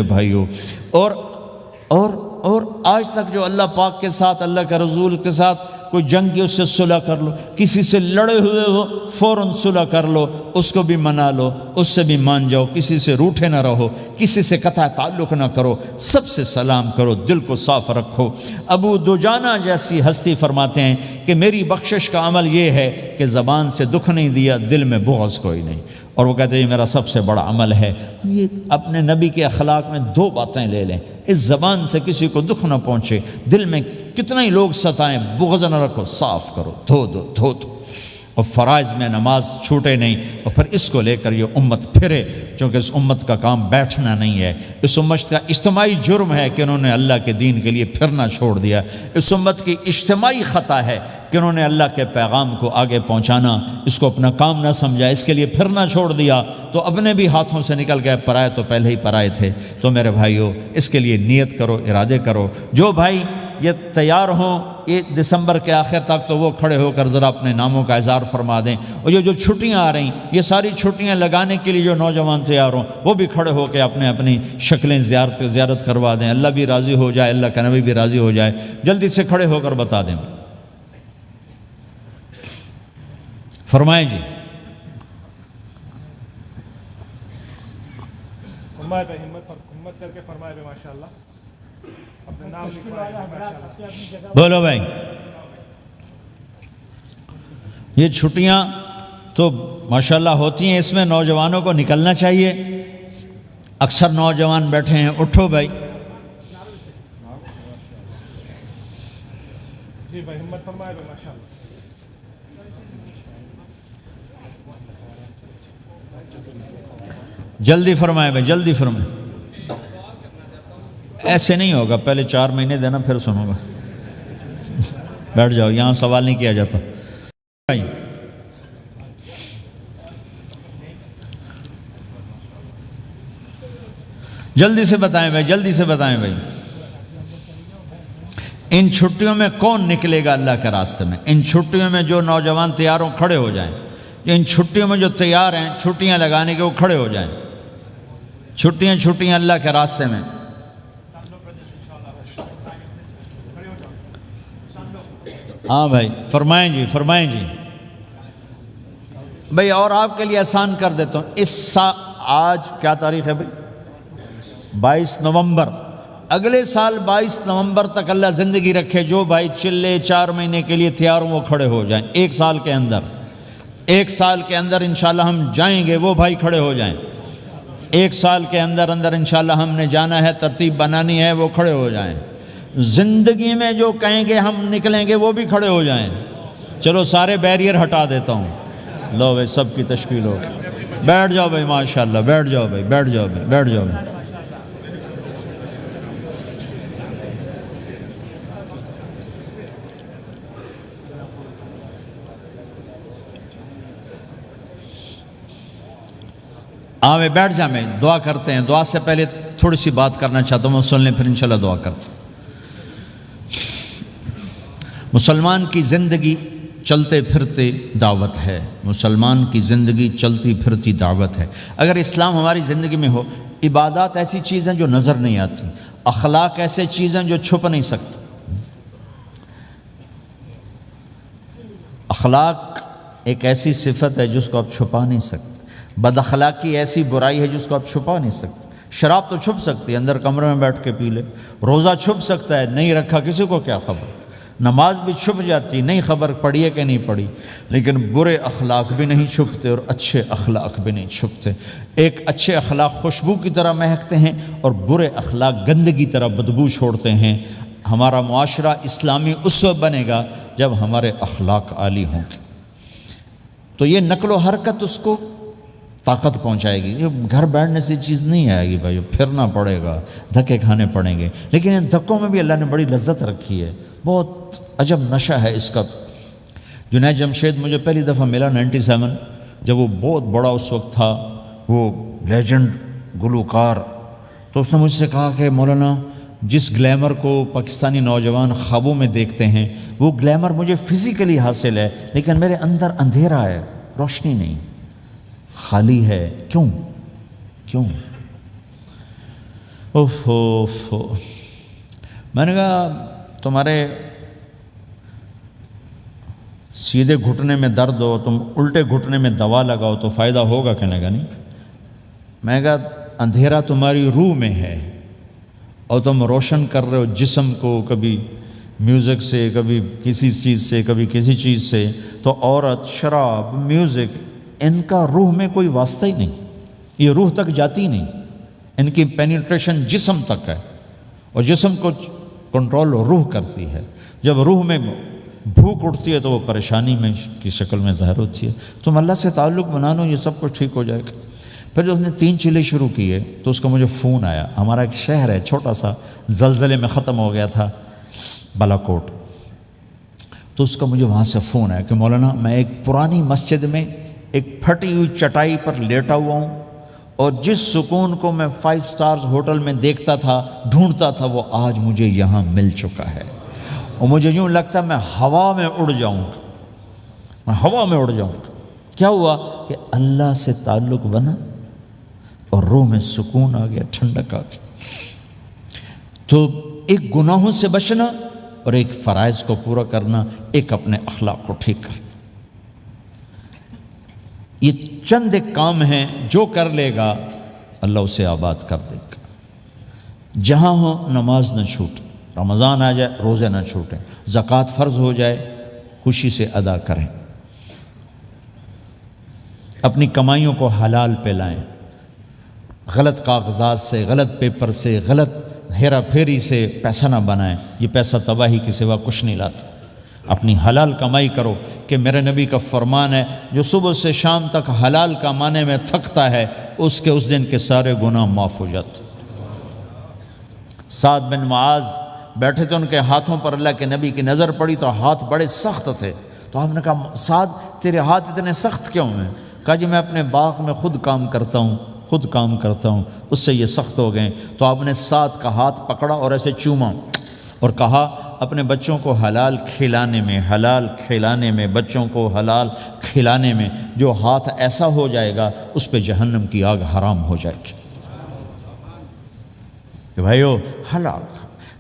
بھائیو، اور آج تک جو اللہ پاک کے ساتھ، اللہ کے رسول کے ساتھ کوئی جنگ کی، اس سے صلح کر لو، کسی سے لڑے ہوئے ہو فوراً صلح کر لو، اس کو بھی منا لو، اس سے بھی مان جاؤ، کسی سے روٹھے نہ رہو، کسی سے قطع تعلق نہ کرو، سب سے سلام کرو، دل کو صاف رکھو۔ ابو دجانہ جیسی ہستی فرماتے ہیں کہ میری بخشش کا عمل یہ ہے کہ زبان سے دکھ نہیں دیا، دل میں بغض کوئی نہیں، اور وہ کہتے ہیں یہ میرا سب سے بڑا عمل ہے۔ یہ اپنے نبی کے اخلاق میں 2 باتیں لے لیں، اس زبان سے کسی کو دکھ نہ پہنچے، دل میں کتنے ہی لوگ ستائیں، بغض نہ رکھو، صاف کرو، دھو دو، اور فرائض میں نماز چھوٹے نہیں، اور پھر اس کو لے کر یہ امت پھرے، چونکہ اس امت کا کام بیٹھنا نہیں ہے، اس امت کا اجتماعی جرم ہے کہ انہوں نے اللہ کے دین کے لیے پھرنا چھوڑ دیا، اس امت کی اجتماعی خطا ہے کہ انہوں نے اللہ کے پیغام کو آگے پہنچانا اس کو اپنا کام نہ سمجھا، اس کے لیے پھرنا چھوڑ دیا تو اپنے بھی ہاتھوں سے نکل گئے، پرائے تو پہلے ہی پرائے تھے۔ تو میرے بھائیو اس کے لیے نیت کرو، ارادے کرو۔ جو بھائی یہ تیار ہوں یہ دسمبر کے آخر تک تو وہ کھڑے ہو کر ذرا اپنے ناموں کا اظہار فرما دیں، اور یہ جو چھٹیاں آ رہی یہ ساری چھٹیاں لگانے کے لیے جو نوجوان تیار ہوں وہ بھی کھڑے ہو کے اپنی شکلیں زیارت کروا دیں، اللہ بھی راضی ہو جائے، اللہ کا نبی بھی راضی ہو جائے۔ جلدی سے کھڑے ہو کر بتا دیں، فرمائیں جی۔ فرمائے پہ ہمت کر کے فرمائے پہ ماشاءاللہ اپنے نام لکھوائے ماشاءاللہ۔ بولو بھائی، یہ چھٹیاں تو ماشاءاللہ ہوتی ہیں، اس میں نوجوانوں کو نکلنا چاہیے۔ اکثر نوجوان بیٹھے ہیں، اٹھو بھائی۔ جی بھائی ہمت فرمائے پہ ماشاءاللہ۔ جلدی فرمائے بھائی، جلدی فرمائے۔ ایسے نہیں ہوگا، پہلے 4 مہینے دینا پھر سنو گا۔ بیٹھ جاؤ، یہاں سوال نہیں کیا جاتا بھائی۔ جلدی سے بتائیں بھائی، جلدی سے بتائیں بھائی۔ ان چھٹیوں میں کون نکلے گا اللہ کے راستے میں؟ ان چھٹیوں میں جو نوجوان تیار ہوں کھڑے ہو جائیں۔ ان چھٹیوں میں جو تیار ہیں چھٹیاں لگانے کے وہ کھڑے ہو جائیں۔ چھٹیاں اللہ کے راستے میں۔ ہاں بھائی فرمائیں جی، فرمائیں جی بھائی۔ اور آپ کے لیے آسان کر دیتا ہوں، آج کیا تاریخ ہے بھائی؟ 22 نومبر۔ اگلے سال 22 نومبر تک اللہ زندگی رکھے، جو بھائی چلے 4 مہینے کے لیے تیار ہوں وہ کھڑے ہو جائیں۔ 1 سال کے اندر، 1 سال کے اندر انشاءاللہ ہم جائیں گے، وہ بھائی کھڑے ہو جائیں۔ 1 سال کے اندر انشاءاللہ ہم نے جانا ہے، ترتیب بنانی ہے، وہ کھڑے ہو جائیں۔ زندگی میں جو کہیں گے ہم نکلیں گے وہ بھی کھڑے ہو جائیں۔ چلو سارے بیریئر ہٹا دیتا ہوں، لو بھائی سب کی تشکیل ہو، بیٹھ جاؤ بھائی ماشاءاللہ، بیٹھ جاؤ بھائی، بیٹھ جاؤ بھائی، بیٹھ جاؤ بھائی۔ ہاں بھائی بیٹھ جائیں، میں دعا کرتے ہیں۔ دعا سے پہلے تھوڑی سی بات کرنا چاہتا ہوں، سن لیں پھر انشاءاللہ دعا کرتے ہیں۔ مسلمان کی زندگی چلتے پھرتے دعوت ہے، مسلمان کی زندگی چلتی پھرتی دعوت ہے۔ اگر اسلام ہماری زندگی میں ہو، عبادات ایسی چیزیں جو نظر نہیں آتی، اخلاق ایسے چیزیں جو چھپ نہیں سکتی۔ اخلاق ایک ایسی صفت ہے جس کو آپ چھپا نہیں سکتے، بد اخلاقی ایسی برائی ہے جس کو آپ چھپا نہیں سکتے۔ شراب تو چھپ سکتی ہے، اندر کمرے میں بیٹھ کے پی لے۔ روزہ چھپ سکتا ہے، نہیں رکھا کسی کو کیا خبر۔ نماز بھی چھپ جاتی، نہیں خبر پڑھی ہے کہ نہیں پڑھی۔ لیکن برے اخلاق بھی نہیں چھپتے اور اچھے اخلاق بھی نہیں چھپتے۔ ایک اچھے اخلاق خوشبو کی طرح مہکتے ہیں اور برے اخلاق گندگی طرح بدبو چھوڑتے ہیں۔ ہمارا معاشرہ اسلامی اس وقت بنے گا جب ہمارے اخلاق عالی ہوں گے، تو یہ نقل و حرکت اس کو طاقت پہنچائے گی۔ یہ گھر بیٹھنے سے چیز نہیں آئے گی بھائی، پھرنا پڑے گا، دھکے کھانے پڑیں گے۔ لیکن ان دھکوں میں بھی اللہ نے بڑی لذت رکھی ہے، بہت عجب نشہ ہے اس کا۔ جنید جمشید مجھے پہلی دفعہ ملا 97، جب وہ بہت بڑا اس وقت تھا، وہ لیجنڈ گلوکار۔ تو اس نے مجھ سے کہا کہ مولانا جس گلیمر کو پاکستانی نوجوان خوابوں میں دیکھتے ہیں وہ گلیمر مجھے فزیکلی حاصل ہے، لیکن میرے اندر اندھیرا ہے، روشنی نہیں، خالی ہے۔ کیوں؟ اوف۔ میں نے کہا تمہارے سیدھے گھٹنے میں درد ہو، تم الٹے گھٹنے میں دوا لگاؤ تو فائدہ ہوگا، کہنے گا نہیں۔ میں نے کہا اندھیرا تمہاری روح میں ہے اور تم روشن کر رہے ہو جسم کو، کبھی میوزک سے، کبھی کسی چیز سے، کبھی کسی چیز سے۔ تو عورت، شراب، میوزک، ان کا روح میں کوئی واسطہ ہی نہیں، یہ روح تک جاتی نہیں۔ ان کی پینیٹریشن جسم تک ہے اور جسم کو کنٹرول روح کرتی ہے۔ جب روح میں بھوک اٹھتی ہے تو وہ پریشانی میں کی شکل میں ظاہر ہوتی ہے۔ تم اللہ سے تعلق بنا لو، یہ سب کچھ ٹھیک ہو جائے گا۔ پھر جو اس نے 3 چیلے شروع کیے تو اس کا مجھے فون آیا۔ ہمارا ایک شہر ہے چھوٹا سا، زلزلے میں ختم ہو گیا تھا، بالا کوٹ۔ تو تو اس کا مجھے وہاں سے فون آیا کہ مولانا میں ایک پرانی مسجد میں ایک پھٹی ہوئی چٹائی پر لیٹا ہوا ہوں، اور جس سکون کو میں 5 سٹارز ہوٹل میں دیکھتا تھا، ڈھونڈتا تھا، وہ آج مجھے یہاں مل چکا ہے، اور مجھے یوں لگتا میں ہوا میں اڑ جاؤں گا، میں ہوا میں اڑ جاؤں گا۔ کیا ہوا کہ اللہ سے تعلق بنا اور روح میں سکون آ گیا، ٹھنڈک آ گئی۔ تو ایک گناہوں سے بچنا اور ایک فرائض کو پورا کرنا، ایک اپنے اخلاق کو ٹھیک کرنا، یہ چند ایک کام ہیں جو کر لے گا اللہ اسے آباد کر دے گا۔ جہاں ہو نماز نہ چھوٹے، رمضان آ جائے روزے نہ چھوٹیں، زکوٰۃ فرض ہو جائے خوشی سے ادا کریں، اپنی کمائیوں کو حلال پہ لائیں، غلط کاغذات سے، غلط پیپر سے، غلط ہیرا پھیری سے پیسہ نہ بنائیں، یہ پیسہ تباہی کے سوا کچھ نہیں لاتا۔ اپنی حلال کمائی کرو، کہ میرے نبی کا فرمان ہے جو صبح سے شام تک حلال کمانے میں تھکتا ہے اس دن کے سارے گناہ معاف ہو جاتے۔ سعد بن معاذ بیٹھے تھے، ان کے ہاتھوں پر اللہ کے نبی کی نظر پڑی تو ہاتھ بڑے سخت تھے، تو آپ نے کہا سعد تیرے ہاتھ اتنے سخت کیوں ہیں؟ کہا جی میں اپنے باغ میں خود کام کرتا ہوں، اس سے یہ سخت ہو گئے۔ تو آپ نے سعد کا ہاتھ پکڑا اور ایسے چوما اور کہا اپنے بچوں کو حلال کھلانے میں بچوں کو حلال کھلانے میں جو ہاتھ ایسا ہو جائے گا اس پہ جہنم کی آگ حرام ہو جائے گی۔ کہ بھائیو حلال،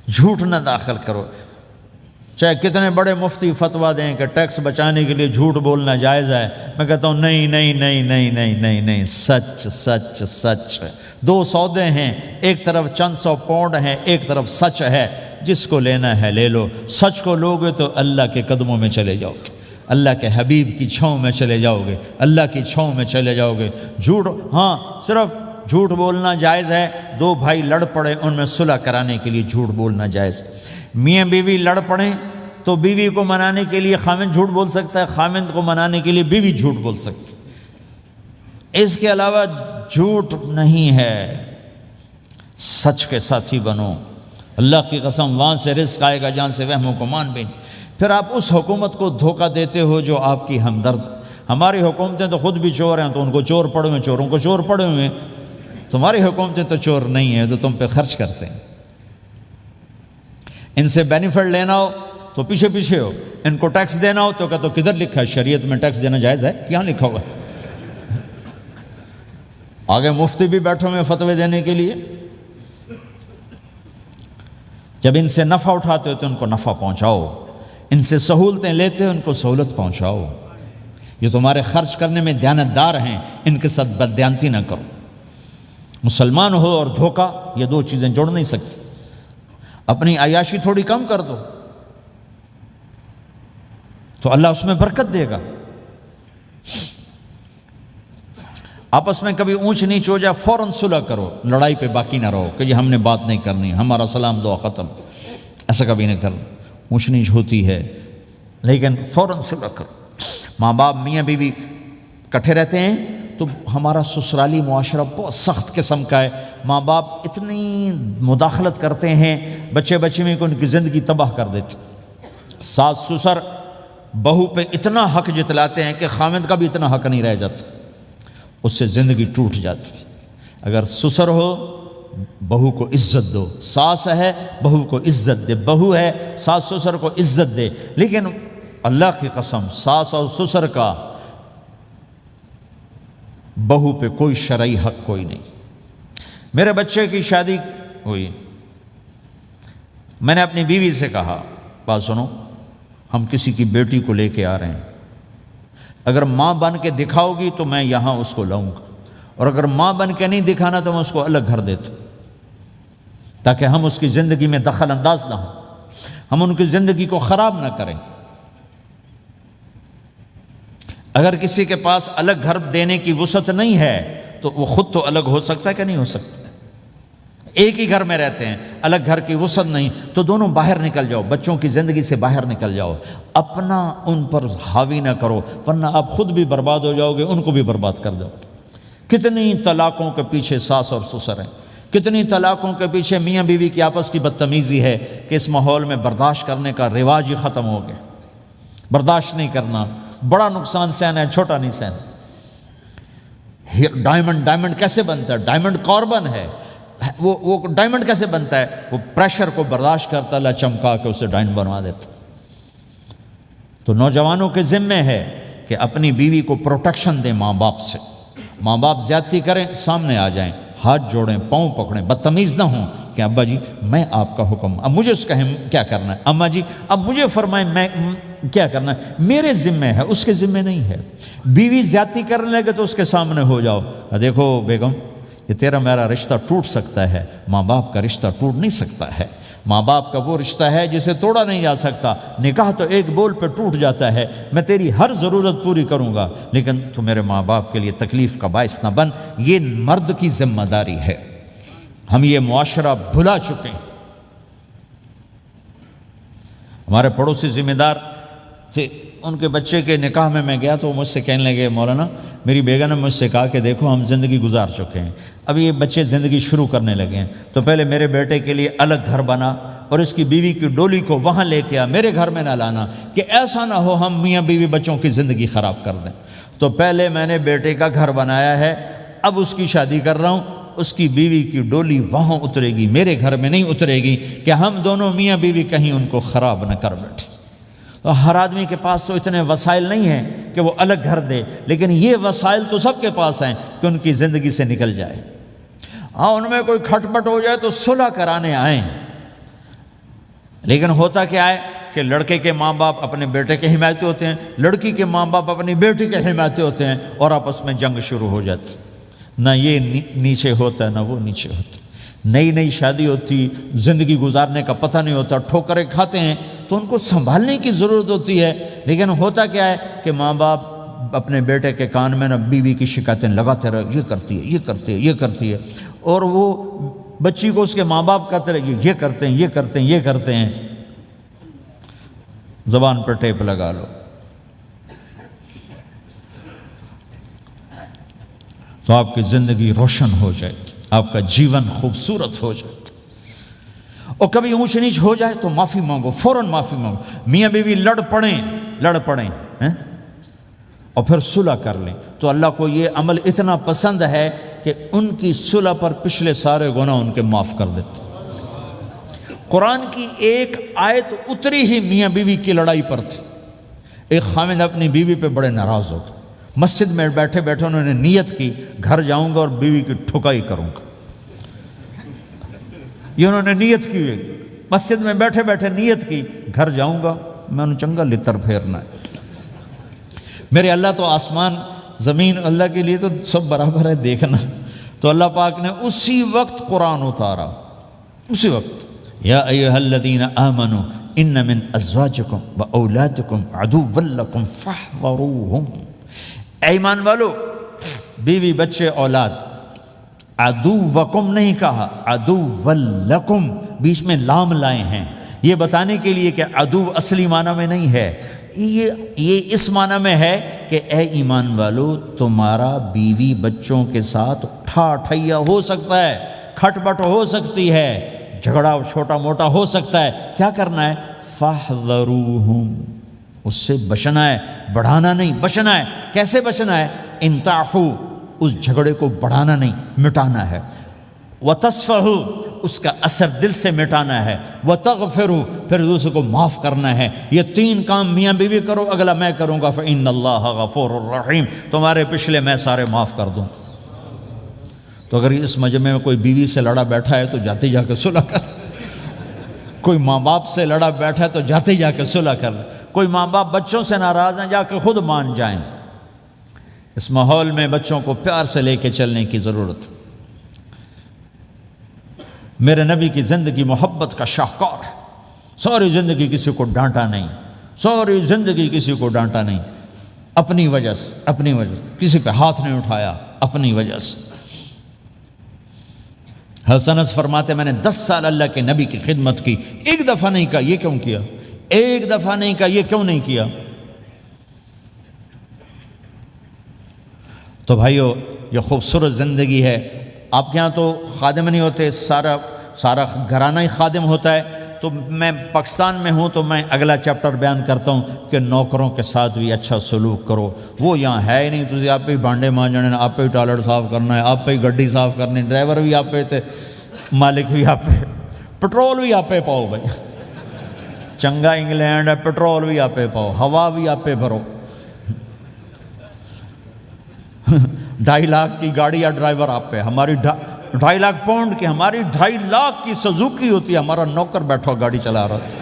جھوٹ نہ داخل کرو، چاہے کتنے بڑے مفتی فتویٰ دیں کہ ٹیکس بچانے کے لیے جھوٹ بولنا جائز ہے، میں کہتا ہوں نہیں، سچ۔ 2 سودے ہیں، ایک طرف چند 100 پاؤنڈ ہیں، ایک طرف سچ ہے، جس کو لینا ہے لے لو۔ سچ کو لوگے تو اللہ کے قدموں میں چلے جاؤ گے، اللہ کے حبیب کی چھاؤں میں چلے جاؤ گے، اللہ کی چھاؤں میں چلے جاؤ گے۔ جھوٹ، ہاں صرف جھوٹ بولنا جائز ہے، 2 بھائی لڑ پڑے ان میں صلح کرانے کے لیے جھوٹ بولنا جائز ہے۔ میاں بیوی لڑ پڑیں تو بیوی کو منانے کے لیے خامند جھوٹ بول سکتا ہے، خامند کو منانے کے لیے بیوی جھوٹ بول سکتی ہے۔ اس کے علاوہ جھوٹ نہیں ہے، سچ کے ساتھی بنو۔ اللہ کی قسم وہاں سے رزق آئے گا جہاں سے وہم و گمان بھی نہیں۔ پھر آپ اس حکومت کو دھوکہ دیتے ہو جو آپ کی ہمدرد۔ ہماری حکومتیں تو خود بھی چور ہیں تو ان کو چور پڑے ہوئے، چوروں کو چور پڑے ہوئے۔ تمہاری حکومتیں تو چور نہیں ہیں تو تم پہ خرچ کرتے ہیں۔ ان سے بینیفٹ لینا ہو تو پیچھے ہو، ان کو ٹیکس دینا ہو تو کدھر لکھا ہے شریعت میں ٹیکس دینا جائز ہے؟ کیا لکھا ہوا ہے؟ آگے مفتی بھی بیٹھے ہوئے فتوے دینے کے لیے۔ جب ان سے نفع اٹھاتے ہو تو ان کو نفع پہنچاؤ، ان سے سہولتیں لیتے ہو ان کو سہولت پہنچاؤ۔ یہ تمہارے خرچ کرنے میں دیانتدار ہیں، ان کے ساتھ بددیانتی نہ کرو۔ مسلمان ہو اور دھوکہ، یہ 2 چیزیں جوڑ نہیں سکتی۔ اپنی عیاشی تھوڑی کم کر دو تو اللہ اس میں برکت دے گا۔ آپس میں کبھی اونچ نیچ ہو جائے فوراً صلح کرو، لڑائی پہ باقی نہ رہو کہ جی ہم نے بات نہیں کرنی، ہمارا سلام دعا ختم، ایسا کبھی نہ کرو۔ اونچ نیچ ہوتی ہے لیکن فوراً صلح کرو۔ ماں باپ میاں بیوی کٹھے رہتے ہیں تو ہمارا سسرالی معاشرہ بہت سخت قسم کا ہے، ماں باپ اتنی مداخلت کرتے ہیں بچے میں کہ ان کی زندگی تباہ کر دیتے۔ ساس سسر بہو پہ اتنا حق جتلاتے ہیں کہ خامد کا بھی اتنا حق نہیں رہ جاتا، اس سے زندگی ٹوٹ جاتی۔ اگر سسر ہو بہو کو عزت دو، ساس ہے بہو کو عزت دے، بہو ہے ساس سسر کو عزت دے۔ لیکن اللہ کی قسم ساس اور سسر کا بہو پہ کوئی شرعی حق کوئی نہیں۔ میرے بچے کی شادی ہوئی، میں نے اپنی بیوی سے کہا بات سنو، ہم کسی کی بیٹی کو لے کے آ رہے ہیں، اگر ماں بن کے دکھاؤ گی تو میں یہاں اس کو لاؤں گا، اور اگر ماں بن کے نہیں دکھانا تو میں اس کو الگ گھر دیتا ہوں، تاکہ ہم اس کی زندگی میں دخل انداز نہ ہوں، ہم ان کی زندگی کو خراب نہ کریں۔ اگر کسی کے پاس الگ گھر دینے کی وسعت نہیں ہے تو وہ خود تو الگ ہو سکتا ہے کہ نہیں ہو سکتا؟ ایک ہی گھر میں رہتے ہیں، الگ گھر کی وسعت نہیں، تو دونوں باہر نکل جاؤ، بچوں کی زندگی سے باہر نکل جاؤ، اپنا ان پر حاوی نہ کرو، ورنہ آپ خود بھی برباد ہو جاؤ گے، ان کو بھی برباد کر دو۔ کتنی طلاقوں کے پیچھے ساس اور سسر ہیں، کتنی طلاقوں کے پیچھے میاں بیوی کی آپس کی بدتمیزی ہے کہ اس ماحول میں برداشت کرنے کا رواج ہی ختم ہو گیا۔ برداشت نہیں کرنا، بڑا نقصان سہنا ہے، چھوٹا نہیں سہنا۔ ڈائمنڈ کیسے بنتا ہے؟ ڈائمنڈ کاربن ہے، وہ ڈائمنڈ کیسے بنتا ہے؟ وہ پریشر کو برداشت کرتا، اللہ چمکا کے اسے ڈائمنڈ بنوا دیتا۔ تو نوجوانوں کے ذمے ہے کہ اپنی بیوی کو پروٹیکشن دیں ماں باپ سے۔ ماں باپ زیادتی کریں، سامنے آ جائیں، ہاتھ جوڑیں، پاؤں پکڑیں، بدتمیز نہ ہوں کہ ابا جی میں آپ کا حکم، اب مجھے اس کا کیا کرنا ہے، اماں جی اب مجھے فرمائیں میں کیا کرنا ہے، میرے ذمے ہے، اس کے ذمے نہیں ہے۔ بیوی زیادتی کرنے لگے تو اس کے سامنے ہو جاؤ، دیکھو بیگم یہ تیرا میرا رشتہ ٹوٹ سکتا ہے، ماں باپ کا رشتہ ٹوٹ نہیں سکتا ہے۔ ماں باپ کا وہ رشتہ ہے جسے توڑا نہیں جا سکتا، نکاح تو ایک بول پہ ٹوٹ جاتا ہے، میں تیری ہر ضرورت پوری کروں گا لیکن تو میرے ماں باپ کے لیے تکلیف کا باعث نہ بن۔ یہ مرد کی ذمہ داری ہے، ہم یہ معاشرہ بھلا چکے ہیں۔ ہمارے پڑوسی ذمہ دار تھے، ان کے بچے کے نکاح میں گیا تو وہ مجھ سے کہنے لگے مولانا میری بیگم نے مجھ سے کہا کہ دیکھو ہم زندگی گزار چکے ہیں، اب یہ بچے زندگی شروع کرنے لگے ہیں، تو پہلے میرے بیٹے کے لیے الگ گھر بنا اور اس کی بیوی کی ڈولی کو وہاں لے کے آ، میرے گھر میں نہ لانا کہ ایسا نہ ہو ہم میاں بیوی بچوں کی زندگی خراب کر دیں۔ تو پہلے میں نے بیٹے کا گھر بنایا ہے، اب اس کی شادی کر رہا ہوں، اس کی بیوی کی ڈولی وہاں اترے گی، میرے گھر میں نہیں اترے گی کہ ہم دونوں میاں بیوی کہیں ان کو خراب نہ کر بیٹھے۔ تو ہر آدمی کے پاس تو اتنے وسائل نہیں ہیں کہ وہ الگ گھر دے، لیکن یہ وسائل تو سب کے پاس ہیں کہ ان کی زندگی سے نکل جائے۔ ہاں ان میں کوئی کھٹ پٹ ہو جائے تو صلح کرانے آئیں، لیکن ہوتا کیا ہے کہ لڑکے کے ماں باپ اپنے بیٹے کے حمایتی ہوتے ہیں، لڑکی کے ماں باپ اپنی بیٹی کے حمایتی ہوتے ہیں اور آپس میں جنگ شروع ہو جاتی، نہ یہ نیچے ہوتا ہے نہ وہ نیچے ہوتا ہے۔ نئی شادی ہوتی، زندگی گزارنے کا پتہ نہیں ہوتا، ٹھوکریں کھاتے ہیں تو ان کو سنبھالنے کی ضرورت ہوتی ہے، لیکن ہوتا کیا ہے کہ ماں باپ اپنے بیٹے کے کان میں نہ بیوی کی شکایتیں لگاتے رہے، یہ کرتی ہے، یہ کرتی ہے، یہ کرتی ہے، اور وہ بچی کو اس کے ماں باپ کہتے رہے یہ کرتے ہیں، یہ کرتے ہیں، یہ کرتے ہیں۔ زبان پر ٹیپ لگا لو تو آپ کی زندگی روشن ہو جائے گی، آپ کا جیون خوبصورت ہو جائے گا۔ اور کبھی اونچ نیچ ہو جائے تو معافی مانگو، فوراً معافی مانگو۔ میاں بیوی لڑ پڑیں اور پھر صلح کر لیں تو اللہ کو یہ عمل اتنا پسند ہے کہ ان کی صلح پر پچھلے سارے گناہ ان کے معاف کر دیتے۔ قرآن کی ایک آیت اتری ہی میاں بیوی کی لڑائی پر تھی۔ ایک خامد اپنی بیوی پہ بڑے ناراض ہو گئے، مسجد میں بیٹھے بیٹھے انہوں نے نیت کی گھر جاؤں گا اور بیوی کی ٹھکائی کروں گا۔ یہ انہوں نے نیت کی ہوئی، مسجد میں بیٹھے بیٹھے نیت کی گھر جاؤں گا میں انہوں چنگا لتر پھیرنا ہے۔ میرے اللہ تو آسمان زمین اللہ کے لیے تو سب برابر ہے دیکھنا۔ تو اللہ پاک نے اسی وقت قرآن اتارا، اسی وقت یا ایھا الذین آمنوا ان من ازواجکم و اولادکم عدوا لکم فاحذروہم۔ اے ایمان والو، بیوی بچے اولاد، عدوکم نہیں کہا، عدو لکم، بیچ میں لام لائے ہیں یہ بتانے کے لیے کہ عدو اصلی معنی میں نہیں ہے، یہ اس معنی میں ہے کہ اے ایمان والو تمہارا بیوی بچوں کے ساتھ ٹھائیا ہو سکتا ہے، کھٹ پٹ ہو سکتی ہے، جھگڑا چھوٹا موٹا ہو سکتا ہے، کیا کرنا ہے؟ فاحذروہم، اس سے بچنا ہے، بڑھانا نہیں، بچنا ہے۔ کیسے بچنا ہے؟ ان تعفو، اس جھگڑے کو بڑھانا نہیں، مٹانا ہے۔ وتصفحوا، اس کا اثر دل سے مٹانا ہے۔ وتغفروا، پھر دوسرے کو معاف کرنا ہے۔ یہ تین کام میاں بیوی کرو، اگلا میں کروں گا، فإن اللہ غفور الرحیم، تمہارے پچھلے میں سارے معاف کر دوں۔ تو اگر اس مجمع میں کوئی بیوی سے لڑا بیٹھا ہے تو جاتے جا کے صلح کر، کوئی ماں باپ سے لڑا بیٹھا ہے تو جاتے جا کے صلح کر، کوئی ماں باپ بچوں سے ناراض ہیں جا کے خود مان جائیں۔ اس ماحول میں بچوں کو پیار سے لے کے چلنے کی ضرورت۔ میرے نبی کی زندگی محبت کا شاہکار ہے، ساری زندگی کسی کو ڈانٹا نہیں، ساری زندگی کسی کو ڈانٹا نہیں، اپنی وجہ سے، کسی پہ ہاتھ نہیں اٹھایا، اپنی وجہ سے۔ حسن انس فرماتے میں نے 10 سال اللہ کے نبی کی خدمت کی، ایک دفعہ نہیں کہا یہ کیوں کیا، ایک دفعہ نہیں کہا یہ کیوں نہیں کیا۔ تو بھائیو یہ خوبصورت زندگی ہے۔ آپ کے ہاں تو خادم نہیں ہوتے، سارا گھرانہ ہی خادم ہوتا ہے، تو میں پاکستان میں ہوں تو میں اگلا چیپٹر بیان کرتا ہوں کہ نوکروں کے ساتھ بھی اچھا سلوک کرو. وہ یہاں ہے ہی نہیں. تسی آپ ہی بانڈے مانجنے، آپ ہی ٹوائلٹ صاف کرنا ہے، آپ ہی گڈی صاف کرنی، ڈرائیور بھی آپ پہ تے مالک بھی آپ پہ، پٹرول بھی آپ پہ پاؤ بھائی. چنگا انگلینڈ ہے، پٹرول بھی آپ پہ پاؤ، ہوا بھی آپ پہ بھرو. 2.5 لاکھ کی گاڑی یا ڈرائیور آپ پہ. ہماری 2.5 لاکھ پاؤنڈ کی، ہماری 2.5 لاکھ کی سزوکی ہوتی ہے. ہمارا نوکر بیٹھا گاڑی چلا رہا تھا.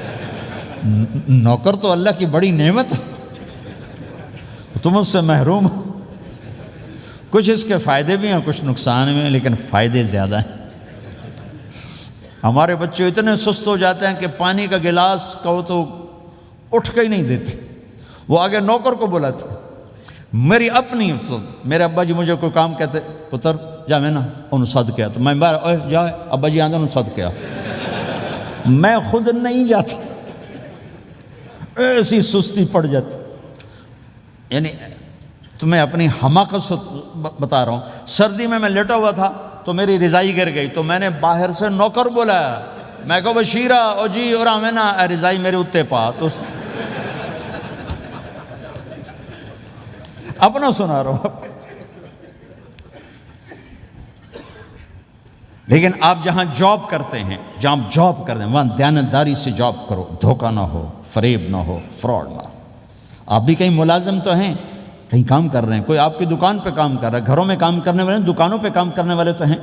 نوکر تو اللہ کی بڑی نعمت ہے، تم اس سے محروم ہو. کچھ اس کے فائدے بھی ہیں، کچھ نقصان بھی ہیں، لیکن فائدے زیادہ ہیں. ہمارے بچے اتنے سست ہو جاتے ہیں کہ پانی کا گلاس کہو تو اٹھ کے ہی نہیں دیتے، وہ آگے نوکر کو بلاتے. میری اپنی میرے ابا جی مجھے کوئی کام کہتے، پتر جا میں نا انہوں صد کیا، تو میں جا ابا جی آندے انہوں صد کیا. میں خود نہیں جاتا، ایسی سستی پڑ جاتی. یعنی تمہیں اپنی حماقت بتا رہا ہوں. سردی میں لیٹا ہوا تھا تو میری رضائی گر گئی، تو میں نے باہر سے نوکر بولایا. میں کہو بشیرہ او جی اور ہمیں نا رضائی میرے اتے پا. تو اپنا سنا رہا ہوں. لیکن آپ جہاں جاب کرتے ہیں، وہاں دیانتداری سے جاب کرو. دھوکہ نہ ہو، فریب نہ ہو، فراڈ نہ ہو. آپ بھی کہیں ملازم تو ہیں، کہیں کام کر رہے ہیں، کوئی آپ کی دکان پہ کام کر رہا ہے، گھروں میں کام کرنے والے ہیں، دکانوں پہ کام کرنے والے تو ہیں.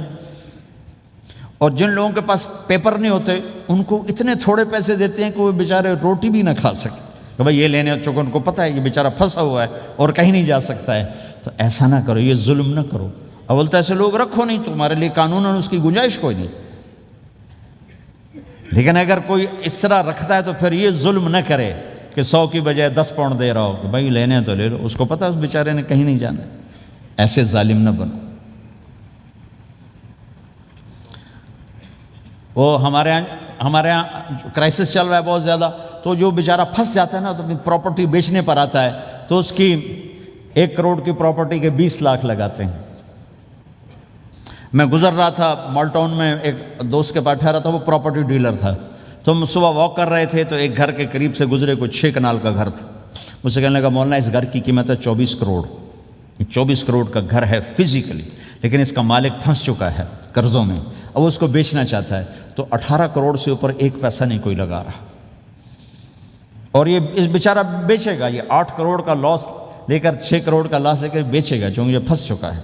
اور جن لوگوں کے پاس پیپر نہیں ہوتے ان کو اتنے تھوڑے پیسے دیتے ہیں کہ وہ بیچارے روٹی بھی نہ کھا سکے. کہ بھائی یہ لینے چونکہ ان کو پتہ ہے یہ بیچارہ پھنسا ہوا ہے اور کہیں نہیں جا سکتا ہے. تو ایسا نہ کرو، یہ ظلم نہ کرو. اول تو ایسے لوگ رکھو نہیں، تمہارے لیے قانون اس کی گنجائش کوئی نہیں. لیکن اگر کوئی اس طرح رکھتا ہے تو پھر یہ ظلم نہ کرے کہ 100 کی بجائے 10 پاؤنڈ دے رہا ہو کہ بھائی لینے تو لے لو. اس کو پتہ ہے اس بیچارے نے کہیں نہیں جانا. ایسے ظالم نہ بنو. وہ ہمارے یہاں کرائسس چل رہا ہے بہت زیادہ. تو جو بیچارہ پھنس جاتا ہے نا تو اپنی پراپرٹی بیچنے پر آتا ہے تو اس کی 1 کروڑ کی پراپرٹی کے 20 لاکھ لگاتے ہیں. میں گزر رہا تھا مال ٹاؤن میں، ایک دوست کے پاس ٹھہرا تھا، وہ پراپرٹی ڈیلر تھا. تو ہم صبح واک کر رہے تھے تو ایک گھر کے قریب سے گزرے، کوئی 6 کنال کا گھر تھا. مجھ سے کہنے لگا مولانا اس گھر کی قیمت ہے 24 کروڑ. 24 کروڑ کا گھر ہے فزیکلی، لیکن اس کا مالک پھنس چکا ہے قرضوں میں، اب اس کو بیچنا چاہتا ہے. تو 18 کروڑ سے اوپر 1 پیسہ نہیں کوئی لگا رہا. اور یہ اس بیچارہ بیچے گا، یہ 8 کروڑ کا لاس لے کر 6 کروڑ کا لاس لے کر بیچے گا چونکہ یہ پھنس چکا ہے.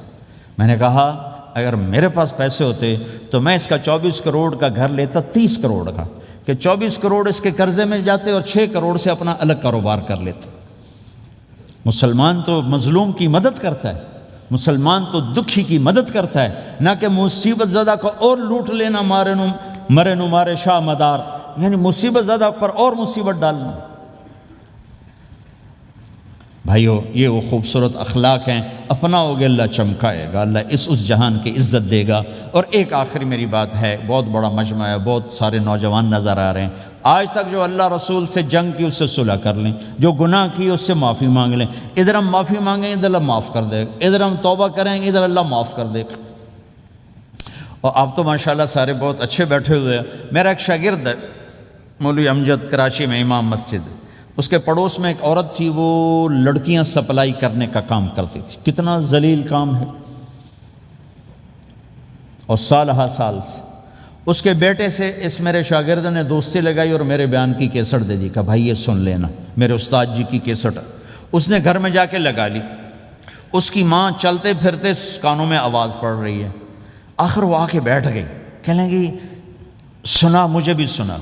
میں نے کہا اگر میرے پاس پیسے ہوتے تو میں اس کا 24 کروڑ کا گھر لیتا 30 کروڑ کا، کہ 24 کروڑ اس کے قرضے میں جاتے اور 6 کروڑ سے اپنا الگ کاروبار کر لیتے. مسلمان تو مظلوم کی مدد کرتا ہے، مسلمان تو دکھی کی مدد کرتا ہے، نہ کہ مصیبت زدہ کو اور لوٹ لینا. مرے نو مارے شاہ مدار، یعنی مصیبت زدہ پر اور مصیبت ڈالنا. بھائیو یہ وہ خوبصورت اخلاق ہیں. اپناؤ گے اللہ چمکائے گا، اللہ اس جہان کی عزت دے گا. اور ایک آخری میری بات ہے، بہت بڑا مجمع ہے، بہت سارے نوجوان نظر آ رہے ہیں. آج تک جو اللہ رسول سے جنگ کی اس سے صلح کر لیں، جو گناہ کی اس سے معافی مانگ لیں. ادھر ہم معافی مانگیں ادھر اللہ معاف کر دے گا، ادھر ہم توبہ کریں گے ادھر اللہ معاف کر دے گا. اور آپ تو ماشاءاللہ سارے بہت اچھے بیٹھے ہوئے ہیں. میرا ایک شاگرد ہے مولوی امجد، کراچی میں امام مسجد. اس کے پڑوس میں ایک عورت تھی، وہ لڑکیاں سپلائی کرنے کا کام کرتی تھی. کتنا ذلیل کام ہے. اور سالہ سال سے اس کے بیٹے سے اس میرے شاگرد نے دوستی لگائی اور میرے بیان کی کیسٹ دے دی. کہا بھائی یہ سن لینا، میرے استاد جی کی کیسٹ. اس نے گھر میں جا کے لگا لی. اس کی ماں چلتے پھرتے کانوں میں آواز پڑ رہی ہے. آخر وہ آ کے بیٹھ گئی، کہنے لگی سنا، مجھے بھی سنا.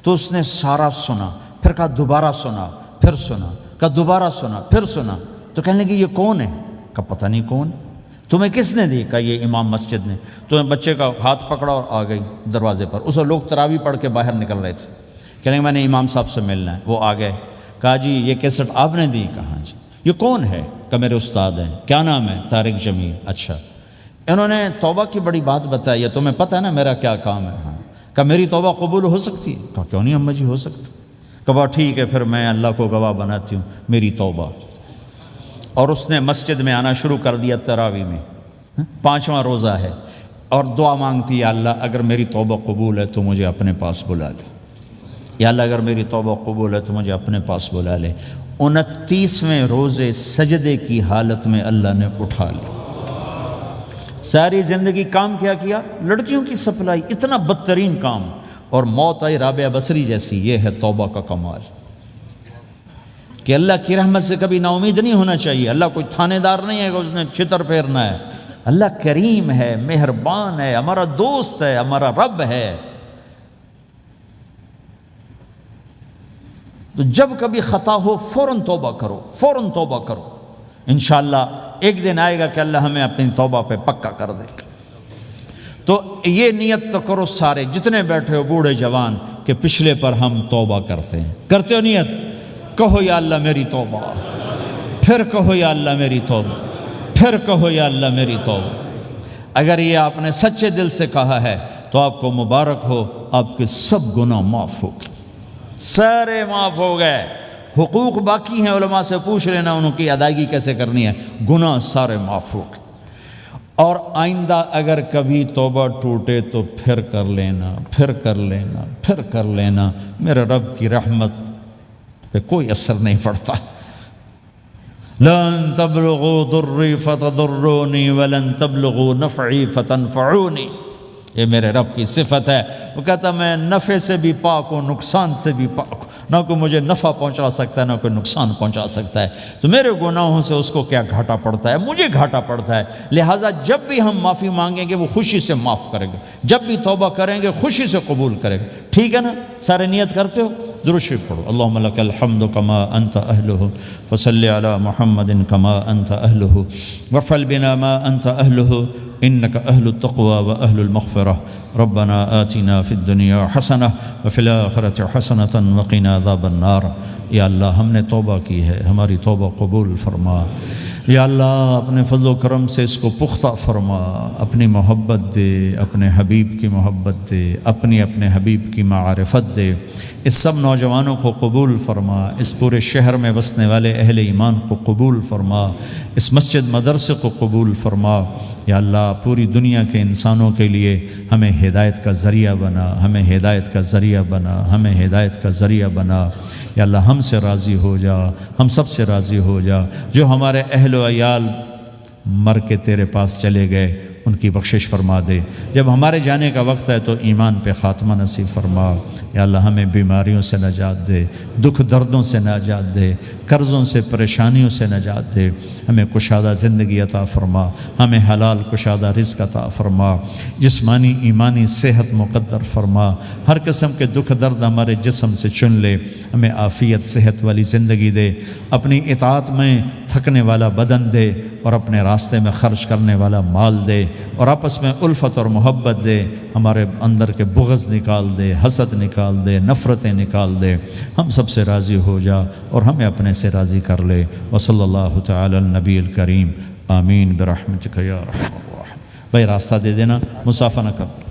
تو اس نے سارا سنا، پھر کہا دوبارہ سنا، پھر سنا، کہا دوبارہ سنا، پھر سنا. تو کہنے لگی یہ کون ہے؟ کہا پتہ نہیں کون. تمہیں کس نے دی؟ کہا یہ امام مسجد نے. تو بچے کا ہاتھ پکڑا اور آ گئی دروازے پر. اس وقت لوگ تراویح پڑھ کے باہر نکل رہے تھے. کہنے لگے میں نے امام صاحب سے ملنا ہے. وہ آ گئے. کہا جی یہ کیسٹ آپ نے دی؟ کہا جی. یہ کون ہے؟ کہا میرے استاد ہیں. کیا نام ہے؟ طارق جمیل. اچھا. انہوں نے توبہ کی بڑی بات بتائی ہے، تمہیں پتہ ہے نا میرا کیا کام ہے؟ ہاں. کہا میری توبہ قبول ہو سکتی ہے؟ کہا کیوں نہیں اماں جی ہو سکتی. کہا ٹھیک ہے پھر میں اللہ کو گواہ بناتی ہوں میری توبہ. اور اس نے مسجد میں آنا شروع کر دیا تراویح میں. 5واں روزہ ہے اور دعا مانگتی ہے اللہ اگر میری توبہ قبول ہے تو مجھے اپنے پاس بلا لے. یا اللہ اگر میری توبہ قبول ہے تو مجھے اپنے پاس بلا لے۔ 29ویں روزے سجدے کی حالت میں اللہ نے اٹھا لی۔ ساری زندگی کام کیا؟ لڑکیوں کی سپلائی، اتنا بدترین کام، اور موت آئی رابعہ بصری جیسی۔ یہ ہے توبہ کا کمال کہ اللہ کی رحمت سے کبھی نا امید نہیں ہونا چاہیے۔ اللہ کوئی تھانے دار نہیں ہے کہ اس نے چھتر پھیرنا ہے۔ اللہ کریم ہے، مہربان ہے، ہمارا دوست ہے، ہمارا رب ہے۔ تو جب کبھی خطا ہو فوراً توبہ کرو، فوراً توبہ کرو، انشاءاللہ ایک دن آئے گا کہ اللہ ہمیں اپنی توبہ پہ پکا کر دے گا۔ تو یہ نیت تو کرو سارے جتنے بیٹھے ہو، بوڑھے جوان، کہ پچھلے پر ہم توبہ کرتے ہیں۔ کرتے ہو نیت؟ کہو یا اللہ میری توبہ، پھر کہو یا اللہ میری توبہ، پھر کہو یا اللہ میری توبہ۔ اگر یہ آپ نے سچے دل سے کہا ہے تو آپ کو مبارک ہو، آپ کے سب گناہ معاف ہو گئے، سارے معاف ہو گئے۔ حقوق باقی ہیں، علماء سے پوچھ لینا ان کی ادائیگی کیسے کرنی ہے، گناہ سارے معاف ہو گئے۔ اور آئندہ اگر کبھی توبہ ٹوٹے تو پھر کر لینا، پھر کر لینا، پھر کر لینا، میرے رب کی رحمت پہ کوئی اثر نہیں پڑتا۔ لن تبلغوا ضری فتضرونی ولن تبلغوا نفعی فتنفعونی، یہ میرے رب کی صفت ہے۔ وہ کہتا میں نفع سے بھی پاک ہوں، نقصان سے بھی پاک ہوں، نہ کوئی مجھے نفع پہنچا سکتا ہے نہ کوئی نقصان پہنچا سکتا ہے۔ تو میرے گناہوں سے اس کو کیا گھاٹا پڑتا ہے؟ مجھے گھاٹا پڑتا ہے۔ لہٰذا جب بھی ہم معافی مانگیں گے وہ خوشی سے معاف کریں گے، جب بھی توبہ کریں گے خوشی سے قبول کریں گے۔ ٹھیک ہے نا؟ سارے نیت کرتے ہو؟ درود شریف پڑھو۔ اللہم لک الحمد کما انت اہلہ وصلی علی محمد کما انت اہلہ وافعل بنا ما انت اہلہ انک اہل التقوی و اہل المغفرہ ربنا آتنا فی الدنیا حسنہ وفی الآخرۃ حسنۃ وقنا عذاب النار۔ یا اللہ ہم نے توبہ کی ہے، ہماری توبہ قبول فرما۔ یا اللہ اپنے فضل و کرم سے اس کو پختہ فرما، اپنی محبت دے، اپنے حبیب کی محبت دے، اپنے حبیب کی معرفت دے۔ اس سب نوجوانوں کو قبول فرما، اس پورے شہر میں بسنے والے اہل ایمان کو قبول فرما، اس مسجد مدرسے کو قبول فرما۔ یا اللہ پوری دنیا کے انسانوں کے لیے ہمیں ہدایت کا ذریعہ بنا، ہمیں ہدایت کا ذریعہ بنا، ہمیں ہدایت کا ذریعہ بنا۔ یا اللہ ہم سے راضی ہو جا، ہم سب سے راضی ہو جا۔ جو ہمارے اہل و عیال مر کے تیرے پاس چلے گئے ان کی بخشش فرما دے۔ جب ہمارے جانے کا وقت ہے تو ایمان پہ خاتمہ نصیب فرما۔ یا اللہ ہمیں بیماریوں سے نجات دے، دکھ دردوں سے نجات دے، قرضوں سے پریشانیوں سے نجات دے۔ ہمیں کشادہ زندگی عطا فرما، ہمیں حلال کشادہ رزق عطا فرما، جسمانی ایمانی صحت مقدر فرما۔ ہر قسم کے دکھ درد ہمارے جسم سے چن لے، ہمیں عافیت صحت والی زندگی دے، اپنی اطاعت میں تھکنے والا بدن دے اور اپنے راستے میں خرچ کرنے والا مال دے، اور آپس میں الفت اور محبت دے، ہمارے اندر کے بغض نکال دے، حسد نکال دے، نفرتیں نکال دے۔ ہم سب سے راضی ہو جا اور ہمیں اپنے سے راضی کر لے۔ وصلی اللہ تعالی النبی الکریم، آمین برحمتک یا ارحم الراحمین۔ بھائی راستہ دے دینا، مسافہ نہ کر۔